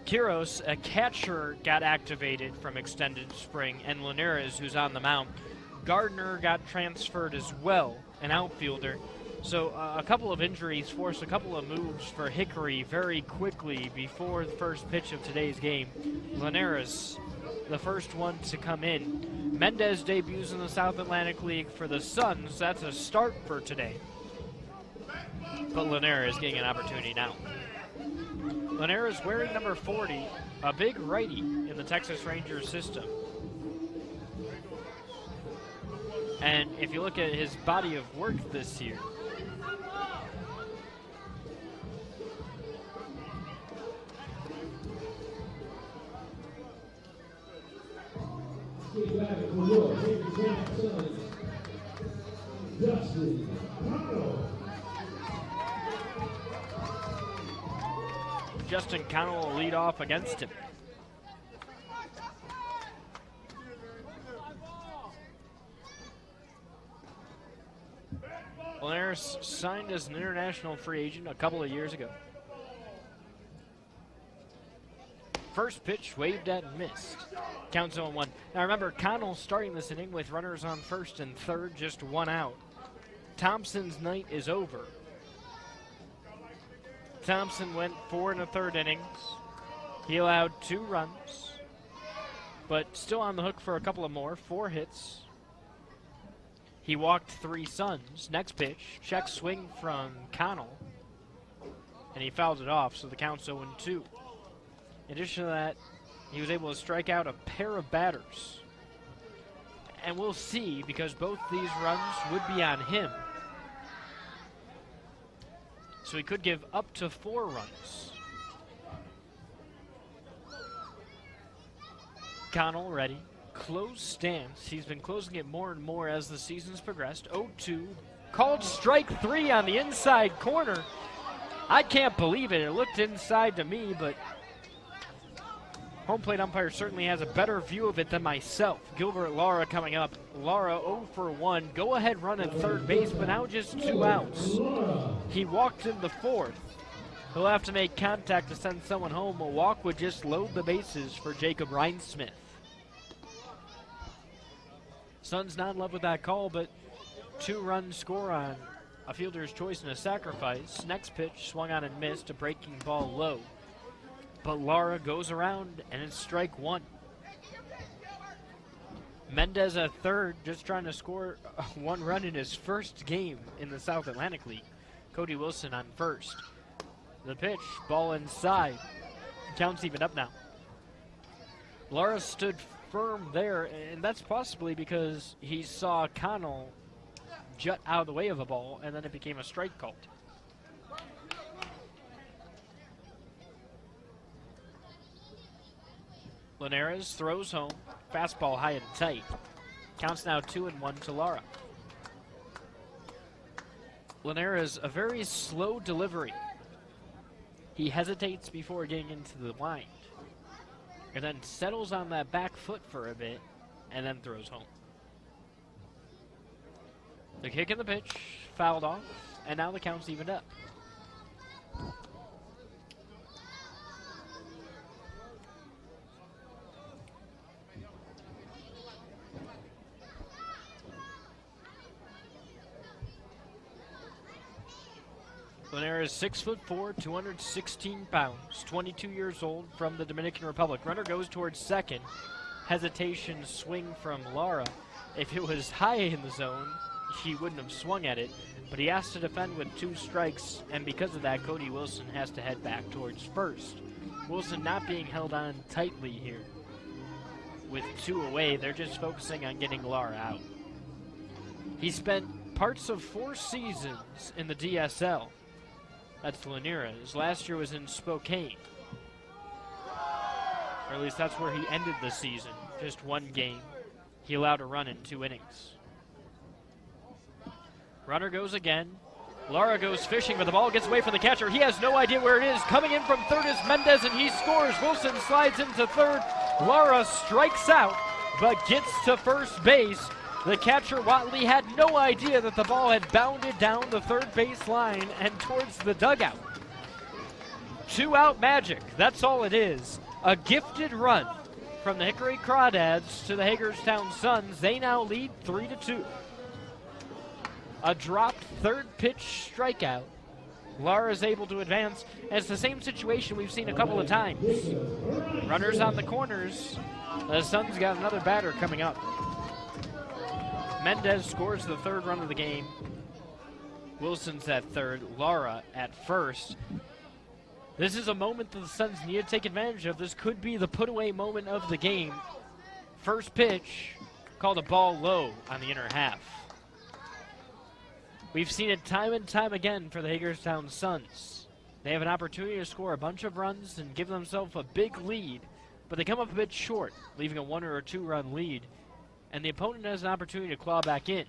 [SPEAKER 2] Quiros, a catcher, got activated from extended spring, and Linares, who's on the mound. Gardner got transferred as well, an outfielder. So a couple of injuries forced a couple of moves for Hickory very quickly before the first pitch of today's game. Linares, the first one to come in. Mendez debuts in the South Atlantic League for the Suns. That's a start for today. But Linares getting an opportunity now. Linares wearing number 40, a big righty in the Texas Rangers system. And if you look at his body of work this year,
[SPEAKER 18] Get back for your Hagerstown Suns, Justin Connell.
[SPEAKER 2] Justin Connell will lead off against him. Linares signed as an international free agent a couple of years ago. First pitch waved at and missed. Counts 0-1. Now remember, Connell starting this inning with runners on first and third, just one out. Thompson's night is over. Thompson went 4 1/3 innings. He allowed 2 runs, but still on the hook for a couple of more, 4 hits. He walked 3 Suns. Next pitch, check swing from Connell, and he fouled it off, so the count's 0-2. In addition to that, he was able to strike out a pair of batters. And we'll see, because both these runs would be on him. So he could give up to 4 runs. Connell ready. Closed stance. He's been closing it more and more as the season's progressed. 0-2. Called strike 3 on the inside corner. I can't believe it. It looked inside to me, but home plate umpire certainly has a better view of it than myself. Gilbert Lara coming up. Lara 0 for 1. Go ahead run at third base, but now just 2 outs. He walked in the 4th. He'll have to make contact to send someone home. A walk would just load the bases for Jacob Reinsmith. Suns not in love with that call, but 2-run score on a fielder's choice and a sacrifice. Next pitch swung on and missed, a breaking ball low. But Lara goes around, and it's strike 1. Mendez at third, just trying to score 1 run in his first game in the South Atlantic League. Cody Wilson on first. The pitch, ball inside. Count's even up now. Lara stood firm there, and that's possibly because he saw Connell jut out of the way of a ball, and then it became a strike called. Linares throws home. Fastball high and tight. Counts now 2-1 to Lara. Linares, a very slow delivery. He hesitates before getting into the wind, and then settles on that back foot for a bit, and then throws home. The kick and the pitch fouled off, and now the count's evened up. Linares 6'4", 216 pounds, 22 years old, from the Dominican Republic. Runner goes towards second. Hesitation swing from Lara. If it was high in the zone, he wouldn't have swung at it, but he has to defend with 2 strikes, and because of that, Cody Wilson has to head back towards first. Wilson not being held on tightly here. With 2 away, they're just focusing on getting Lara out. He spent parts of 4 seasons in the DSL. That's Linares. Last year was in Spokane. Or at least that's where he ended the season. Just 1 game. He allowed a run in 2 innings. Runner goes again. Lara goes fishing, but the ball gets away from the catcher. He has no idea where it is. Coming in from third is Mendez, and he scores. Wilson slides into third. Lara strikes out, but gets to first base. The catcher, Watley, had no idea that the ball had bounded down the third base line and towards the dugout. 2-out magic, that's all it is. A gifted run from the Hickory Crawdads to the Hagerstown Suns. They now lead 3-2. A dropped third pitch strikeout. Lara is able to advance, and it's the same situation we've seen a couple of times. Runners on the corners. The Suns got another batter coming up. Mendez scores the 3rd run of the game. Wilson's at third, Lara at first. This is a moment that the Suns need to take advantage of. This could be the put-away moment of the game. First pitch, called a ball low on the inner half. We've seen it time and time again for the Hagerstown Suns. They have an opportunity to score a bunch of runs and give themselves a big lead, but they come up a bit short, leaving a 1 or a 2-run lead, and the opponent has an opportunity to claw back in.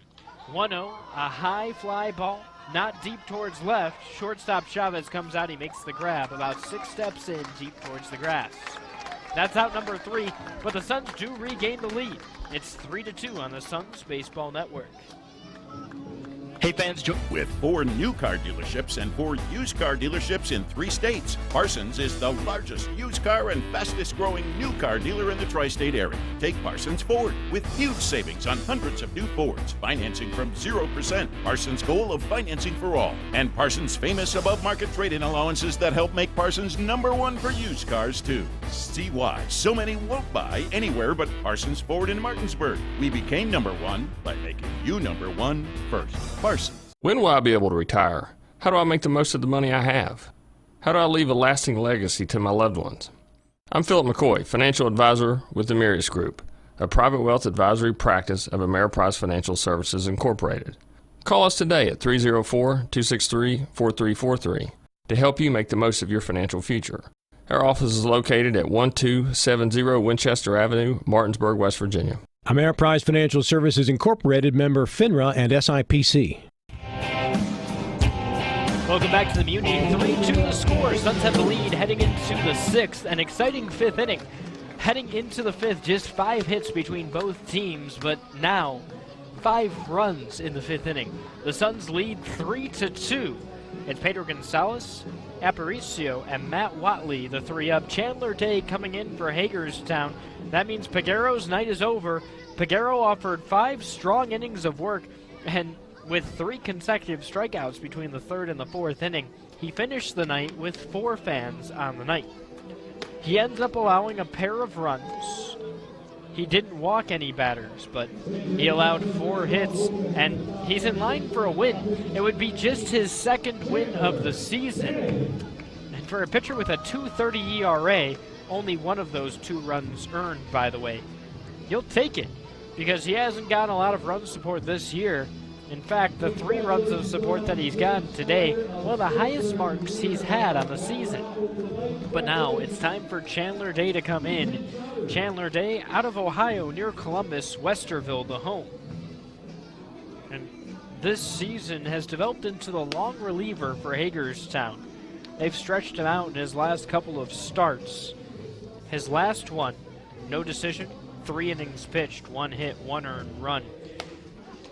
[SPEAKER 2] 1-0, a high fly ball, not deep towards left. Shortstop Chavez comes out, he makes the grab, about 6 steps in, deep towards the grass. That's out number 3, but the Suns do regain the lead. It's 3-2 on the Suns Baseball Network.
[SPEAKER 1] Hey fans,
[SPEAKER 8] with 4 new car dealerships and 4 used car dealerships in 3 states, Parsons is the largest used car and fastest growing new car dealer in the tri-state area. Take Parsons Ford with huge savings on hundreds of new Fords, financing from 0%, Parsons' goal of financing for all, and Parsons' famous above market trade-in allowances that help make Parsons #1 for used cars too. See why so many won't buy anywhere but Parsons Ford in Martinsburg. We became #1 by making you #1 first. Parsons.
[SPEAKER 10] When will I be able to retire? How do I make the most of the money I have? How do I leave a lasting legacy to my loved ones? I'm Philip McCoy, financial advisor with the Mirius Group, a private wealth advisory practice of Ameriprise Financial Services Incorporated. Call us today at 304-263-4343 to help you make the most of your financial future. Our office is located at 1270 Winchester Avenue, Martinsburg, West Virginia.
[SPEAKER 11] Ameriprise Financial Services Incorporated, member FINRA and SIPC.
[SPEAKER 2] Welcome back to the Muni. 3-2 the score. Suns have the lead heading into the 6th. An exciting 5th inning. Heading into the 5th, just 5 hits between both teams, but now 5 runs in the 5th inning. The Suns lead 3-2. It's Pedro Gonzalez, Aparicio, and Matt Watley, the 3 up. Chandler Day coming in for Hagerstown. That means Peguero's night is over. Peguero offered 5 strong innings of work, and with 3 consecutive strikeouts between the 3rd and the 4th inning, he finished the night with 4 fans on the night. He ends up allowing a pair of runs. He didn't walk any batters, but he allowed 4 hits, and he's in line for a win. It would be just his 2nd win of the season. And for a pitcher with a 2.30 ERA, only 1 of those 2 runs earned, by the way. You'll take it, because he hasn't gotten a lot of run support this year. In fact, the 3 runs of support that he's gotten today, one of the highest marks he's had on the season. But now it's time for Chandler Day to come in. Chandler Day out of Ohio, near Columbus, Westerville, the home. And this season has developed into the long reliever for Hagerstown. They've stretched him out in his last couple of starts. His last one, no decision, 3 innings pitched, 1 hit, 1 earned run.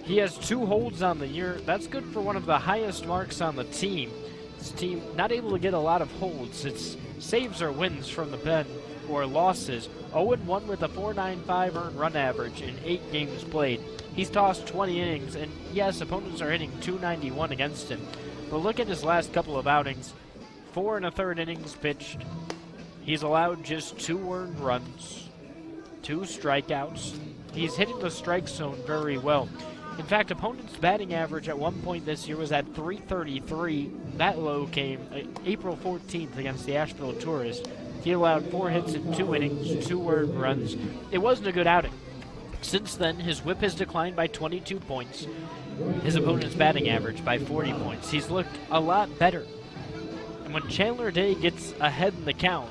[SPEAKER 2] He has 2 holds on the year. That's good for one of the highest marks on the team. This team not able to get a lot of holds. It's saves or wins from the pen or losses. 0-1 with a 4.95 earned run average in 8 games played. He's tossed 20 innings, and yes, opponents are hitting .291 against him. But look at his last couple of outings. 4 1/3 innings pitched. He's allowed just 2 earned runs, 2 strikeouts. He's hitting the strike zone very well. In fact, opponents' batting average at one point this year was at .333. That low came April 14th against the Asheville Tourists. He allowed 4 hits in 2 innings, 2 earned runs. It wasn't a good outing. Since then, his whip has declined by 22 points. His opponent's batting average by 40 points. He's looked a lot better. And when Chandler Day gets ahead in the count,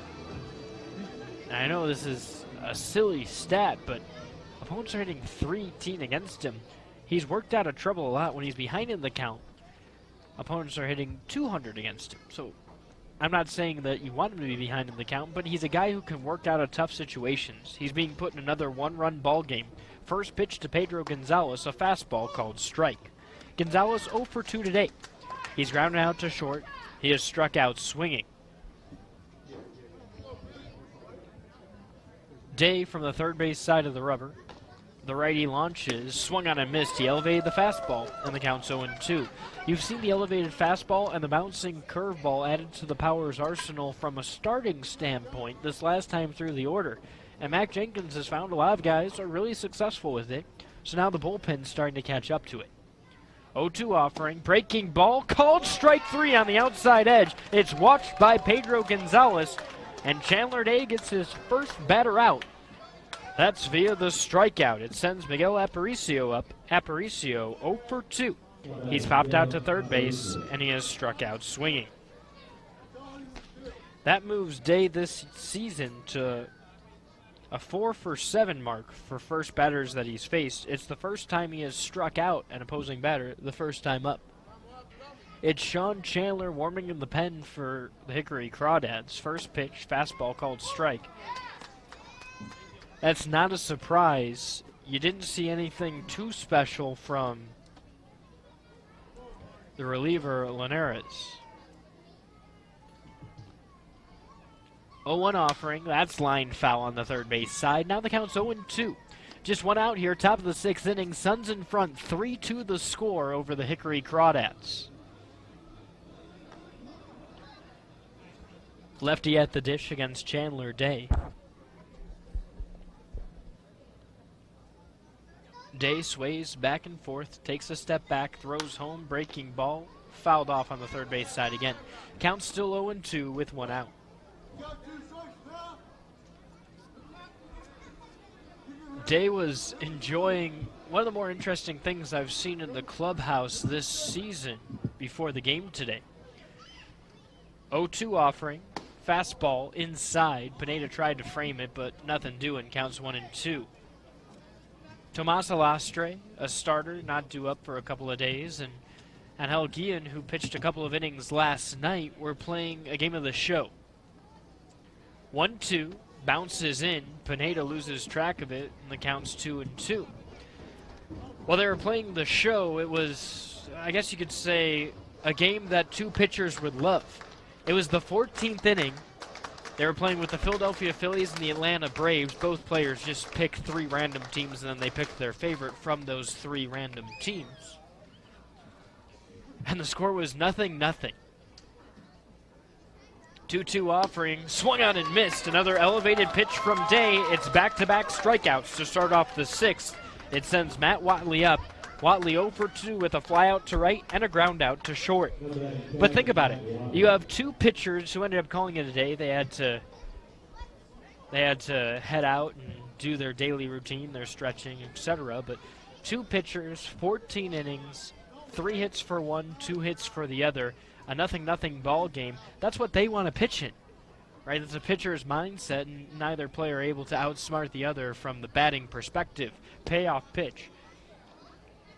[SPEAKER 2] and I know this is a silly stat, but opponents are hitting .318 against him. He's worked out of trouble a lot when he's behind in the count. Opponents are hitting .200 against him. So I'm not saying that you want him to be behind in the count, but he's a guy who can work out of tough situations. He's being put in another 1-run ball game. First pitch to Pedro Gonzalez, a fastball called strike. Gonzalez 0 for 2 today. He's grounded out to short. He has struck out swinging. Day from the third base side of the rubber. The righty launches, swung on and missed. He elevated the fastball, and the count's 0-2. You've seen the elevated fastball and the bouncing curveball added to the Powers' arsenal from a starting standpoint this last time through the order. And Mac Jenkins has found a lot of guys are really successful with it, so now the bullpen's starting to catch up to it. 0-2 offering, breaking ball, called strike 3 on the outside edge. It's watched by Pedro Gonzalez, and Chandler Day gets his first batter out. That's via the strikeout. It sends Miguel Aparicio up. Aparicio 0 for 2. He's popped out to third base, and he has struck out swinging. That moves Day this season to a 4-for-7 mark for first batters that he's faced. It's the first time he has struck out an opposing batter, the first time up. It's Sean Chandler warming in the pen for the Hickory Crawdads. First pitch, fastball called strike. That's not a surprise. You didn't see anything too special from the reliever, Linares. 0-1 offering. That's line foul on the third base side. Now the count's 0-2. Just one out here, top of the sixth inning. Suns in front, 3-2 the score over the Hickory Crawdads. Lefty at the dish against Chandler Day. Day sways back and forth, takes a step back, throws home, breaking ball, fouled off on the third base side again. Count still 0-2 with one out. Day was enjoying one of the more interesting things I've seen in the clubhouse this season before the game today. 0-2 offering, fastball inside. Pineda tried to frame it, but nothing doing. Counts 1-2. Tomas Alastre, a starter, not due up for a couple of days, and Angel Guillen, who pitched a couple of innings last night, were playing a game of the show. 1-2, bounces in. Pineda loses track of it, and the count's 2-2. While they were playing the show, it was, I guess you could say, a game that two pitchers would love. It was the 14th inning. They were playing with the Philadelphia Phillies and the Atlanta Braves. Both players just picked three random teams, and then they picked their favorite from those three random teams. And the score was 0-0. 2-2 offering, swung out and missed. Another elevated pitch from Day. It's back-to-back strikeouts to start off the sixth. It sends Matt Watley up. Watley 0 for 2 with a fly out to right and a ground out to short. But think about it. You have two pitchers who ended up calling it a day. They had to head out and do their daily routine, their stretching, etc. But two pitchers, 14 innings, 3 hits for one, 2 hits for the other, a 0-0 ball game. That's what they want to pitch in, right? It's a pitcher's mindset, and neither player able to outsmart the other from the batting perspective. Payoff pitch.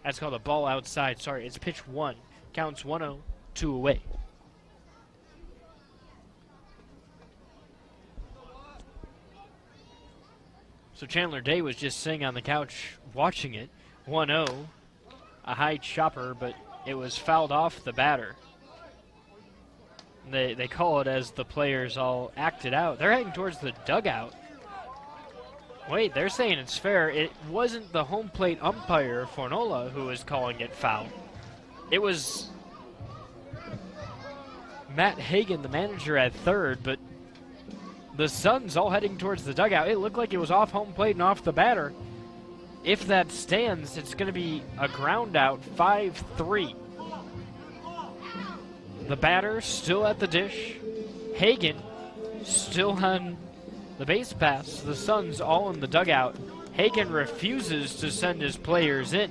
[SPEAKER 2] That's called a ball outside. Sorry, it's pitch 1. Counts 1-0, 2 away. So Chandler Day was just sitting on the couch watching it. 1-0, a high chopper, but it was fouled off the batter. They call it as the players all acted out. They're heading towards the dugout. Wait, they're saying it's fair. It wasn't the home plate umpire, Fornola, who was calling it foul. It was Matt Hagan, the manager, at third, but the Suns all heading towards the dugout. It looked like it was off home plate and off the batter. If that stands, it's going to be a ground out, 5-3. The batter still at the dish. Hagan still on the base pass. The Suns all in the dugout. Hagan refuses to send his players in.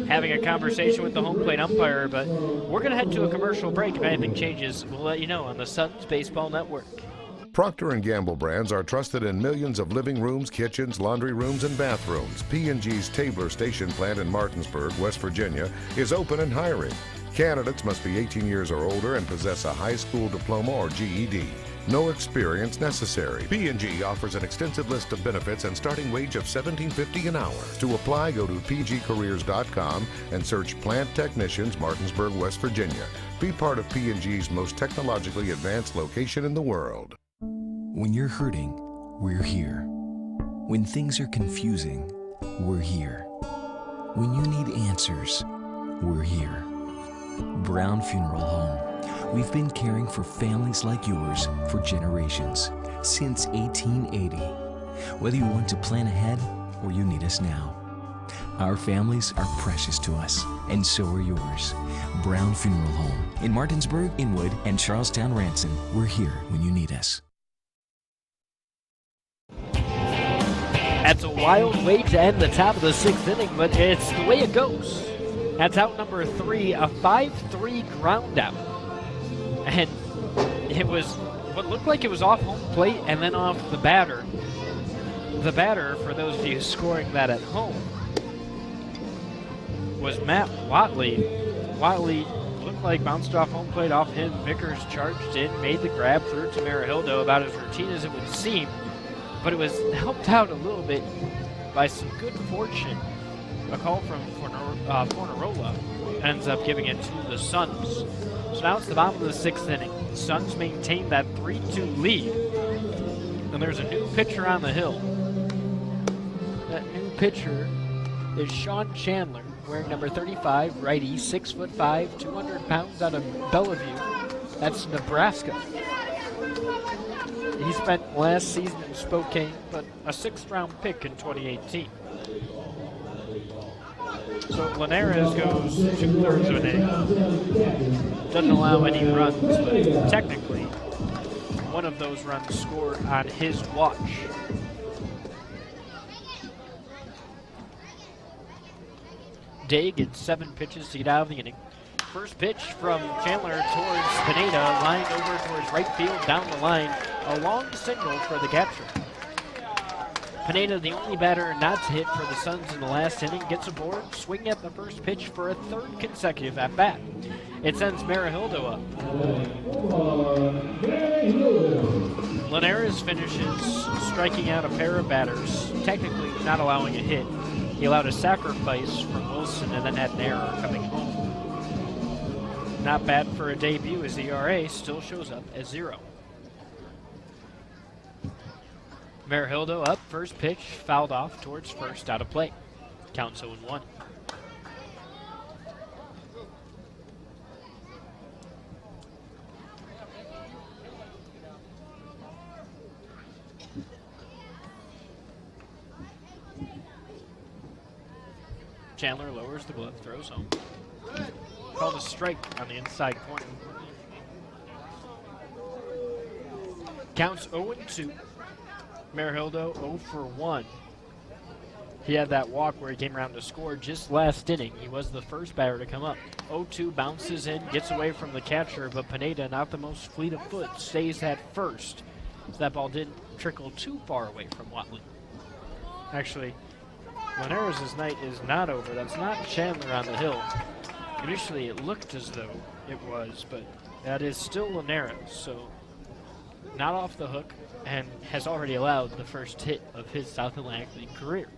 [SPEAKER 2] Having a conversation with the home plate umpire, but we're going to head to a commercial break. If anything changes, we'll let you know on the Suns Baseball Network.
[SPEAKER 3] Procter & Gamble brands are trusted in millions of living rooms, kitchens, laundry rooms, and bathrooms. P&G's Tabler Station plant in Martinsburg, West Virginia, is open and hiring. Candidates must be 18 years or older and possess a high school diploma or GED. No experience necessary. P&G offers an extensive list of benefits and starting wage of $17.50 an hour. To apply, go to pgcareers.com and search Plant Technicians, Martinsburg, West Virginia. Be part of P&G's most technologically advanced location in the world.
[SPEAKER 4] When you're hurting, we're here. When things are confusing, we're here. When you need answers, we're here. Brown Funeral Home. We've been caring for families like yours for generations, since 1880. Whether you want to plan ahead or you need us now. Our families are precious to us, and so are yours. Brown Funeral Home in Martinsburg, Inwood, and Charlestown, Ranson. We're here when you need us.
[SPEAKER 2] That's a wild way to end the top of the sixth inning, but it's the way it goes. That's out number 3, a 5-3 ground out. And it was what looked like it was off home plate and then off the batter. The batter, for those of you scoring that at home, was Matt Watley. Watley looked like bounced off home plate off him. Vickers charged in, made the grab, threw it to Marihildo, about as routine as it would seem, but it was helped out a little bit by some good fortune. A call from Fornarola ends up giving it to the Suns. So now it's the bottom of the 6th inning. The Suns maintain that 3-2 lead, and there's a new pitcher on the hill. That new pitcher is Sean Chandler, wearing number 35, righty, 6'5", 200 pounds, out of Bellevue. That's Nebraska. He spent last season in Spokane, but a 6th-round pick in 2018. So Linares goes 2/3 of an inning. Doesn't allow any runs, but technically one of those runs scored on his watch. Day gets 7 pitches to get out of the inning. First pitch from Chandler towards Pineda, lined over towards right field, down the line. A long single for the catcher. Pineda, the only batter not to hit for the Suns in the last inning, gets aboard, swinging at the first pitch for a 3rd consecutive at-bat. It sends Marihildo up. Linares finishes striking out a pair of batters, technically not allowing a hit. He allowed a sacrifice from Wilson and then had an error coming home. Not bad for a debut, as the ERA still shows up as 0. Marihildo up, first pitch, fouled off towards first, out of play. Counts 0-1. Chandler lowers the glove, throws home. Called a strike on the inside corner. Counts 0-2. Marihildo 0 for 1. He had that walk where he came around to score just last inning. He was the first batter to come up. 0-2, bounces in, gets away from the catcher, but Pineda, not the most fleet of foot, stays at first. So that ball didn't trickle too far away from Watley. Actually, Linares' night is not over. That's not Chandler on the hill. Initially, it looked as though it was, but that is still Linares, so not off the hook, and has already allowed the first hit of his South Atlantic League career.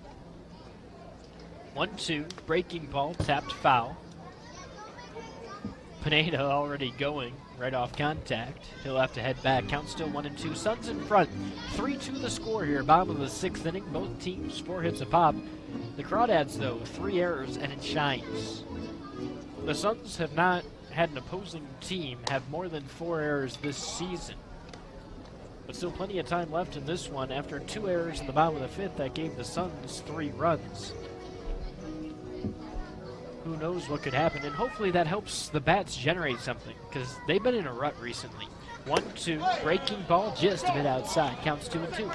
[SPEAKER 2] 1-2, breaking ball, tapped foul. Pineda already going right off contact. He'll have to head back. Count still 1-2. Suns in front. 3-2 the score here. Bottom of the 6th inning. Both teams 4 hits a pop. The Crawdads, though, 3 errors and it shines. The Suns have not had an opposing team have more than 4 errors this season. But still plenty of time left in this one. After 2 errors in the bottom of the 5th, that gave the Suns 3 runs. Who knows what could happen, and hopefully that helps the Bats generate something, because they've been in a rut recently. 1-2, breaking ball just a bit outside. Counts 2-2.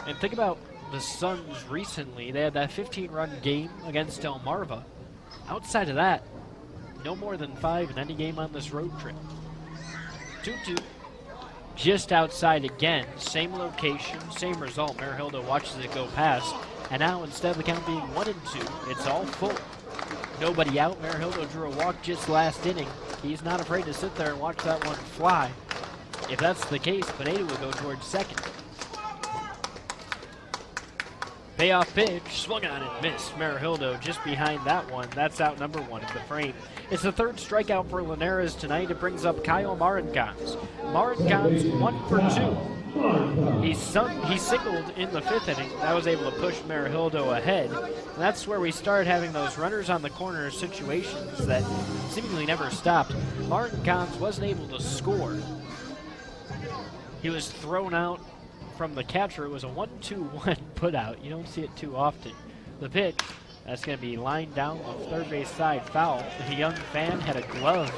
[SPEAKER 2] And think about the Suns recently. They had that 15-run game against Delmarva. Outside of that, no more than 5 in any game on this road trip. 2-2. Just outside again. Same location, same result. Marihildo watches it go past. And now, instead of the count being 1-2, it's all full. Nobody out. Marihildo drew a walk just last inning. He's not afraid to sit there and watch that one fly. If that's the case, Pineda will go towards second. Payoff pitch, swung on and missed. Marihildo just behind that one. That's out number 1 of the frame. It's the 3rd strikeout for Linares tonight. It brings up Kyle Marincons. Marincons 1 for 2. He singled in the 5th inning. That was able to push Marihildo ahead. And that's where we started having those runners on the corner situations that seemingly never stopped. Marincons wasn't able to score. He was thrown out from the catcher. It was a 1-2-1 put out. You don't see it too often. The pitch, that's going to be lined down the third base side, foul. The young fan had a glove,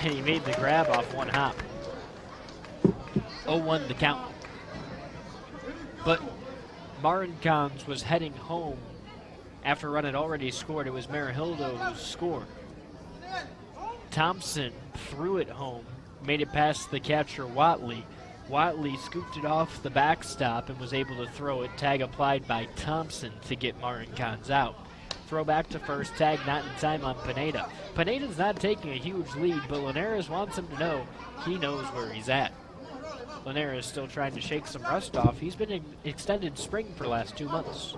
[SPEAKER 2] and he made the grab off one hop. 0-1 the count. But Marincons was heading home after a run had already scored. It was Marihildo who scored. Thompson threw it home, made it past the catcher Watley. Watley scooped it off the backstop and was able to throw it. Tag applied by Thompson to get Marincons out. Throw back to first, tag not in time on Pineda. Pineda's not taking a huge lead, but Linares wants him to know he knows where he's at. Linares still trying to shake some rust off. He's been in extended spring for the last 2 months.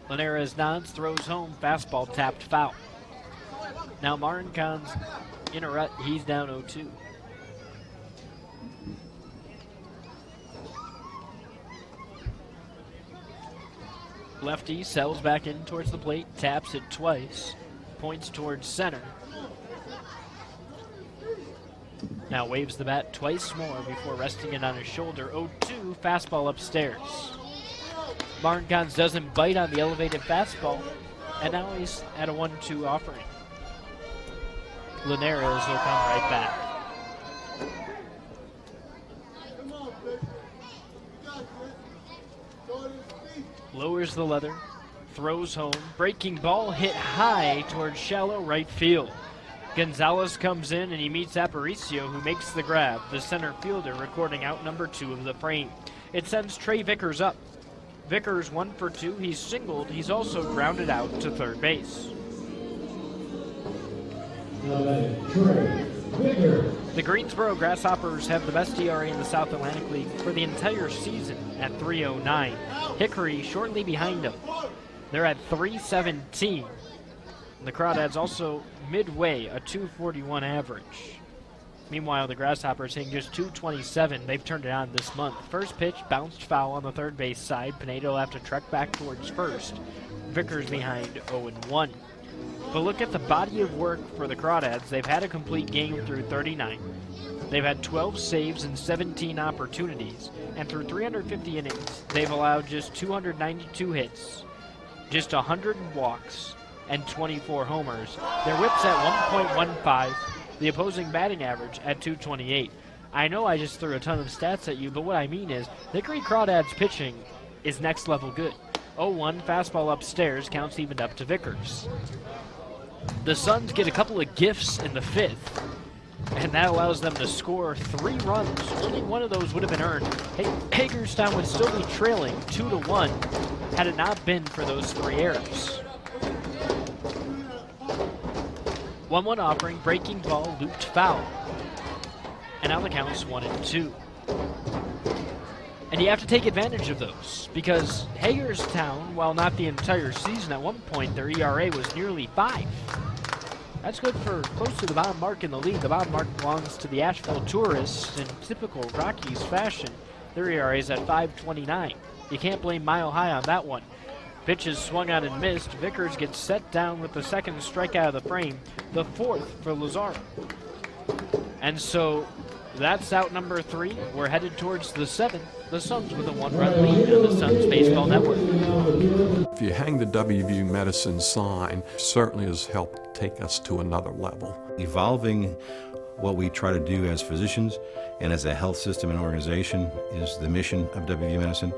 [SPEAKER 2] Linares nods, throws home, fastball tapped foul. Now Marincons in a rut, he's down 0-2. Lefty sells back in towards the plate, taps it twice, points towards center. Now waves the bat twice more before resting it on his shoulder. 0-2, fastball upstairs. Marincons doesn't bite on the elevated fastball, and now he's at a 1-2 offering. Linares will come right back. Lowers the leather, throws home, breaking ball hit high towards shallow right field. Gonzalez comes in and he meets Aparicio, who makes the grab, the center fielder recording out number 2 of the frame. It sends Trey Vickers up. Vickers 1 for 2, he's singled, he's also grounded out to third base. The Greensboro Grasshoppers have the best ERA in the South Atlantic League for the entire season at 3.09. Hickory shortly behind them. They're at 3.17. The Crawdads also midway, a 2.41 average. Meanwhile, the Grasshoppers hitting just 2.27. They've turned it on this month. First pitch bounced foul on the third base side. Pineda will have to trek back towards first. Vickers behind 0-1. But look at the body of work for the Crawdads. They've had a complete game through 39. They've had 12 saves and 17 opportunities. And through 350 innings, they've allowed just 292 hits, just 100 walks, and 24 homers. Their whip's at 1.15, the opposing batting average at 228. I know I just threw a ton of stats at you, but what I mean is Hickory Crawdads pitching is next level good. 0-1, fastball upstairs, counts evened up to Vickers. The Suns get a couple of gifts in the 5th, and that allows them to score 3 runs. Only one of those would have been earned. Hagerstown would still be trailing 2-1 had it not been for those 3 errors. 1-1 offering, breaking ball, looped foul. And now the count's 1-2. And you have to take advantage of those, because Hagerstown, while not the entire season, at one point their ERA was nearly 5. That's good for close to the bottom mark in the league. The bottom mark belongs to the Asheville Tourists in typical Rockies fashion. Their ERA is at 5.29. You can't blame Mile High on that one. Pitches swung on and missed. Vickers gets set down with the second strikeout of the frame, the 4th for Lazaro. And so that's out number 3. We're headed towards the 7th. The Suns with a 1-run lead on the Suns Baseball Network.
[SPEAKER 16] If you hang the WVU Medicine sign, certainly has helped take us to another level.
[SPEAKER 7] Evolving what we try to do as physicians and as a health system and organization is the mission of WVU Medicine,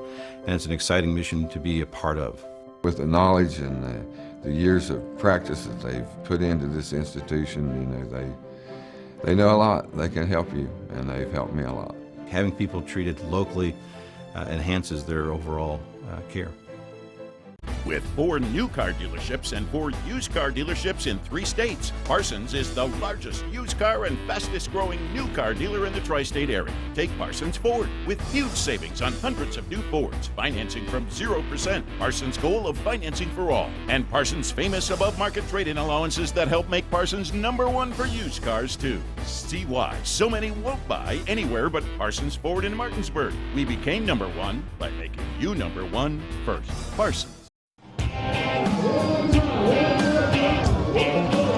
[SPEAKER 7] and it's an exciting mission to be a part of.
[SPEAKER 19] With the knowledge and the years of practice that they've put into this institution, you know, they know a lot. They can help you, and they've helped me a lot.
[SPEAKER 7] Having people treated locally enhances their overall care.
[SPEAKER 8] With 4 new car dealerships and 4 used car dealerships in 3 states, Parsons is the largest used car and fastest growing new car dealer in the tri-state area. Take Parsons Ford with huge savings on hundreds of new Fords, financing from 0%. Parsons' goal of financing for all. And Parsons' famous above market trade-in allowances that help make Parsons #1 for used cars too. See why so many won't buy anywhere but Parsons Ford in Martinsburg. We became #1 by making you #1 first. Parsons.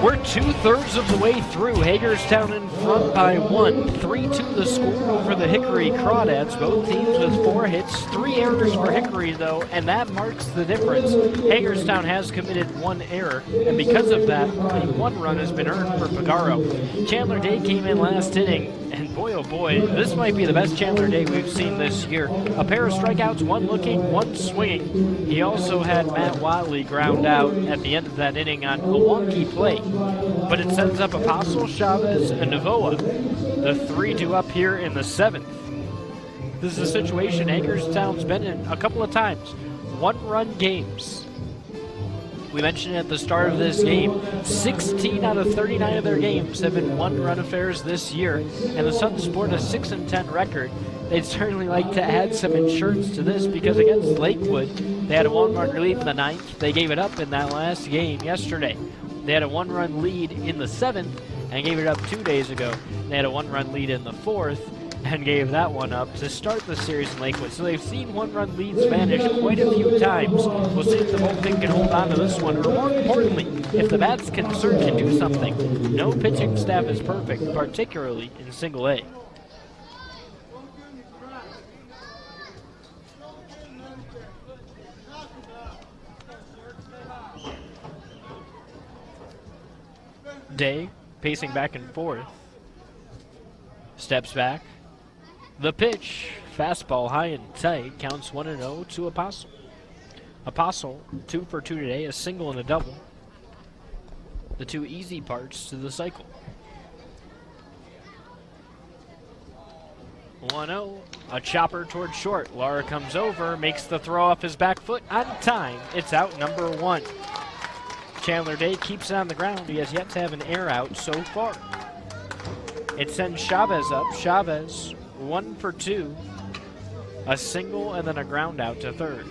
[SPEAKER 2] We're 2/3 of the way through. Hagerstown in front by 1. 3-2 the score over the Hickory Crawdads. Both teams with 4 hits. 3 errors for Hickory, though, and that marks the difference. Hagerstown has committed 1 error, and because of that, only 1 run has been earned for Pagaro. Chandler Day came in last inning And boy, oh boy, this might be the best Chandler Day we've seen this year. A pair of strikeouts, one looking, one swinging. He also had Matt Watley ground out at the end of that inning on a wonky play. But it sends up Apostle, Chavez, and Novoa, the 3-2 up here in the 7th. This is a situation Hagerstown's been in a couple of times. One-run games. We mentioned at the start of this game, 16 out of 39 of their games have been one-run affairs this year, and the Suns sport a 6-10 record. They'd certainly like to add some insurance to this because against Lakewood, they had a one-run lead in the 9th. They gave it up in that last game yesterday. They had a one-run lead in the 7th and gave it up 2 days ago. They had a one-run lead in the 4th and gave that one up to start the series in Lakewood. So they've seen one-run leads vanish quite a few times. We'll see if the bullpen can hold on to this one, or more importantly, if the bats can surge and do something. No pitching staff is perfect, particularly in single A. Day pacing back and forth. Steps back. The pitch, fastball high and tight, counts 1-0 to Apostle. Apostle, 2 for 2 today, a single and a double. The two easy parts to the cycle. 1-0, a chopper towards short. Lara comes over, makes the throw off his back foot on time. It's out number 1. Chandler Day keeps it on the ground. He has yet to have an air out so far. It sends Chavez up. Chavez, 1 for 2. A single and then a ground out to third.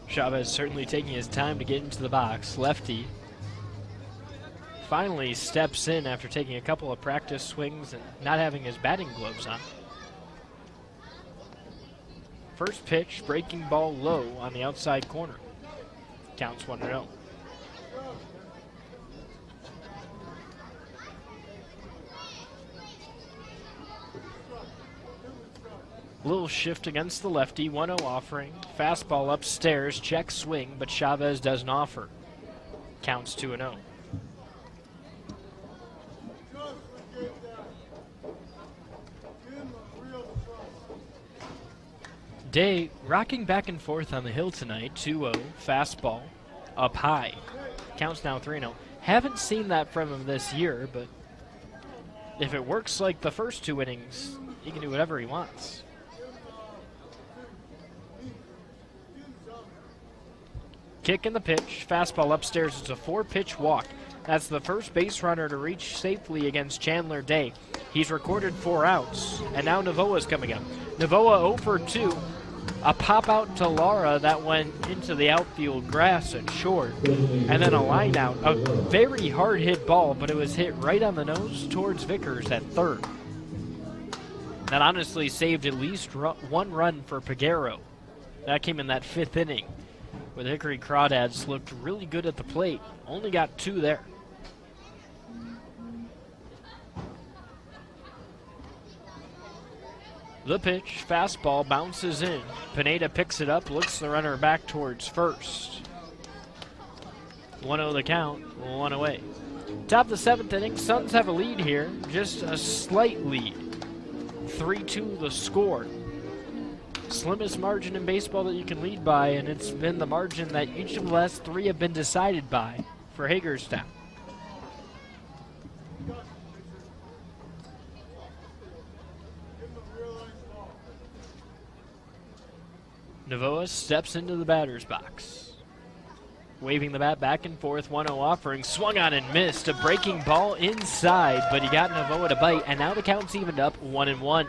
[SPEAKER 2] Chavez certainly taking his time to get into the box. Lefty finally steps in after taking a couple of practice swings and not having his batting gloves on. First pitch, breaking ball low on the outside corner. Counts 1-0. Little shift against the lefty, 1-0 offering. Fastball upstairs, check swing, but Chavez doesn't offer. Counts 2-0. Day rocking back and forth on the hill tonight, 2-0, fastball, up high. Counts now 3-0. Haven't seen that from him this year, but if it works like the first 2 innings, he can do whatever he wants. Kick in the pitch, fastball upstairs. It's a 4-pitch walk. That's the first base runner to reach safely against Chandler Day. He's recorded 4 outs, and now Novoa's coming up. Novoa 0 for 2. A pop out to Lara that went into the outfield grass at short, and then a line out. A very hard hit ball, but it was hit right on the nose towards Vickers at third. That honestly saved at least 1 run for Peguero. That came in that 5th inning, where the Hickory Crawdads looked really good at the plate. Only got 2 there. The pitch, fastball, bounces in. Pineda picks it up, looks the runner back towards first. 1-0 the count, 1 away. Top of the 7th inning, Suns have a lead here, just a slight lead. 3-2 the score. Slimmest margin in baseball that you can lead by, and it's been the margin that each of the last 3 have been decided by for Hagerstown. Novoa steps into the batter's box. Waving the bat back and forth, 1-0 offering, swung on and missed. A breaking ball inside, but he got Novoa to bite, and now the count's evened up 1-1.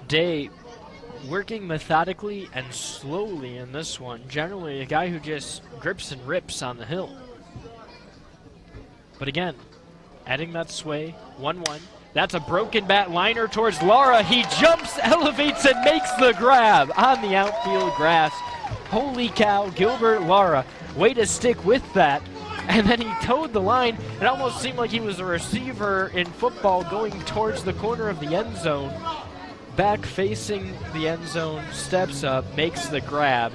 [SPEAKER 2] Day working methodically and slowly in this one. Generally a guy who just grips and rips on the hill. But again, adding that sway, 1-1. That's a broken bat liner towards Lara. He jumps, elevates, and makes the grab on the outfield grass. Holy cow, Gilbert Lara. Way to stick with that. and then he towed the line. It almost seemed like he was a receiver in football going towards the corner of the end zone. Back facing the end zone, steps up, makes the grab.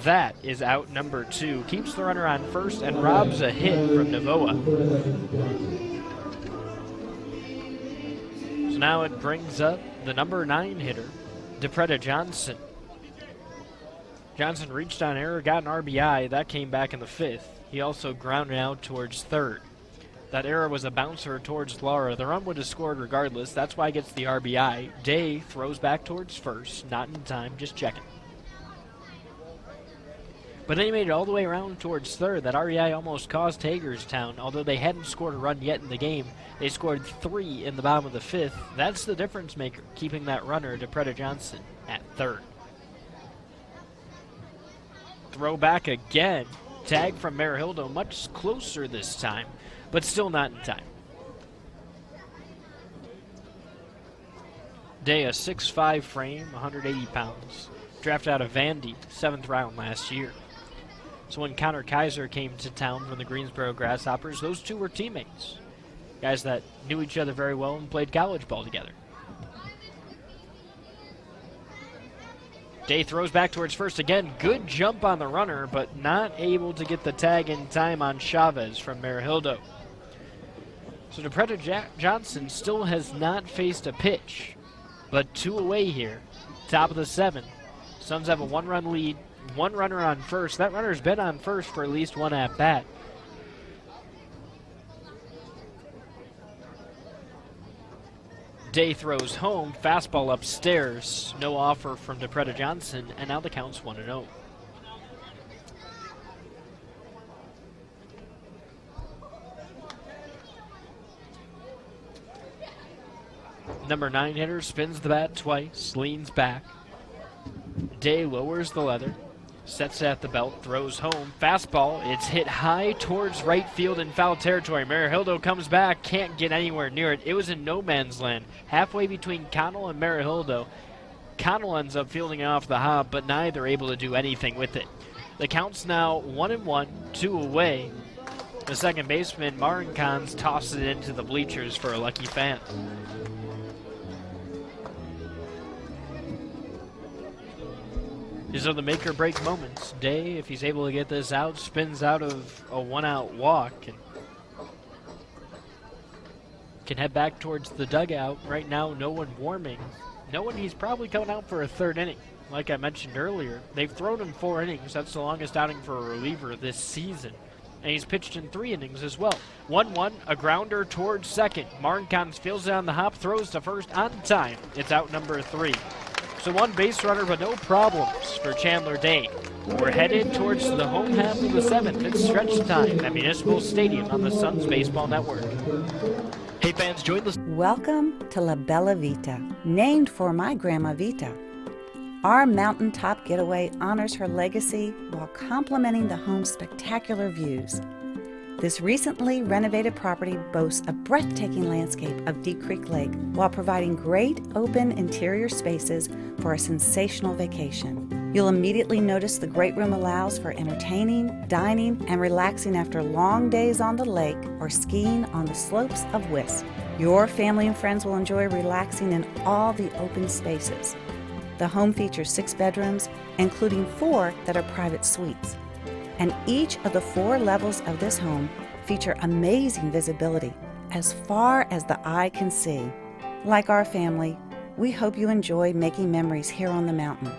[SPEAKER 2] That is out number 2. Keeps the runner on first and robs a hit from Navoa. So now it brings up the number 9 hitter, DePretta Johnson. Johnson reached on error, got an RBI. That came back in the 5th. He also grounded out towards 3rd. That error was a bouncer towards Laura. The run would have scored regardless. That's why he gets the RBI. Day throws back towards first. Not in time, just checking. But then he made it all the way around towards 3rd. That RBI almost cost Hagerstown. Although they hadn't scored a run yet in the game, they scored 3 in the bottom of the 5th. That's the difference maker, keeping that runner, DePretta Johnson, at 3rd. Throw back again. Tag from Maryhildo, much closer this time, but still not in time. Day, a 6'5" frame, 180 pounds. Drafted out of Vandy, 7th round last year. So when Connor Kaiser came to town from the Greensboro Grasshoppers, those two were teammates. Guys that knew each other very well and played college ball together. Day throws back towards first again. Good jump on the runner, but not able to get the tag in time on Chavez from Maryhildo. So DePretta Johnson still has not faced a pitch, but 2 away here. Top of the 7th. Suns have a 1-run lead. 1 runner on first. That runner's been on first for at least 1 at-bat. Day throws home, fastball upstairs. No offer from DePretta Johnson, and now the count's 1-0. Number 9 hitter spins the bat twice, leans back. Day lowers the leather, sets it at the belt, throws home, fastball. It's hit high towards right field in foul territory. Maryhildo comes back, can't get anywhere near it. It was in no man's land, halfway between Connell and Maryhildo. Connell ends up fielding it off the hop, but neither able to do anything with it. The count's now 1-1, 2 away. The second baseman, Marin Kahns, tosses it into the bleachers for a lucky fan. These are the make-or-break moments. Day, if he's able to get this out, spins out of a 1-out walk and can head back towards the dugout. Right now, no one warming. Knowing he's probably coming out for a 3rd inning. Like I mentioned earlier, they've thrown him 4 innings. That's the longest outing for a reliever this season. And he's pitched in 3 innings as well. 1-1, a grounder towards second. Marin Kahns fields it on the hop, throws to first on time. It's out number 3. So 1 base runner, but no problems for Chandler Day. We're headed towards the home half of the 7th. It's stretch time at Municipal Stadium on the Suns Baseball Network. Hey fans, join the...
[SPEAKER 9] Welcome to La Bella Vita, named for my Grandma Vita. Our mountaintop getaway honors her legacy while complementing the home's spectacular views. This recently renovated property boasts a breathtaking landscape of Deep Creek Lake while providing great open interior spaces for a sensational vacation. You'll immediately notice the great room allows for entertaining, dining, and relaxing after long days on the lake or skiing on the slopes of Wisp. Your family and friends will enjoy relaxing in all the open spaces. The home features 6 bedrooms, including 4 that are private suites. And each of the 4 levels of this home feature amazing visibility as far as the eye can see. Like our family, we hope you enjoy making memories here on the mountain.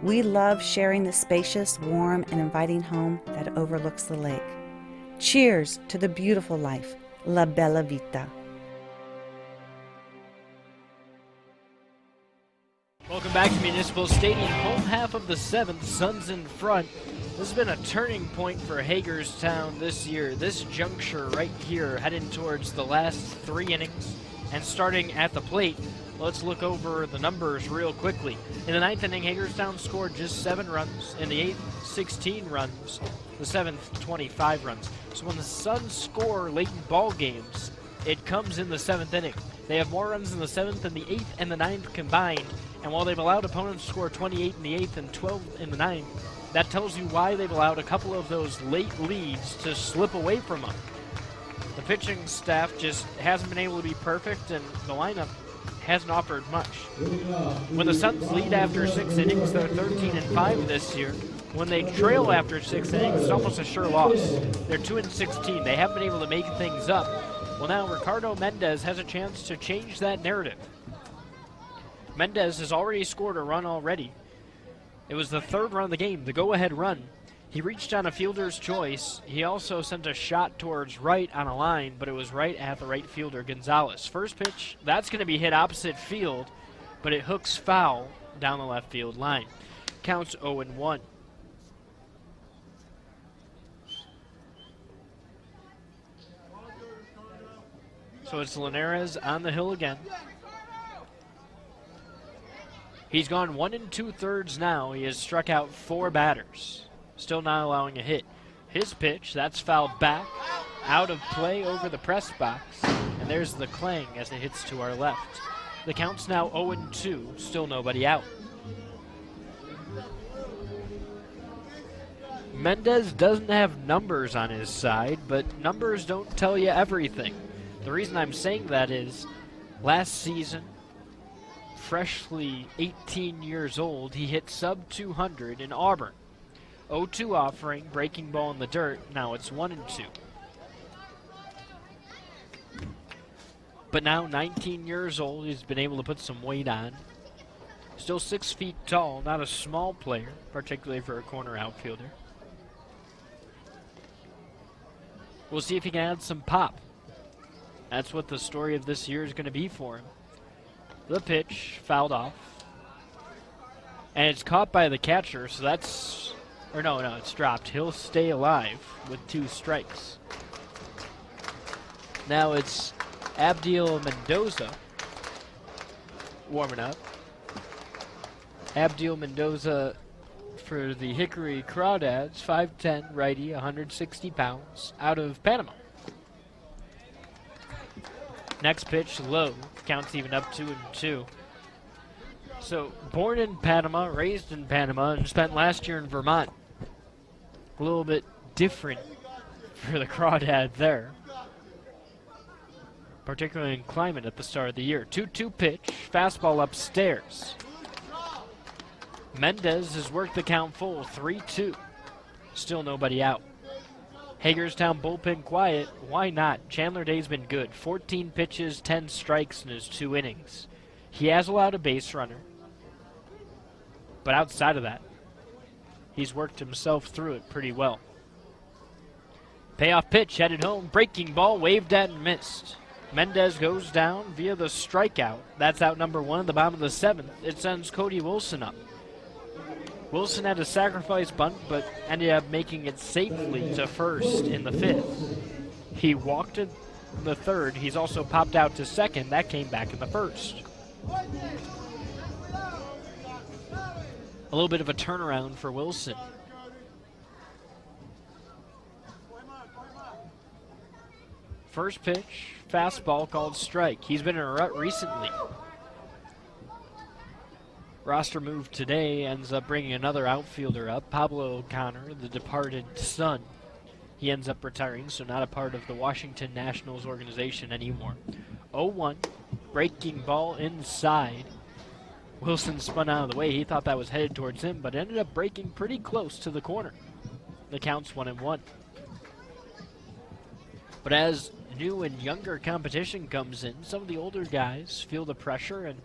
[SPEAKER 9] We love sharing the spacious, warm, and inviting home that overlooks the lake. Cheers to the beautiful life, La Bella Vita.
[SPEAKER 2] Welcome back to Municipal Stadium, home half of the 7th, Suns in front. This has been a turning point for Hagerstown this year. This juncture right here, heading towards the last 3 innings and starting at the plate. Let's look over the numbers real quickly. In the 9th inning, Hagerstown scored just 7 runs. In the 8th, 16 runs. The 7th, 25 runs. So when the Suns score late in ball games, it comes in the 7th inning. They have more runs in the 7th and the 8th and the 9th combined. And while they've allowed opponents to score 28 in the 8th and 12 in the 9th, That tells you why they've allowed a couple of those late leads to slip away from them. The pitching staff just hasn't been able to be perfect, and the lineup hasn't offered much. When the Suns lead after 6 innings, they're 13-5 this year. When they trail after 6 innings, it's almost a sure loss. They're 2-16. They haven't been able to make things up. Well, now Ricardo Mendez has a chance to change that narrative. Mendez has already scored a run already. It was the 3rd run of the game, the go-ahead run. He reached on a fielder's choice. He also sent a shot towards right on a line, but it was right at the right fielder, Gonzalez. First pitch, that's going to be hit opposite field, but it hooks foul down the left field line. Counts 0-1. So it's Linares on the hill again. He's gone 1 2/3 now. He has struck out 4 batters. Still not allowing a hit. His pitch, that's fouled back, out of play over the press box. And there's the clang as it hits to our left. The count's now 0-2, still nobody out. Mendez doesn't have numbers on his side, but numbers don't tell you everything. The reason I'm saying that is, last season, freshly 18 years old, he hit sub 200 in Auburn. 0-2 offering, breaking ball in the dirt. Now it's 1-2. But now 19 years old, he's been able to put some weight on. Still 6 feet tall, not a small player, particularly for a corner outfielder. We'll see if he can add some pop. That's what the story of this year is going to be for him. The pitch fouled off. And it's caught by the catcher, so that's... Or no, it's dropped. He'll stay alive with 2 strikes. Now it's Abdiel Mendoza warming up. Abdiel Mendoza for the Hickory Crawdads, 5'10", righty, 160 pounds, out of Panama. Next pitch, low. Counts even up 2-2. So, born in Panama, raised in Panama, and spent last year in Vermont. A little bit different for the Crawdad there. Particularly in climate at the start of the year. 2-2 pitch, fastball upstairs. Mendez has worked the count full, 3-2. Still nobody out. Hagerstown bullpen quiet. Why not? Chandler Day's been good. 14 pitches, 10 strikes in his 2 innings. He has allowed a base runner. But outside of that, he's worked himself through it pretty well. Payoff pitch headed home. Breaking ball waved at and missed. Mendez goes down via the strikeout. That's out number 1 at the bottom of the 7th. It sends Cody Wilson up. Wilson had a sacrifice bunt, but ended up making it safely to first in the 5th. He walked in the 3rd. He's also popped out to 2nd. That came back in the 1st. A little bit of a turnaround for Wilson. First pitch, fastball called strike. He's been in a rut recently. Roster move today ends up bringing another outfielder up, Pablo O'Connor, the departed son. He ends up retiring, so not a part of the Washington Nationals organization anymore. 0-1, breaking ball inside. Wilson spun out of the way. He thought that was headed towards him, but ended up breaking pretty close to the corner. The count's 1-1. But as new and younger competition comes in, some of the older guys feel the pressure, and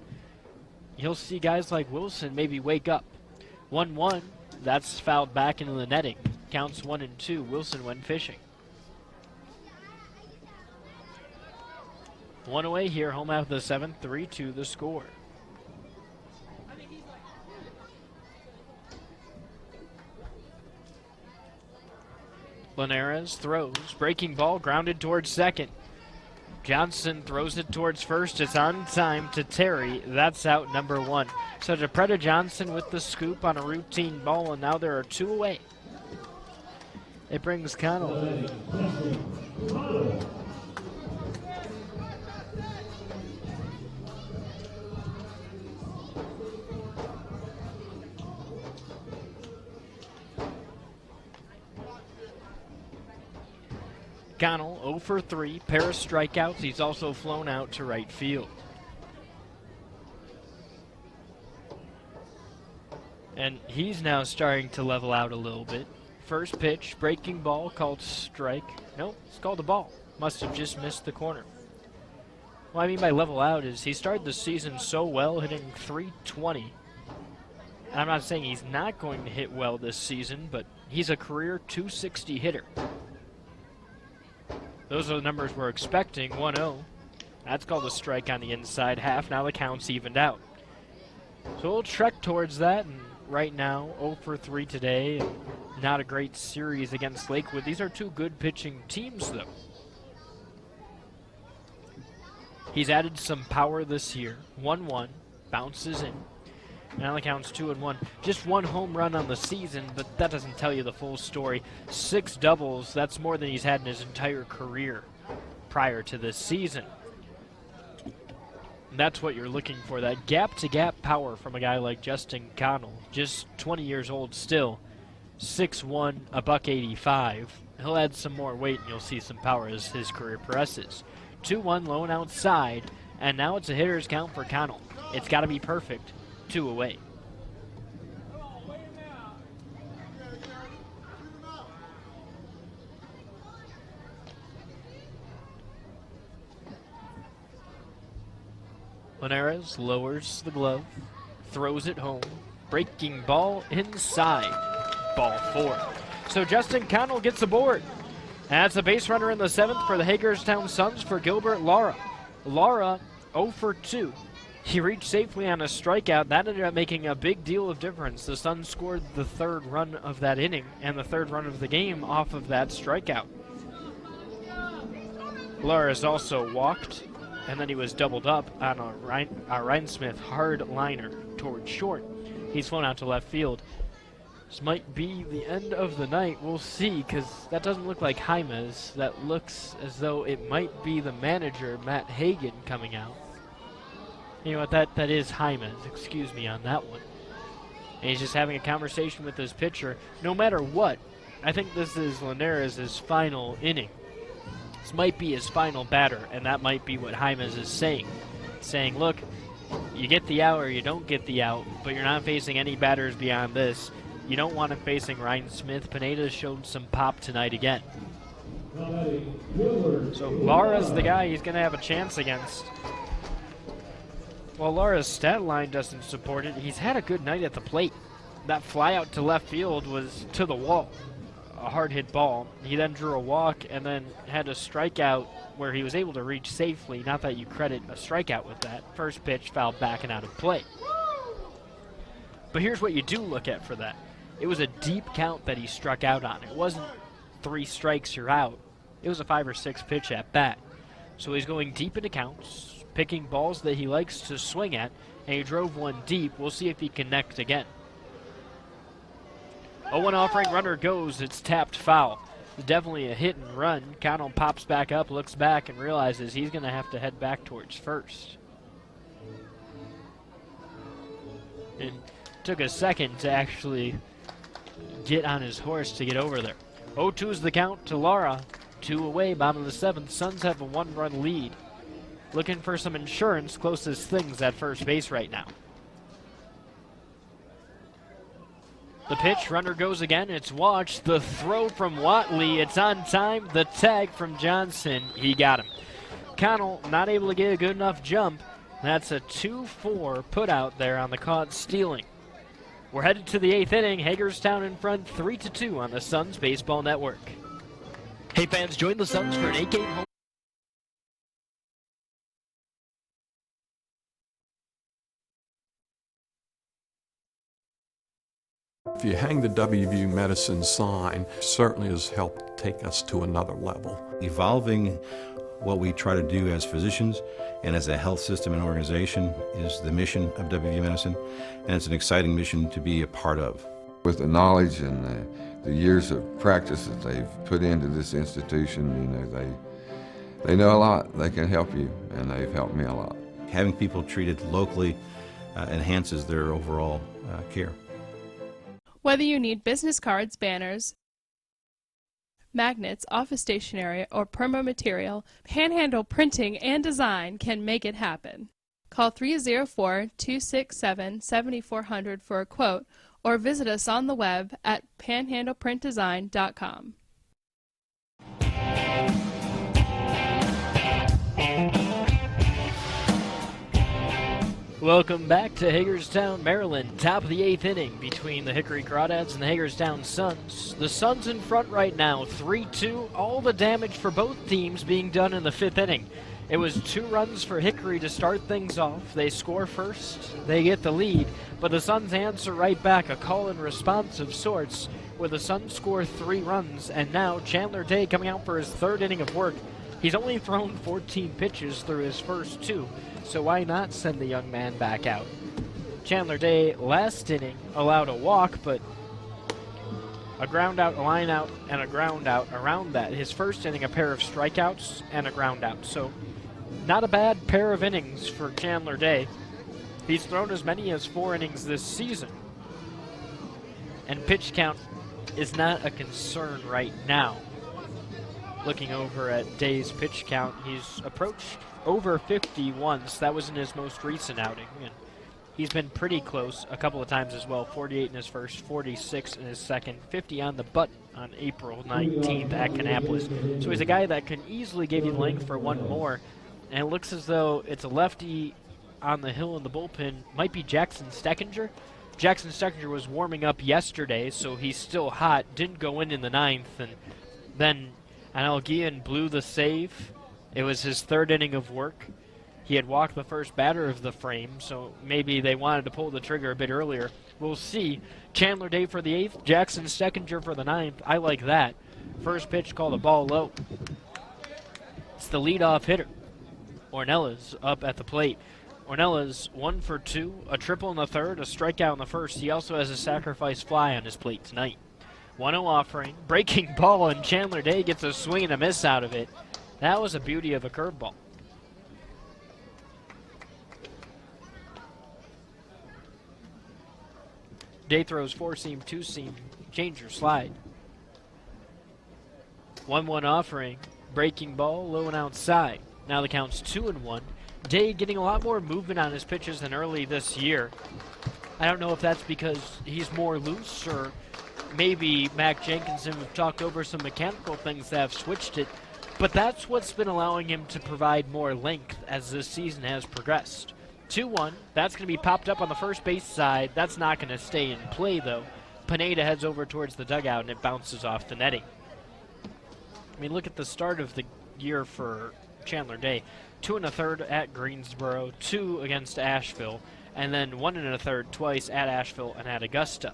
[SPEAKER 2] you'll see guys like Wilson maybe wake up. 1-1, that's fouled back into the netting. Counts 1-2. Wilson went fishing. 1 away here, home out of the 7th, 3-2 the score. Linares throws, breaking ball grounded towards 2nd. Johnson throws it towards 1st. It's on time to Terry. That's out number 1. So DePreta Johnson with the scoop on a routine ball, and now there are 2 away. It brings Connell. Connell 0 for 3, pair of strikeouts. He's also flown out to right field. And he's now starting to level out a little bit. First pitch, breaking ball, called strike. Nope, it's called a ball. Must have just missed the corner. What I mean by level out is he started the season so well, hitting .320. And I'm not saying he's not going to hit well this season, but he's a career .260 hitter. Those are the numbers we're expecting. 1-0. That's called a strike on the inside half. Now the count's evened out. So we'll trek towards that, and right now 0 for 3 today. And not a great series against Lakewood. These are two good pitching teams, though. He's added some power this year. 1-1, bounces in. Now the count's 2-1. Just one home run on the season, but that doesn't tell you the full story. 6 doubles, that's more than he's had in his entire career prior to this season. And that's what you're looking for, that gap-to-gap power from a guy like Justin Connell. Just 20 years old still. 6'1", $185. He'll add some more weight and you'll see some power as his career progresses. 2-1 lone outside, and now it's a hitter's count for Connell. It's got to be perfect. 2 away. Linares lowers the glove, throws it home, breaking ball inside, ball 4. So Justin Connell gets aboard. That's a base runner in the 7th for the Hagerstown Suns for Gilbert Lara. Lara 0 for 2. He reached safely on a strikeout. That ended up making a big deal of difference. The Suns scored the 3rd run of that inning and the 3rd run of the game off of that strikeout. Lara's also walked, and then he was doubled up on a Ryan Smith hard liner towards short. He's flown out to left field. This might be the end of the night. We'll see, because that doesn't look like Jaimes. That looks as though it might be the manager, Matt Hagan, coming out. You know what, that is Jaimes. Excuse me on that one. And he's just having a conversation with his pitcher. No matter what, I think this is Linares' final inning. This might be his final batter, and that might be what Jaimes is saying. Saying, look, you get the out or you don't get the out, but you're not facing any batters beyond this. You don't want him facing Ryan Smith. Pineda showed some pop tonight again. So Lara's the guy he's going to have a chance against. Well, Lara's stat line doesn't support it. He's had a good night at the plate. That fly out to left field was to the wall. A hard hit ball. He then drew a walk and then had a strikeout where he was able to reach safely. Not that you credit a strikeout with that. First pitch fouled back and out of play. But here's what you do look at for that. It was a deep count that he struck out on. It wasn't 3 strikes, you're out. It was a 5 or 6 pitch at bat. So he's going deep into counts, picking balls that he likes to swing at, and he drove one deep. We'll see if he connects again. 0-1 offering, runner goes. It's tapped foul. It's definitely a hit and run. Connell pops back up, looks back, and realizes he's going to have to head back towards first. It took a second to actually get on his horse to get over there. 0-2 is the count to Lara. 2 away, bottom of the 7th. Suns have a 1-run lead. Looking for some insurance, closest things at first base right now. The pitch, runner goes again, it's walked. The throw from Watley, it's on time. The tag from Johnson, he got him. Connell not able to get a good enough jump. That's a 2-4 put out there on the caught stealing. We're headed to the 8th inning. Hagerstown in front 3-2 on the Suns Baseball Network. Hey fans, join the Suns for an 8-game home.
[SPEAKER 16] If you hang the WVU Medicine sign, certainly has helped take us to another level.
[SPEAKER 7] Evolving what we try to do as physicians and as a health system and organization is the mission of WVU Medicine, and it's an exciting mission to be a part of.
[SPEAKER 19] With the knowledge and the years of practice that they've put into this institution, you know, they know a lot. They can help you, and they've helped me a lot.
[SPEAKER 7] Having people treated locally enhances their overall care.
[SPEAKER 20] Whether you need business cards, banners, magnets, office stationery, or promo material, Panhandle Printing and Design can make it happen. Call 304-267-7400 for a quote or visit us on the web at panhandleprintdesign.com.
[SPEAKER 2] Welcome back to Hagerstown, Maryland. Top of the 8th inning between the Hickory Crawdads and the Hagerstown Suns. The Suns in front right now, 3-2. All the damage for both teams being done in the 5th inning. It was 2 runs for Hickory to start things off. They score first, they get the lead, but the Suns answer right back, a call and response of sorts, where the Suns score 3 runs, and now Chandler Day coming out for his 3rd inning of work. He's only thrown 14 pitches through his first 2, so why not send the young man back out? Chandler Day, last inning, allowed a walk, but a ground out, a line out, and a ground out around that. His first inning, a pair of strikeouts and a ground out. So not a bad pair of innings for Chandler Day. He's thrown as many as 4 innings this season. And pitch count is not a concern right now. Looking over at Day's pitch count, he's approached over 50 once. That was in his most recent outing. And he's been pretty close a couple of times as well. 48 in his first, 46 in his second, 50 on the button on April 19th at Kannapolis. So he's a guy that can easily give you length for one more. And it looks as though it's a lefty on the hill in the bullpen. Might be Jackson Steckinger. Jackson Steckinger was warming up yesterday, so he's still hot. Didn't go in the 9th. And then Analgian blew the save. It was his 3rd inning of work. He had walked the first batter of the frame, so maybe they wanted to pull the trigger a bit earlier. We'll see. Chandler Day for the 8th, Jackson Steckinger for the 9th. I like that. First pitch, called a ball low. It's the leadoff hitter. Ornella's up at the plate. Ornella's 1 for 2, a triple in the 3rd, a strikeout in the 1st. He also has a sacrifice fly on his plate tonight. 1-0 offering, breaking ball, and Chandler Day gets a swing and a miss out of it. That was a beauty of a curveball. Day throws 4-seam, 2-seam, changer, slide. 1-1 offering, breaking ball, low and outside. Now the count's 2-1. Day getting a lot more movement on his pitches than early this year. I don't know if that's because he's more loose or maybe Mac Jenkinson have talked over some mechanical things that have switched it, but that's what's been allowing him to provide more length as this season has progressed. 2-1, that's going to be popped up on the first base side. That's not going to stay in play, though. Pineda heads over towards the dugout, and it bounces off the netting. I mean, look at the start of the year for Chandler Day. 2 1/3 at Greensboro, 2 against Asheville, and then 1 1/3 twice at Asheville and at Augusta.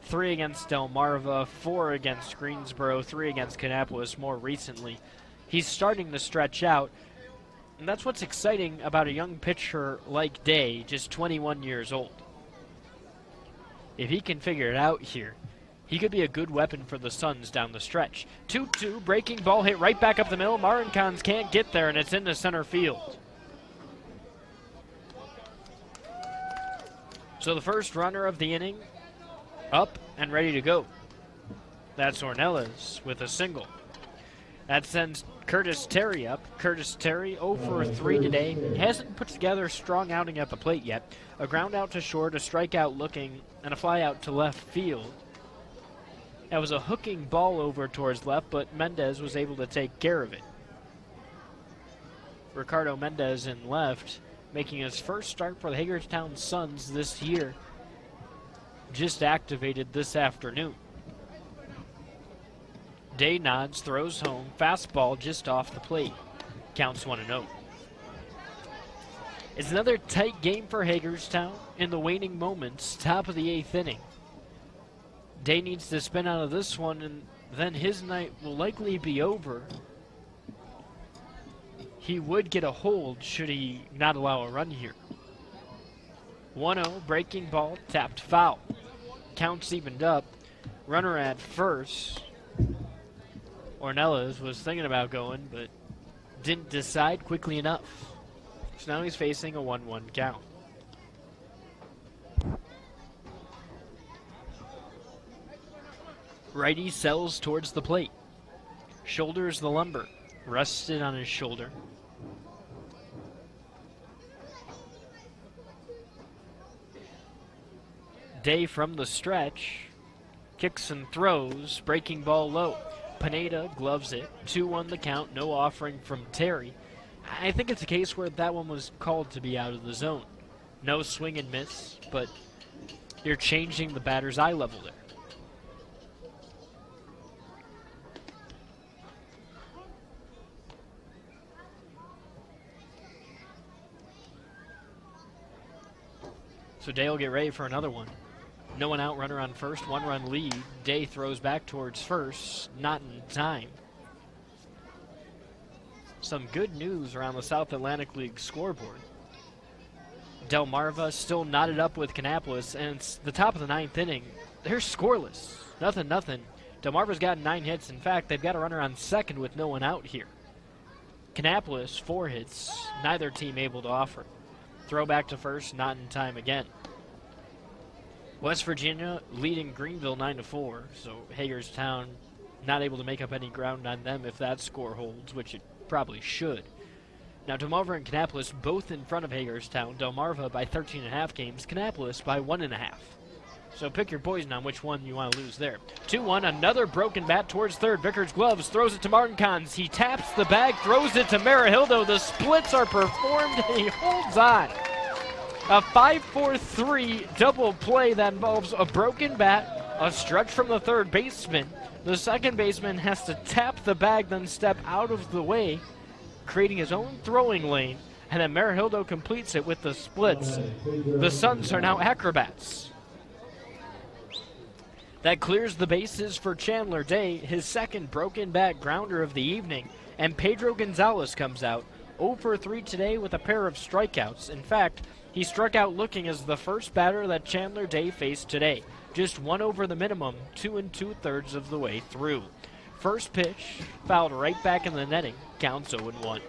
[SPEAKER 2] 3 against Delmarva, 4 against Greensboro, 3 against Kannapolis more recently. He's starting to stretch out, and that's what's exciting about a young pitcher like Day, just 21 years old. If he can figure it out here, he could be a good weapon for the Suns down the stretch. 2-2, breaking ball hit right back up the middle. Marincons can't get there, and it's into center field. So the first runner of the inning up and ready to go. That's Ornelas with a single. That sends Curtis Terry up. Curtis Terry 0 for 3 today. Hasn't put together a strong outing at the plate yet. A ground out to short, a strikeout looking, and a fly out to left field. That was a hooking ball over towards left, but Mendez was able to take care of it. Ricardo Mendez in left, making his first start for the Hagerstown Suns this year. Just activated this afternoon. Day nods, throws home, fastball just off the plate. Counts 1-0. It's another tight game for Hagerstown in the waning moments, top of the 8th inning. Day needs to spin out of this one, and then his night will likely be over. He would get a hold should he not allow a run here. 1-0, breaking ball, tapped foul. Counts evened up. Runner at first. Ornelas was thinking about going, but didn't decide quickly enough. So now he's facing a 1-1 count. Righty sells towards the plate. Shoulders the lumber. Rested on his shoulder. Day from the stretch. Kicks and throws. Breaking ball low. Pineda gloves it. 2-1 the count. No offering from Terry. I think it's a case where that one was called to be out of the zone. No swing and miss, but you're changing the batter's eye level there. So Day will get ready for another one. No one out, runner on first, 1-run lead. Day throws back towards first, not in time. Some good news around the South Atlantic League scoreboard. Delmarva still knotted up with Kannapolis, and it's the top of the 9th inning. They're scoreless. Nothing. Delmarva's gotten 9 hits. In fact, they've got a runner on second with no one out here. Kannapolis, 4 hits. Neither team able to offer. Throw back to first, not in time again. West Virginia leading Greenville 9-4, so Hagerstown not able to make up any ground on them if that score holds, which it probably should. Now, Delmarva and Kannapolis both in front of Hagerstown. Delmarva by 13.5 games, Kannapolis by 1.5. So pick your poison on which one you want to lose there. 2-1, another broken bat towards third. Vickers gloves, throws it to Martin Cons. He taps the bag, throws it to Marahildo. The splits are performed, and he holds on. A 5-4-3 double play that involves a broken bat, a stretch from the third baseman. The second baseman has to tap the bag, then step out of the way, creating his own throwing lane, and then Marahildo completes it with the splits. The Suns are now acrobats. That clears the bases for Chandler Day, his second broken bat grounder of the evening, and Pedro Gonzalez comes out 0-for-3 today with a pair of strikeouts. In fact, he struck out looking as the first batter that Chandler Day faced today. Just 1 over the minimum, 2 2/3 of the way through. First pitch, fouled right back in the netting, counts 0-1.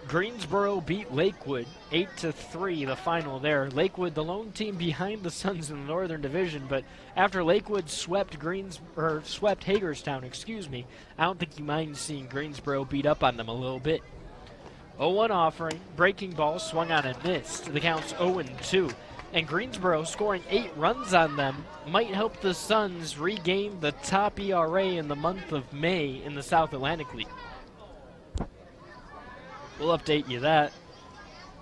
[SPEAKER 2] Greensboro beat Lakewood 8-3, the final there. Lakewood, the lone team behind the Suns in the Northern Division, but after Lakewood swept Hagerstown, I don't think you mind seeing Greensboro beat up on them a little bit. 0-1 offering, breaking ball swung on and missed. The count's 0-2. And Greensboro scoring 8 runs on them might help the Suns regain the top ERA in the month of May in the South Atlantic League. We'll update you that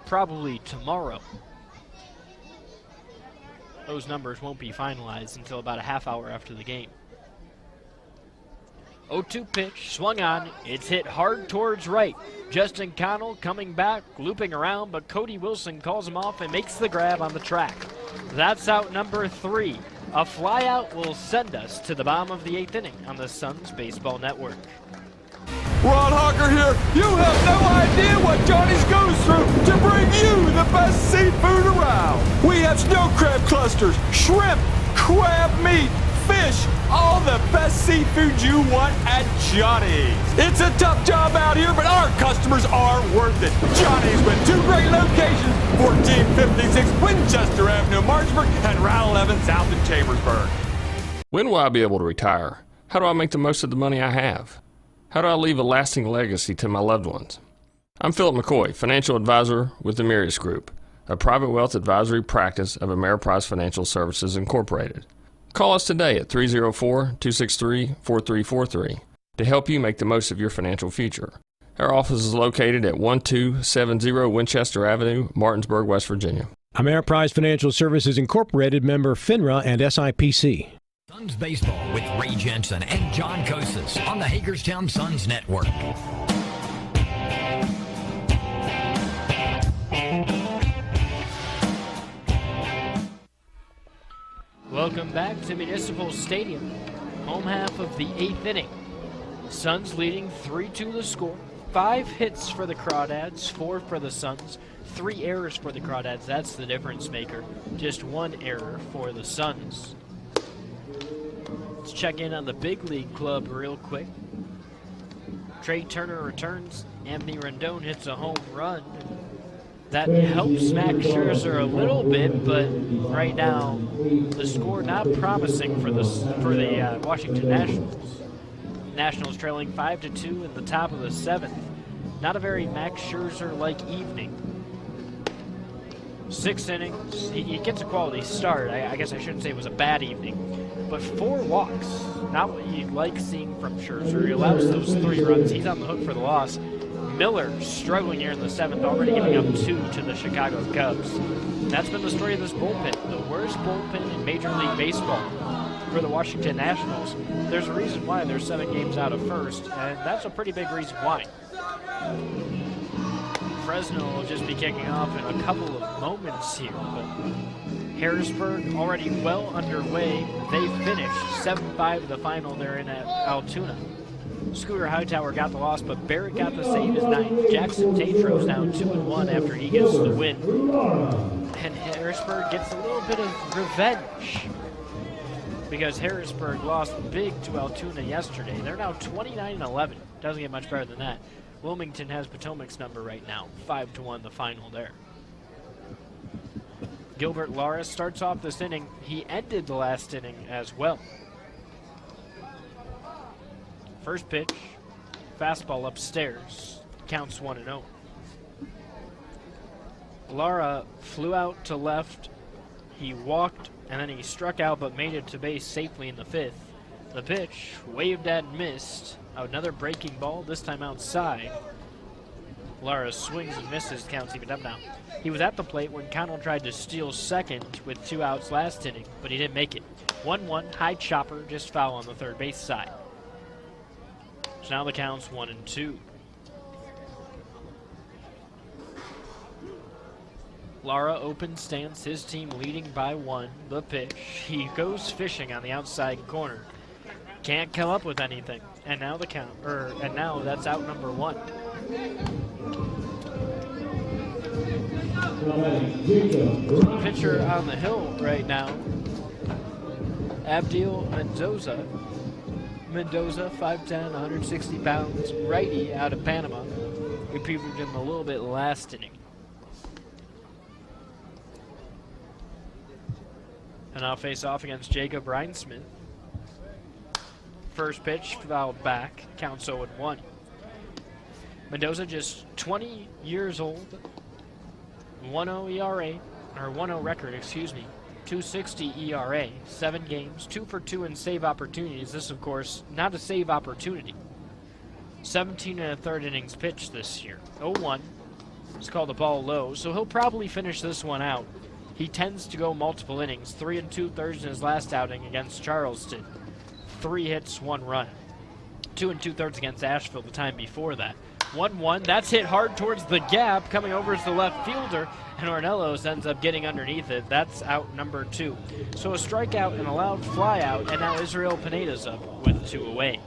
[SPEAKER 2] probably tomorrow. Those numbers won't be finalized until about a half hour after the game. 0-2 pitch, swung on, it's hit hard towards right. Justin Connell coming back, looping around, but Cody Wilson calls him off and makes the grab on the track. That's out number 3. A flyout will send us to the bottom of the 8th inning on the Suns Baseball Network.
[SPEAKER 21] Ron Hawker here. You have no idea what Johnny's goes through to bring you the best seafood around. We have snow crab clusters, shrimp, crab meat, fish, all the best seafood you want at Johnny's. It's a tough job out here, but our customers are worth it. Johnny's with 2 great locations, 1456 Winchester Avenue, Martinsburg, and Route 11 south in Chambersburg.
[SPEAKER 10] When will I be able to retire? How do I make the most of the money I have? How do I leave a lasting legacy to my loved ones? I'm Philip McCoy, financial advisor with the Mirius Group, a private wealth advisory practice of Ameriprise Financial Services Incorporated. Call us today at 304-263-4343 to help you make the most of your financial future. Our office is located at 1270 Winchester Avenue, Martinsburg, West Virginia.
[SPEAKER 11] Ameriprise Financial Services Incorporated, member FINRA and SIPC.
[SPEAKER 1] Suns Baseball with Ray Jensen and John Kosis on the Hagerstown Suns Network.
[SPEAKER 2] Welcome back to Municipal Stadium, home half of the 8th inning. Suns leading 3-2 the score. 5 hits for the Crawdads, 4 for the Suns, 3 errors for the Crawdads. That's the difference maker. Just 1 error for the Suns. Let's check in on the big league club real quick. Trey Turner returns. Anthony Rendon hits a home run. That helps Max Scherzer a little bit, but right now the score not promising for the Washington Nationals. Nationals trailing 5-2 in the top of the 7th. Not a very Max Scherzer-like evening. 6 innings. He gets a quality start. I guess I shouldn't say it was a bad evening, but 4 walks. Not what you'd like seeing from Scherzer. He allows those 3 runs. He's on the hook for the loss. Miller struggling here in the 7th, already giving up 2 to the Chicago Cubs. That's been the story of this bullpen. The worst bullpen in Major League Baseball for the Washington Nationals. There's a reason why they're 7 games out of first, and that's a pretty big reason why. Fresno will just be kicking off in a couple of moments here, but Harrisburg already well underway. They finished 7-5 to the final. They're in at Altoona. Scooter Hightower got the loss, but Barrett got the save, his 9th. Jackson Tatros now 2-1 after he gets the win. And Harrisburg gets a little bit of revenge because Harrisburg lost big to Altoona yesterday. They're now 29-11. Doesn't get much better than that. Wilmington has Potomac's number right now, 5-1 the final there. Gilbert Lara starts off this inning. He ended the last inning as well. First pitch, fastball upstairs, counts 1-0. Lara flew out to left, he walked, and then he struck out but made it to base safely in the 5th. The pitch, waved at and missed. Another breaking ball, this time outside. Lara swings and misses, counts even up now. He was at the plate when Connell tried to steal second with 2 outs last inning, but he didn't make it. 1-1, high chopper, just foul on the third base side. So now the count's 1-2. Lara open stance, his team leading by 1. The pitch, he goes fishing on the outside corner. Can't come up with anything. And now the count, and now that's out number 1. Pitcher on the hill right now, Abdiel Mendoza. Mendoza, 5'10", 160 pounds, righty out of Panama. We previewed him a little bit last inning. And now face off against Jacob Reinsmith. First pitch fouled back, counts 0-1. Mendoza just 20 years old, 1.0 ERA, or 1.0 record, excuse me. 2.60 ERA, 7 games, 2 for 2 in save opportunities. This, of course, not a save opportunity. 17 1/3 innings pitched this year. 0-1. It's called a ball low, so he'll probably finish this one out. He tends to go multiple innings, 3 2/3 in his last outing against Charleston. 3 hits, 1 run. 2 2/3 against Asheville the time before that. 1-1, that's hit hard towards the gap, coming over as the left fielder, and Ornelas ends up getting underneath it. That's out number 2. So a strikeout and a loud fly out, and now Israel Pineda's up with 2 away.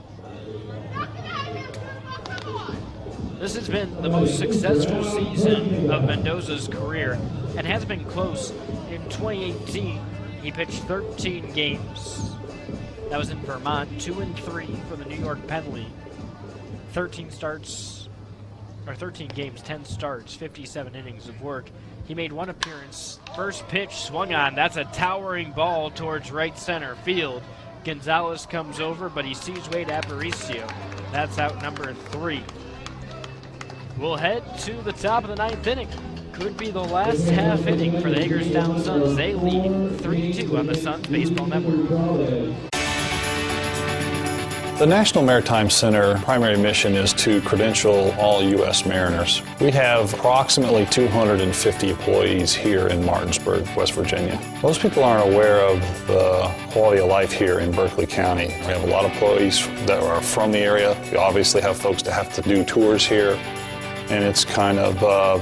[SPEAKER 2] This has been the most successful season of Mendoza's career and has been close. In 2018, he pitched 13 games. That was in Vermont, 2-3 for the New York Penn League. 13 games, 10 starts, 57 innings of work. He made 1 appearance. First pitch swung on. That's a towering ball towards right center field. Gonzalez comes over, but he sees Wade Aparicio. That's out number 3. We'll head to the top of the 9th inning. Could be the last half inning for the Hagerstown Suns. They lead 3-2 on the Suns Baseball Network.
[SPEAKER 13] The National Maritime Center primary mission is to credential all U.S. mariners. We have approximately 250 employees here in Martinsburg, West Virginia. Most people aren't aware of the quality of life here in Berkeley County. We have a lot of employees that are from the area. We obviously have folks that have to do tours here, and it's kind of a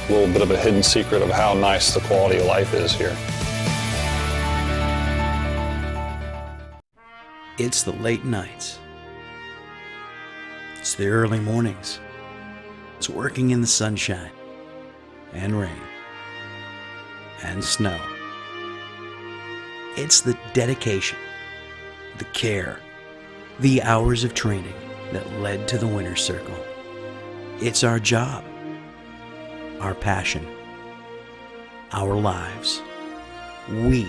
[SPEAKER 13] little bit of a hidden secret of how nice the quality of life is here.
[SPEAKER 14] It's the late nights. It's the early mornings. It's working in the sunshine and rain and snow. It's the dedication, the care, the hours of training that led to the winner's circle. It's our job, our passion. our lives. We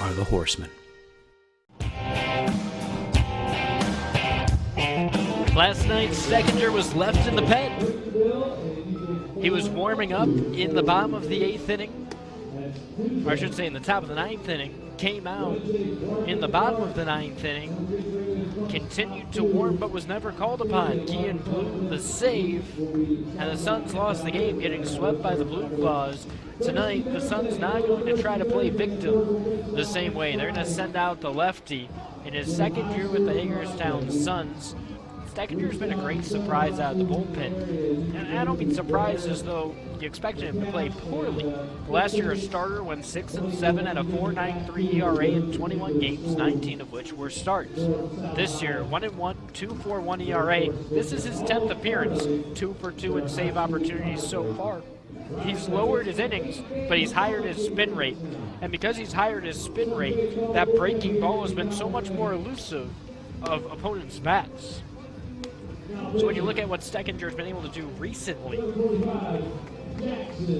[SPEAKER 14] are the Horsemen.
[SPEAKER 2] Last night, Steckinger was left in the pen. He was warming up in the bottom of the 8th inning, or I should say in the top of the 9th inning, came out in the bottom of the 9th inning, continued to warm but was never called upon. Kean blew the save, and the Suns lost the game, getting swept by the Blue Claws. Tonight, the Suns not going to try to play victim the same way. They're going to send out the lefty in his second year with the Hagerstown Suns. Steckinger's been a great surprise out of the bullpen. And I don't mean surprise as though you expected him to play poorly. Last year, a starter went 6-7 at a 4.93 ERA in 21 games, 19 of which were starts. This year, 1-1, 2.41 ERA. This is his 10th appearance, 2 for 2 in save opportunities so far. He's lowered his innings, but he's higher his spin rate. And because he's higher his spin rate, that breaking ball has been so much more elusive of opponents' bats. So when you look at what Steckinger's been able to do recently,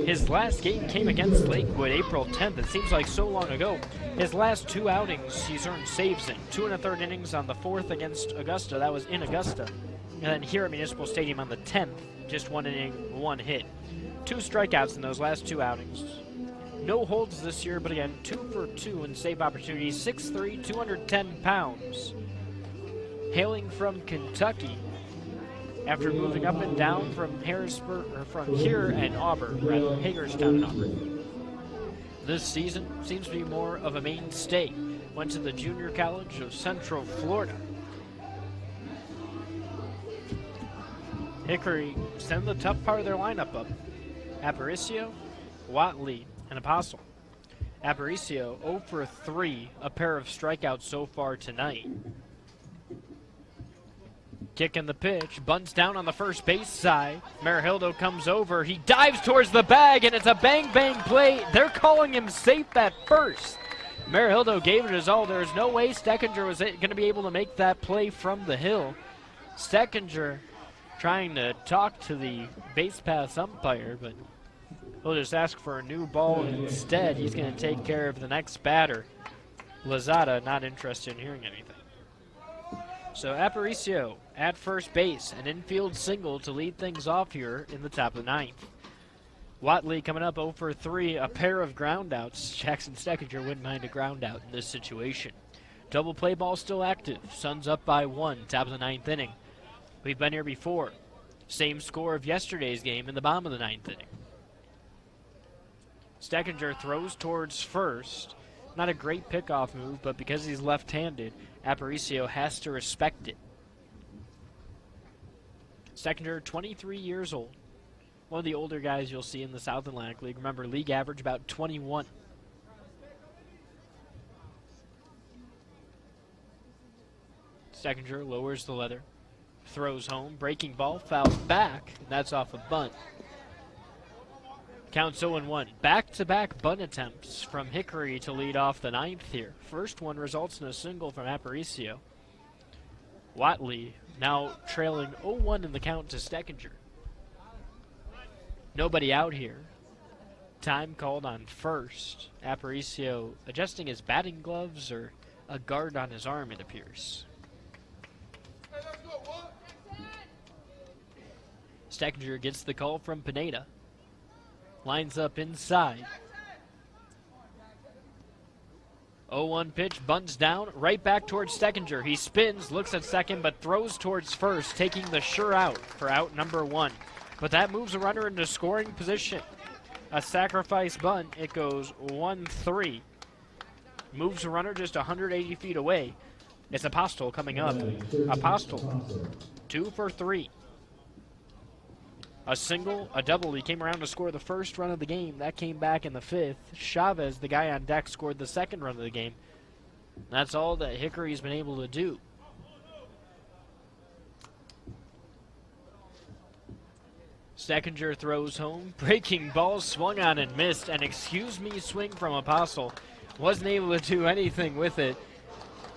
[SPEAKER 2] his last game came against Lakewood April 10th. It seems like so long ago. His last 2 outings, he's earned saves in. 2 1/3 innings on the 4th against Augusta. That was in Augusta. And then here at Municipal Stadium on the 10th, just 1 inning, 1 hit. 2 strikeouts in those last 2 outings. No holds this year, but again, 2 for 2 in save opportunities. 6'3", 210 pounds. Hailing from Kentucky, after moving up and down from Harrisburg, or from here and Auburn, rather, Hagerstown and Auburn. This season seems to be more of a mainstay. Went to the Junior College of Central Florida. Hickory sent the tough part of their lineup up. Aparicio, Watley, and Apostle. Aparicio 0 for 3, a pair of strikeouts so far tonight. Kicking the pitch, bunts down on the first base side. Marihildo comes over, he dives towards the bag, and it's a bang-bang play. They're calling him safe at first. Marihildo gave it his all. There's no way Steckinger was going to be able to make that play from the hill. Steckinger trying to talk to the base pass umpire, but he'll just ask for a new ball instead. He's going to take care of the next batter. Lozada not interested in hearing anything. So Aparicio at first base, an infield single to lead things off here in the top of the 9th. Watley coming up 0 for 3, a pair of groundouts. Jackson Steckinger wouldn't mind a groundout in this situation. Double play ball still active. Suns up by 1, top of the 9th inning. We've been here before. Same score of yesterday's game in the bottom of the 9th inning. Steckinger throws towards first. Not a great pickoff move, but because he's left-handed, Aparicio has to respect it. Steckinger, 23 years old. One of the older guys you'll see in the South Atlantic League. Remember, league average about 21. Steckinger lowers the leather, throws home, breaking ball, fouls back, and that's off a bunt. Counts 0-1. Back-to-back bunt attempts from Hickory to lead off the 9th here. First one results in a single from Aparicio. Watley now trailing 0-1 in the count to Steckinger. Nobody out here. Time called on first. Aparicio adjusting his batting gloves or a guard on his arm, it appears. Steckinger gets the call from Pineda. Lines up inside. 0-1 pitch, bunts down, right back towards Steckinger. He spins, looks at second, but throws towards first, taking the sure out for out number 1. But that moves a runner into scoring position. A sacrifice bunt, it goes 1-3. Moves a runner just 180 feet away. It's Apostol coming up. Apostol, 2 for 3. A single, a double. He came around to score the first run of the game. That came back in the 5th. Chavez, the guy on deck, scored the second run of the game. That's all that Hickory's been able to do. Steckinger throws home. Breaking ball swung on and missed. An excuse me swing from Apostle. Wasn't able to do anything with it,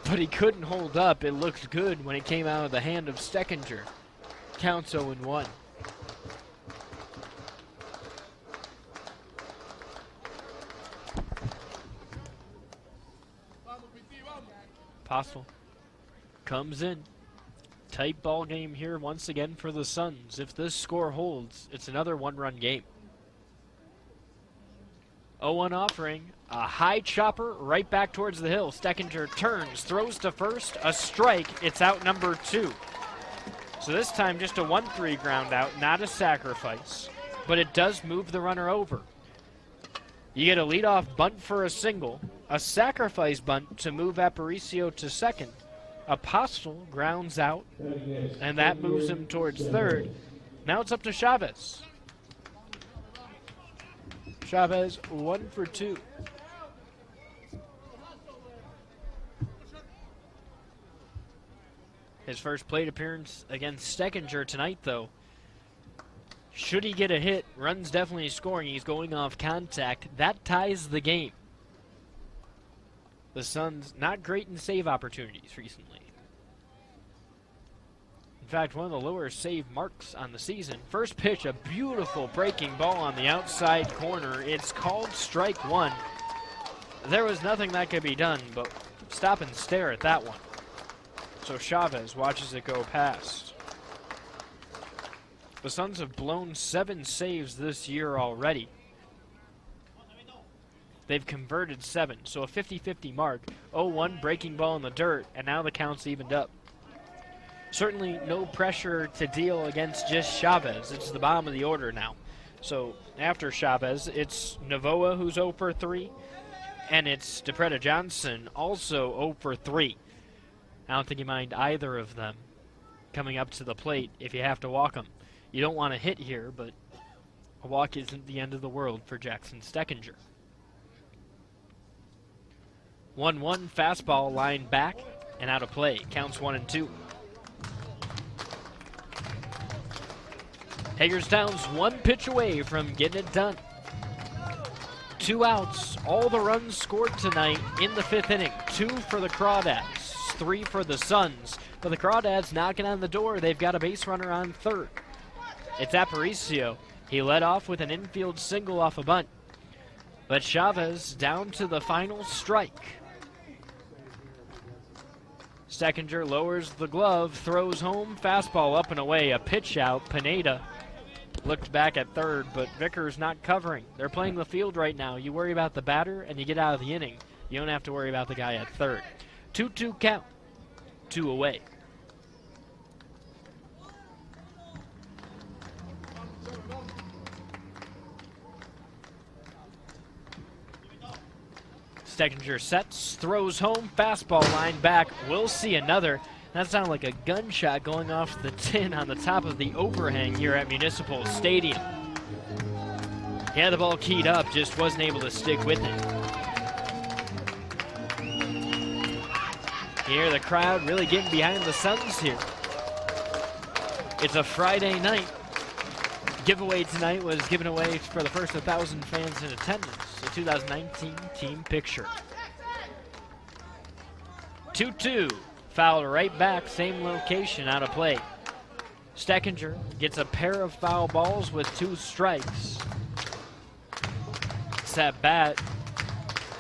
[SPEAKER 2] but he couldn't hold up. It looked good when it came out of the hand of Steckinger. Counts 0-1. Apostle comes in. Tight ball game here once again for the Suns. If this score holds, it's another one-run game. 0-1 offering. A high chopper right back towards the hill. Steckinger turns, throws to first. A strike. It's out number 2. So this time just a 1-3 ground out, not a sacrifice. But it does move the runner over. You get a leadoff bunt for a single. A sacrifice bunt to move Aparicio to second. Apostle grounds out, and that moves him towards third. Now it's up to Chavez. Chavez 1 for 2. His first plate appearance against Steckinger tonight, though. Should he get a hit, runs definitely scoring. He's going off contact. That ties the game. The Suns not great in save opportunities recently. In fact, one of the lower save marks on the season. First pitch, a beautiful breaking ball on the outside corner. It's called strike 1. There was nothing that could be done but stop and stare at that one. So Chavez watches it go past. The Suns have blown 7 saves this year already. They've converted 7, so a 50-50 mark. 0-1 breaking ball in the dirt, and now the count's evened up. Certainly no pressure to deal against just Chavez. It's the bottom of the order now. So after Chavez, it's Novoa who's 0 for 3, and it's DePreta Johnson also 0 for 3. I don't think you mind either of them coming up to the plate if you have to walk them. You don't want to hit here, but a walk isn't the end of the world for Jackson Steckinger. 1-1 fastball line back and out of play. Counts 1-2. Hagerstown's 1 pitch away from getting it done. 2 outs. All the runs scored tonight in the 5th inning. 2 for the Crawdads, 3 for the Suns. But the Crawdads knocking on the door. They've got a base runner on third. It's Aparicio. He led off with an infield single off a bunt. But Chavez down to the final strike. Steckinger lowers the glove, throws home, fastball up and away, a pitch out. Pineda looked back at third, but Vickers not covering. They're playing the field right now. You worry about the batter and you get out of the inning. You don't have to worry about the guy at third. 2-2 count, 2 away. Steckinger sets, throws home, fastball line back. We'll see another. That sounded like a gunshot going off the tin on the top of the overhang here at Municipal Stadium. He had the ball keyed up, just wasn't able to stick with it. Here the crowd really getting behind the Suns here. It's a Friday night. Giveaway tonight was given away for the first 1,000 fans in attendance. The 2019 team picture. 2-2. Foul right back, same location, out of play. Steckinger gets a pair of foul balls with 2 strikes. It's that bat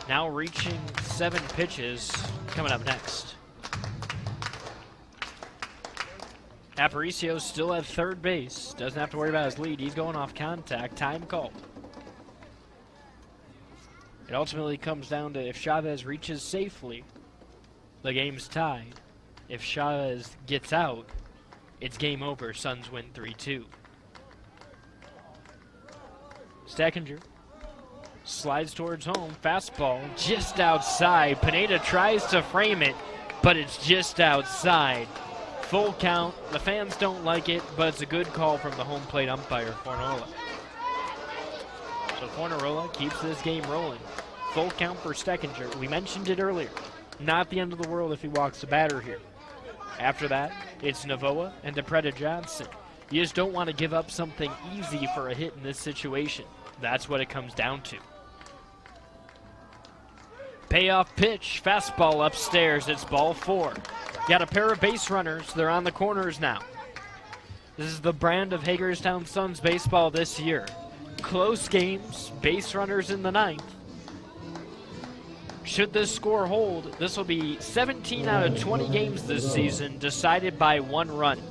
[SPEAKER 2] now reaching 7 pitches coming up next. Aparicio still at third base. Doesn't have to worry about his lead. He's going off contact. Time call. It ultimately comes down to if Chavez reaches safely, the game's tied. If Chavez gets out, it's game over. Suns win 3-2. Steckinger slides towards home. Fastball just outside. Pineda tries to frame it, but it's just outside. Full count. The fans don't like it, but it's a good call from the home plate umpire, Fornola. So Fornola keeps this game rolling. Full count for Steckinger. We mentioned it earlier. Not the end of the world if he walks the batter here. After that, it's Novoa and DePreta Johnson. You just don't want to give up something easy for a hit in this situation. That's what it comes down to. Payoff pitch, fastball upstairs. It's ball 4. Got a pair of base runners. They're on the corners now. This is the brand of Hagerstown Suns baseball this year. Close games, base runners in the 9th. Should this score hold, this will be 17 out of 20 games this season decided by 1 run.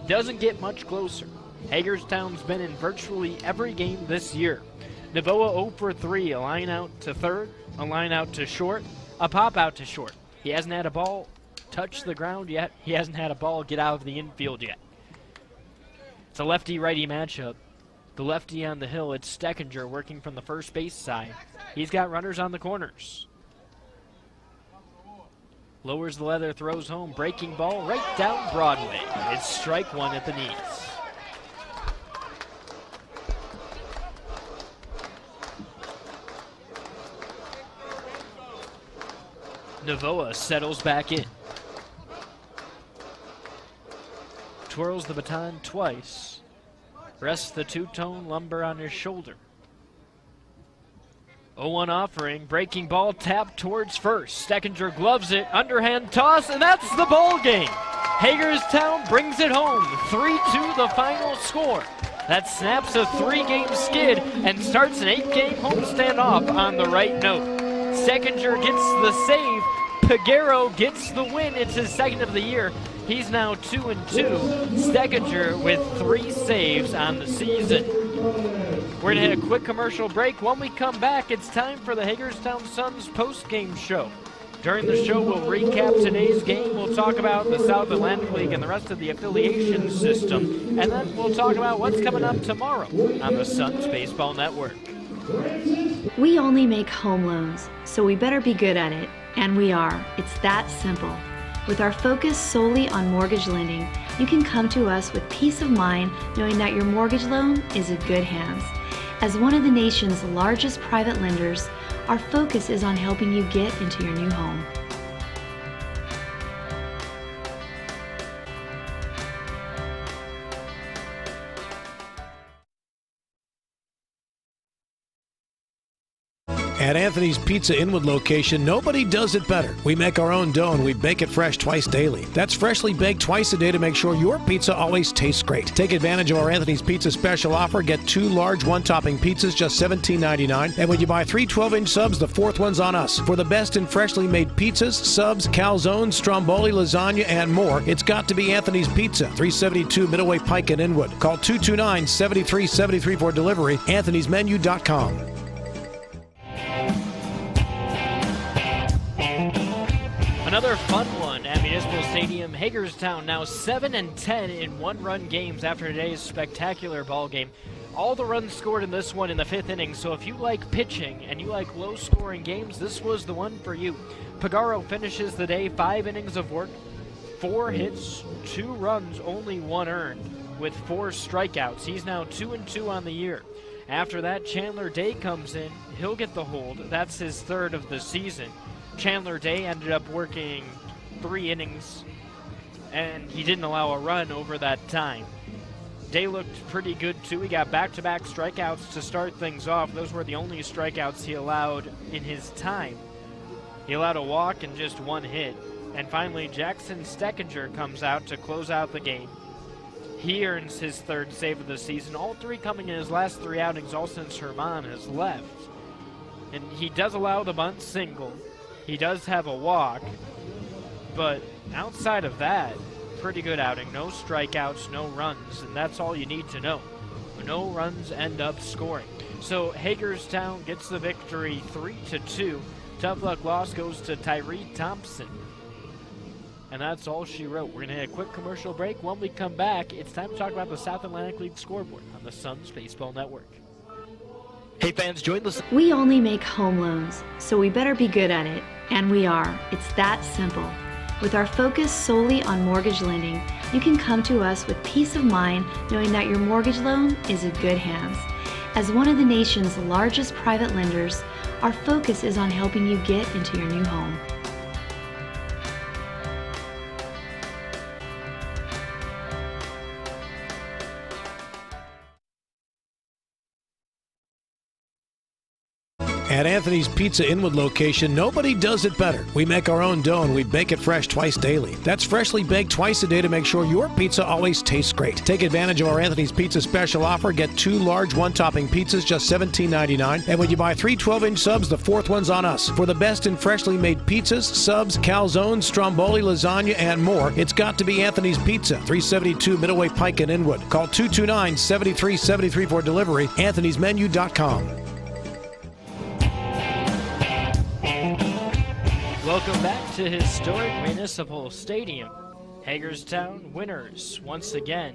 [SPEAKER 2] Doesn't get much closer. Hagerstown's been in virtually every game this year. Navoa 0 for 3, a line out to third, a line out to short, a pop out to short. He hasn't had a ball touch the ground yet. He hasn't had a ball get out of the infield yet. It's a lefty-righty matchup. The lefty on the hill, it's Steckinger working from the first base side. He's got runners on the corners. Lowers the leather, throws home, breaking ball right down Broadway. It's strike 1 at the knees. Navoa settles back in. Twirls the baton twice. Rests the two-tone lumber on his shoulder. 0-1 offering, breaking ball tapped towards first. Steckinger gloves it, underhand toss, and that's the ball game. Hagerstown brings it home, 3-2 the final score. That snaps a 3-game skid and starts an 8-game homestand off on the right note. Steckinger gets the save. Piguero gets the win. It's his second of the year. He's now 2-2. Steckinger with 3 saves on the season. We're going to hit a quick commercial break. When we come back, it's time for the Hagerstown Suns post-game show. During the show, we'll recap today's game. We'll talk about the South Atlantic League and the rest of the affiliation system. And then we'll talk about what's coming up tomorrow on the Suns Baseball Network.
[SPEAKER 12] We only make home loans, so we better be good at it. And we are. It's that simple. With our focus solely on mortgage lending, you can come to us with peace of mind knowing that your mortgage loan is in good hands. As one of the nation's largest private lenders, our focus is on helping you get into your new home.
[SPEAKER 11] At Anthony's Pizza Inwood location, nobody does it better. We make our own dough and we bake it fresh twice daily. That's freshly baked twice a day to make sure your pizza always tastes great. Take advantage of our Anthony's Pizza special offer. Get 2 large 1-topping pizzas, just $17.99. And when you buy 3 12-inch subs, the 4th one's on us. For the best in freshly made pizzas, subs, calzones, stromboli, lasagna, and more, it's got to be Anthony's Pizza, 372 Middleway Pike in Inwood. Call 229-7373 for delivery, anthonysmenu.com.
[SPEAKER 2] Another fun one at Municipal Stadium. Hagerstown now 7-10 in 1-run games after today's spectacular ball game. All the runs scored in this one in the 5th inning, so if you like pitching and you like low-scoring games, this was the one for you. Piguero finishes the day, 5 innings of work, 4 hits, 2 runs, only 1 earned, with 4 strikeouts. He's now 2-2 on the year. After that, Chandler Day comes in. He'll get the hold. That's his 3rd of the season. Chandler Day ended up working 3 innings, and he didn't allow a run over that time. Day looked pretty good, too. He got back-to-back strikeouts to start things off. Those were the only strikeouts he allowed in his time. He allowed a walk and just 1 hit. And finally, Jackson Steckinger comes out to close out the game. He earns his 3rd save of the season, all 3 coming in his last 3 outings, all since Herman has left. And he does allow the bunt single. He does have a walk, but outside of that, pretty good outing. No strikeouts, no runs, and that's all you need to know. No runs end up scoring. So Hagerstown gets the victory 3-2. Tough luck loss goes to Tyree Thompson. And that's all she wrote. We're going to hit a quick commercial break. When we come back, it's time to talk about the South Atlantic League scoreboard on the Suns Baseball Network. Hey fans, join us.
[SPEAKER 12] We only make home loans, so we better be good at it. And we are. It's that simple. With our focus solely on mortgage lending, you can come to us with peace of mind knowing that your mortgage loan is in good hands. As one of the nation's largest private lenders, our focus is on helping you get into your new home.
[SPEAKER 11] At Anthony's Pizza Inwood location, nobody does it better. We make our own dough and we bake it fresh twice daily. That's freshly baked twice a day to make sure your pizza always tastes great. Take advantage of our Anthony's Pizza special offer. Get 2 large one-topping pizzas, just $17.99. And when you buy 3 12-inch subs, the 4th one's on us. For the best in freshly made pizzas, subs, calzones, stromboli, lasagna, and more, it's got to be Anthony's Pizza, 372 Middleway Pike in Inwood. Call 229-7373 for delivery, anthonysmenu.com.
[SPEAKER 2] Welcome back to historic Municipal Stadium. Hagerstown winners once again.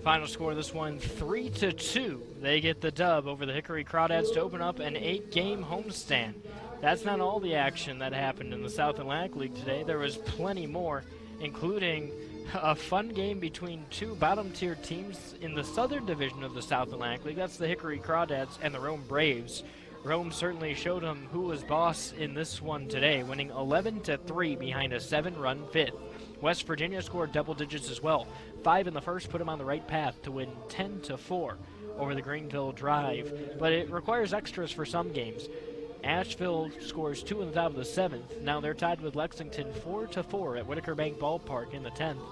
[SPEAKER 2] Final score of this one, 3-2. They get the dub over the Hickory Crawdads to open up an 8-game homestand. That's not all the action that happened in the South Atlantic League today. There was plenty more, including a fun game between 2 bottom-tier teams in the Southern Division of the South Atlantic League. That's the Hickory Crawdads and the Rome Braves. Rome certainly showed them who was boss in this one today, winning 11-3 behind a 7-run fifth. West Virginia scored double digits as well. 5 in the first put them on the right path to win 10-4 over the Greenville Drive, but it requires extras for some games. Asheville scores 2 in the top of the 7th. Now they're tied with Lexington 4-4 at Whitaker Bank Ballpark in the 10th.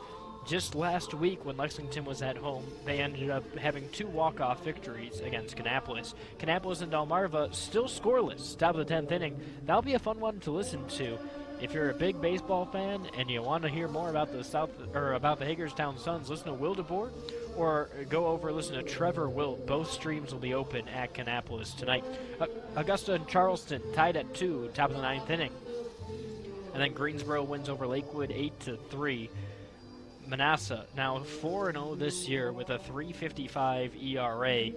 [SPEAKER 2] Just last week when Lexington was at home, they ended up having 2 walk-off victories against Kannapolis. Kannapolis and Delmarva still scoreless, top of the 10th inning. That'll be a fun one to listen to. If you're a big baseball fan and you want to hear more about the Hagerstown Suns, listen to Will DeBoer or go over and listen to Trevor Wilt. Both streams will be open at Kannapolis tonight. Augusta and Charleston tied at 2, top of the 9th inning. And then Greensboro wins over Lakewood 8-3. Manassas now 4-0 this year with a 3.55 ERA.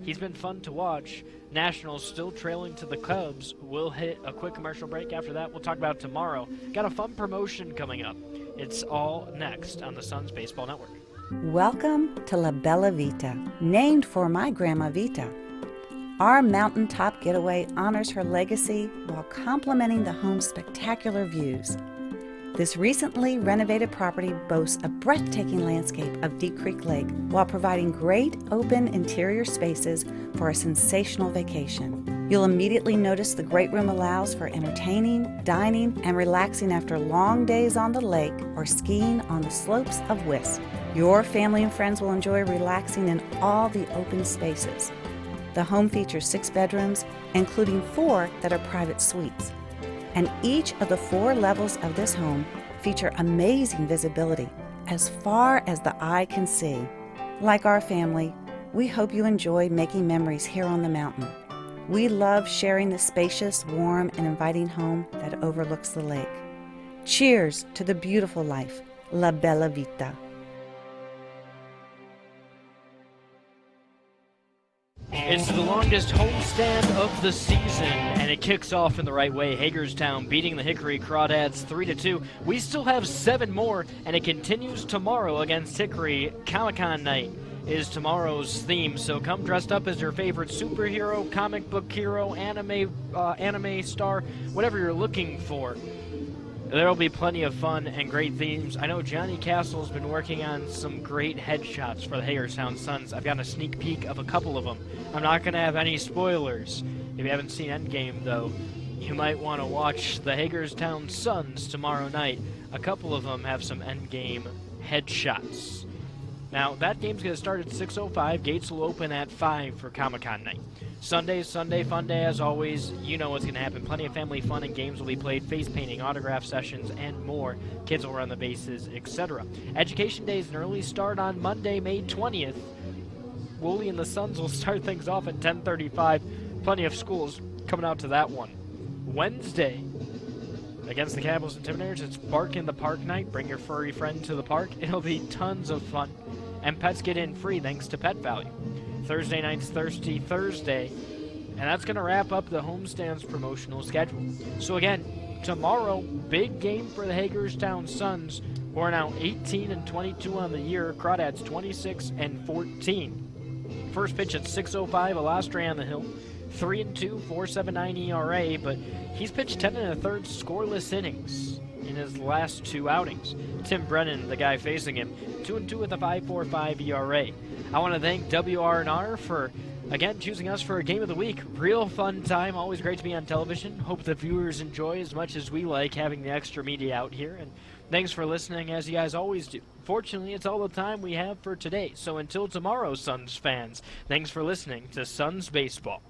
[SPEAKER 2] He's been fun to watch. Nationals still trailing to the Cubs. We'll hit a quick commercial break. After that, we'll talk about it tomorrow. Got a fun promotion coming up. It's all next on the Suns Baseball Network.
[SPEAKER 9] Welcome to La Bella Vita, named for my Grandma Vita. Our mountaintop getaway honors her legacy while complementing the home's spectacular views. This recently renovated property boasts a breathtaking landscape of Deep Creek Lake while providing great open interior spaces for a sensational vacation. You'll immediately notice the great room allows for entertaining, dining, and relaxing after long days on the lake or skiing on the slopes of Wisp. Your family and friends will enjoy relaxing in all the open spaces. The home features 6 bedrooms, including 4 that are private suites. And each of the 4 levels of this home feature amazing visibility as far as the eye can see. Like our family, we hope you enjoy making memories here on the mountain. We love sharing the spacious, warm, and inviting home that overlooks the lake. Cheers to the beautiful life, La Bella Vita.
[SPEAKER 2] It's the longest homestand of the season, and it kicks off in the right way. Hagerstown beating the Hickory Crawdads 3-2. We still have 7 more, and it continues tomorrow against Hickory. Comic-Con night is tomorrow's theme, so come dressed up as your favorite superhero, comic book hero, anime star, whatever you're looking for. There'll be plenty of fun and great themes. I know Johnny Castle's been working on some great headshots for the Hagerstown Suns. I've got a sneak peek of a couple of them. I'm not going to have any spoilers. If you haven't seen Endgame, though, you might want to watch the Hagerstown Suns tomorrow night. A couple of them have some Endgame headshots. Now, that game's going to start at 6:05. Gates will open at 5 for Comic-Con night. Sunday fun day as always. You know what's going to happen. Plenty of family fun and games will be played, face painting, autograph sessions, and more. Kids will run the bases, etc. Education Day is an early start on Monday, May 20th. Woolley and the Suns will start things off at 10:35. Plenty of schools coming out to that one. Wednesday, against the Capitals Intimidators, it's Bark in the Park night. Bring your furry friend to the park. It'll be tons of fun. And pets get in free thanks to Pet Value. Thursday night's Thirsty Thursday, and that's going to wrap up the homestand's promotional schedule. So again, tomorrow, big game for the Hagerstown Suns, who are now 18-22 on the year. Crawdads 26-14. First pitch at 6:05, Alastri on the hill, 3-2, 4.79 ERA, but he's pitched 10 1/3 scoreless innings in his last 2 outings. Tim Brennan, the guy facing him, 2-2 with a 5.45 ERA. I want to thank WRNR for again, choosing us for a Game of the Week. Real fun time. Always great to be on television. Hope the viewers enjoy as much as we like having the extra media out here. And thanks for listening, as you guys always do. Fortunately, it's all the time we have for today. So until tomorrow, Suns fans, thanks for listening to Suns Baseball.